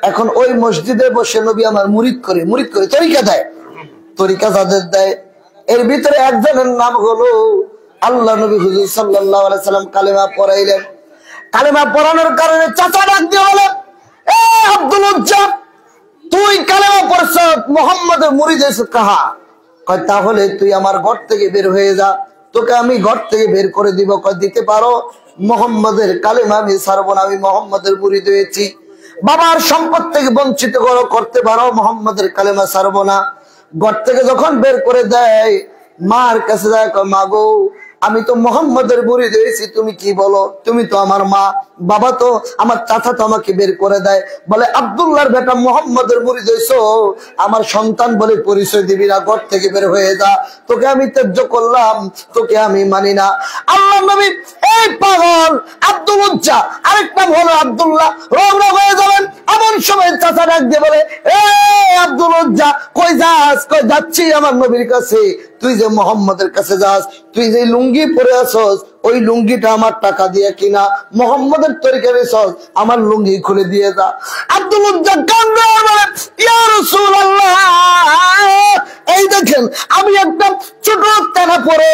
এখন ওই মসজিদে বসে নবী আমার মুরিদ করে তরিকা দেয়। তরিকা যাদের দেয় এর ভিতরে একজনের নাম হলো আল্লাহ নবী হুজুর সাল্লাল্লাহু আলাইহি সাল্লাম কালেমা পড়াইলেন। কালেমা পড়ানোর কারণে চাচা ডাক দিয়ে বলে, এ আব্দুল উজ্জা, তুই কালেমা পড়ছ, মুহাম্মাদের মুরিদ হইছিস কাহা? কয় তাহলে তুই আমার ঘর থেকে বের হয়ে যা, তোকে আমি ঘর থেকে বের করে দিব। কয় দিতে পারো? মুহাম্মাদের কালেমা আমি ছাড়বো না, আমি মুহাম্মাদের মুরিদ হয়েছি। বাবার সম্পদ থেকে বঞ্চিত করতে পারো, মুহাম্মাদের কালেমা ছাড়বো না। ঘর থেকে যখন বের করে দেয়, মার কাছে যায়, মা গো, আমি তো মুহাম্মাদের মুরিদ হয়েছি, তুমি কি বলো? তুমি তো আমার মা। বাবা তো আমার চাচা তো আমাকে বের করে দেয়, বলে আব্দুল্লাহর বেটা মুহাম্মাদের মুরিদ হইছো, আমার সন্তান বলে পরিচয় দিবি না, ঘর থেকে বের হয়ে যা, তোকে আমি ত্যায্য করলাম, তোকে আমি মানি না। আল্লাহ নবী এই পাগল আব্দুল উজ্জা, আরেক নাম হলো আব্দুল্লাহ, রোগ হয়ে যাবেন। এমন সময় চাচা ডাক দিয়ে বলে, এ আব্দুল উজ্জা, কই যাস? কই যাচ্ছি আমার নবীর কাছে। তুই যে মুহাম্মাদের কাছে যাস, তুই যে লুঙ্গি পরে আসস, ওই লুঙ্গিটা আমার টাকা দিয়ে কিনা, মুহাম্মাদের তরিকা নিছস, আমার লুঙ্গি খুলে দিয়ে যা। আব্দুল উজ্জা কান্দে বলে, ইয়া রাসূলুল্লাহ, এই দেখেন আমি একটা ছোট তেনা পরে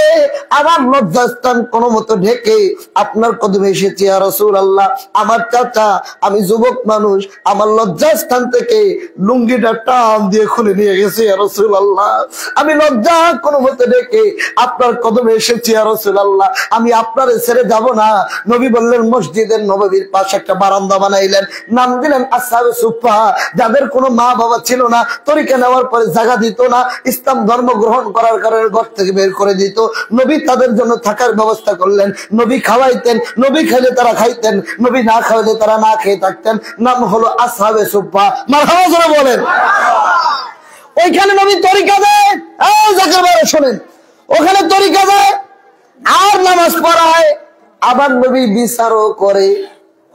আমার লজ্জাস্থান কোনো মতো ঢেকে আপনার কদমে এসেছি ইয়া রাসূলুল্লাহ। আমার চাচা, আমি যুবক মানুষ, আমার লজ্জাস্থান থেকে লুঙ্গিটা টান দিয়ে খুলে নিয়ে গেছে ইয়া রাসূলুল্লাহ। আমি লজ্জা কোনো মতো ঢেকে আপনার কদমে এসেছি ইয়া রাসূলুল্লাহ, আমি আপনারে ছেড়ে যাব না। নবী বললেন মসজিদের নববীর পাশে একটা বারান্দা বানাইলেন, নাম দিলেন আসহাবে সুফফা। যাদের কোনো মা বাবা ছিল না, তরিকা নেওয়ার পরে জায়গা দিত না, ইসলাম ধর্ম গ্রহণ করার কারণে ঘর থেকে বের করে দিত, নবী তাদের জন্য থাকার ব্যবস্থা করলেন। নবী খাওয়াইতেন, নবী খাইলে তারা খাইতেন, নবী না খাওয়াইলে তারা না খেয়ে থাকতেন। নাম হলো আসহাবে সুফফা। মারহাবা জোরে বলেন। ওইখানে নবী তরিকা দেয়, জাকির ভাই শোনেন, ওখানে তরিকা দেয় আর নামাজ পড়ায়, আবার নবী বিচারও করে।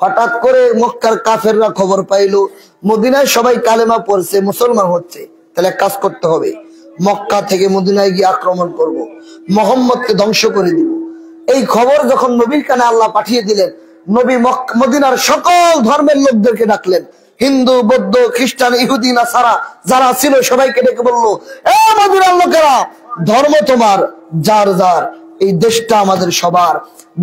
হঠাৎ করে মক্কার কাফেররা খবর পাইলো মদিনায় সবাই কালেমা পড়ছে, মুসলমান হচ্ছে, তাহলে কাজ করতে হবে, মক্কা থেকে মদিনায় গিয়ে আক্রমণ করব, মুহাম্মদকে ধ্বংস করে দিব। এই খবর যখন নবীর কানে আল্লাহ পাঠিয়ে দিলেন, নবী মদিনার সকল ধর্মের লোকদেরকে ডাকলেন, হিন্দু, বৌদ্ধ, খ্রিস্টান, ইহুদি, নাসারা যারা ছিল সবাইকে ডেকে বললো, এ মদিনার লোকেরা, ধর্ম তোমার, যার যার, এই দেশটা আমাদের সবার।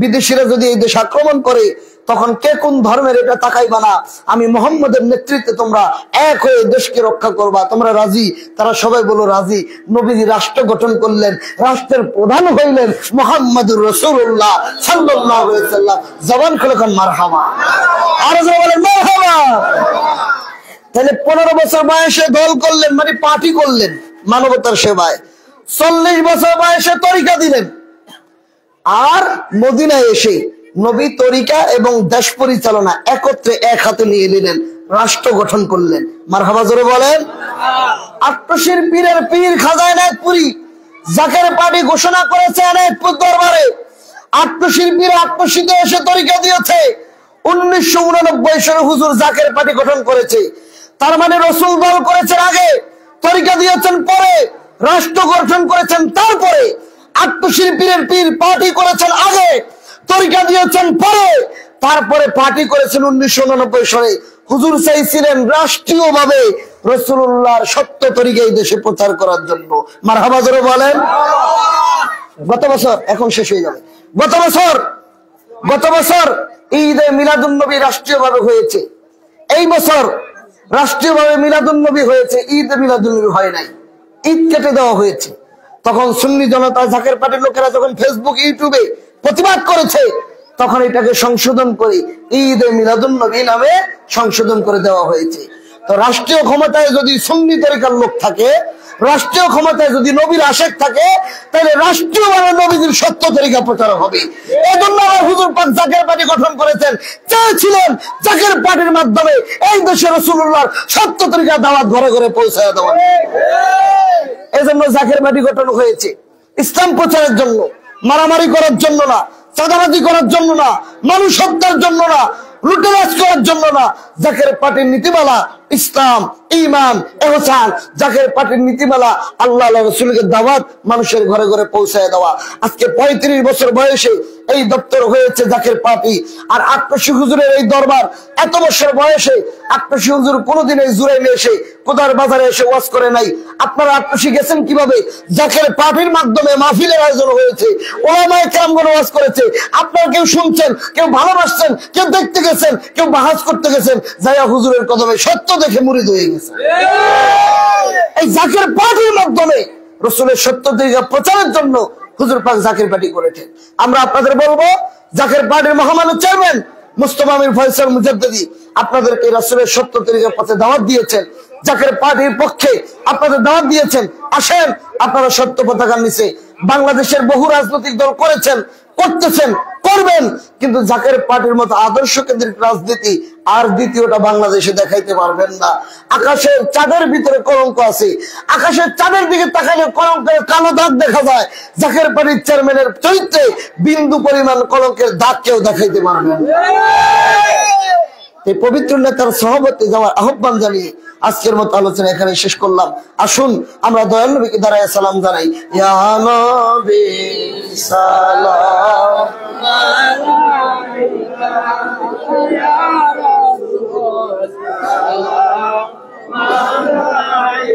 বিদেশিরা যদি এই দেশ আক্রমণ করে তখন কে কোন ধর্মের এটা তাকাইবা না, আমি মুহাম্মদের নেতৃত্বে তোমরা এক হয়ে দেশকে রক্ষা করবা, তোমরা রাজি? তারা সবাই বলল রাজি। নবীজি রাষ্ট্র গঠন করলেন, রাষ্ট্রের প্রধান হইলেন মুহাম্মদুর রাসূলুল্লাহ সাল্লাল্লাহু আলাইহি ওয়াসাল্লাম। জবান খুলে কোন মারহাবা, আর জোরে বলেন মারহাবা। তাহলে 15 বছর বয়সে দল করলেন, মানে পার্টি করলেন মানবতার সেবায়। 40 বছর বয়সে তরিকা দিলেন। আর মদিনায় এসে নবী তরিকা এবং দেশ পরিচালনা একত্রে এক হাতে নিয়ে নিলেন, রাষ্ট্র গঠন করলেন। মারহাবা জোরে বলেন। আটশির পীরের পীর খাজা এনায়েতপুরী জাকের পার্টি ঘোষণা করেছে এনায়েতপুর দরবারে। আটশির পীর আটশিতে এসে তরিকা দিয়েছে। 1989 সালে হুজুর জাকের পার্টি গঠন করেছে। তার মানে রসুল দল করেছেন আগে, তরিকা দিয়েছেন পরে, রাষ্ট্র গঠন করেছেন তারপরে। আটশির পীরের পীর পার্টি করেছেন আগে, তরিকা দিয়েছেন পরে, তারপরে পার্টি করেছেন 1989 সালে। হুজুর চাইছিলেন রাষ্ট্রীয়ভাবে রাসূলুল্লাহর সত্য তরিকা এই দেশে প্রচার করার জন্য। মারহাবা জোরে বলেন। গত বছর, এখন শেষ হয়ে যাবে, গত বছর ঈদে মিলাদুন নবী রাষ্ট্রীয়ভাবে হয়েছে। এই বছর রাষ্ট্রীয়ভাবে মিলাদুন নবী হয়েছে, ঈদে মিলাদুন নবী হয় নাই, ঈদ কেটে দেওয়া হয়েছে। তখন সুন্নি জনতা, জাকের পার্টির লোকেরা যখন ফেসবুক, ইউটিউবে প্রতিবাদ করেছে, তখন এটাকে সংশোধন করে ঈদে মিলাদুন নবী নামে সংশোধন করে দেওয়া হয়েছে। তো রাষ্ট্রীয় ক্ষমতায় যদি সুন্নি তরিকার লোক থাকে, রাষ্ট্রীয় ক্ষমতায় যদি নবীর আশেক থাকে, তাহলে রাষ্ট্রীয়ভাবে নবীর সত্য তরিকা প্রচার হবে। এই জন্য আমার হুজুর পাক জাকের পার্টি গঠন করেছেন, চেয়েছিলেন জাকের পার্টির মাধ্যমে এই দেশে রাসূলুল্লাহর সত্য তরিকা দাওয়াত ঘরে ঘরে পৌঁছায় দেওয়া। এই জন্য জাকের পার্টি গঠন হয়েছে, ইসলাম প্রচারের জন্য, মারামারি করার জন্য না, চাঁদাবাজি করার জন্য না, মানুষ হত্যার জন্য না, লুটেরাজ করার জন্য না। জাকের পার্টির নীতিমালা ইসলাম, ঈমান, ইহসান। জাকের পার্টির নীতিমালা আল্লাহ রাসূলের দাওয়াত মানুষের ঘরে ঘরে পৌঁছায় দেওয়া। আজকে 35 বছর বয়সে এই দপ্তর হয়েছে জাকের পার্টি। আর আটশি হুজুরের এই দরবার, এত বছর বয়সে আটশি হুজুর কোনোদিন এই জুরাইলে এসে কোদার বাজারে এসে ওয়াজ করে নাই। আপনারা আটশি গেছেন কিভাবে? জাকের পার্টির মাধ্যমে মাহফিলের আয়োজন হয়েছে, ওলামায়ে কেরামগণ ওয়াজ করেছে। আপনারা কেউ শুনছেন, কেউ ভালোবাসছেন, কেউ দেখতে গেছেন, কেউ বাহাজ করতে গেছেন, যাইয়া হুজুরের কদমে সত্য দেখে মুরিদ হয়ে গেছে। এই জাকের পার্টির মাধ্যমে রাসূলের সত্য তরিকা প্রচারের জন্য হুজুর পাক জাকের পার্টি করেছেন। আমরা আপনাদের বলবো, জাকের পার্টির মহামান্য চেয়ারম্যান মুস্তাফা আমির ফয়সাল মুজাদ্দিদি আপনাদেরকে রাসূলের সত্য তরিকার পথে দাওয়াত দিয়েছেন, জাকের পার্টির পক্ষে আপনাদের দাওয়াত দিয়েছেন। আসেন, আপনারা সত্য পতাকার নিচে। বাংলাদেশের বহু রাজনৈতিক দল করেছেন, করতেছেন, করবেন, কিন্তু জাকের পার্টির মতো আদর্শ কেন্দ্রিক রাজনীতি আর দ্বিতীয়টা বাংলাদেশে দেখাইতে পারবেন না। আকাশের চাঁদের ভিতরে কলঙ্ক আছে, আকাশের চাঁদের দিকে তাকালে কলঙ্কের কালো দাগ দেখা যায়। জাকের পার্টির চেয়ারম্যানের চরিত্রে বিন্দু পরিমাণ কলঙ্কের দাগ কেউ দেখাইতে পারবেন। এই পবিত্র নেতার সহবতে যাওয়ার আহ্বান জানিয়ে আজকের মতো আলোচনা এখানে শেষ করলাম। আসুন আমরা দয়াল নবীকে দাঁড়ায় সালাম জানাই। ইয়া নবী সালাম আলাইকা ইয়া রাসূল সালাম আলাইকা।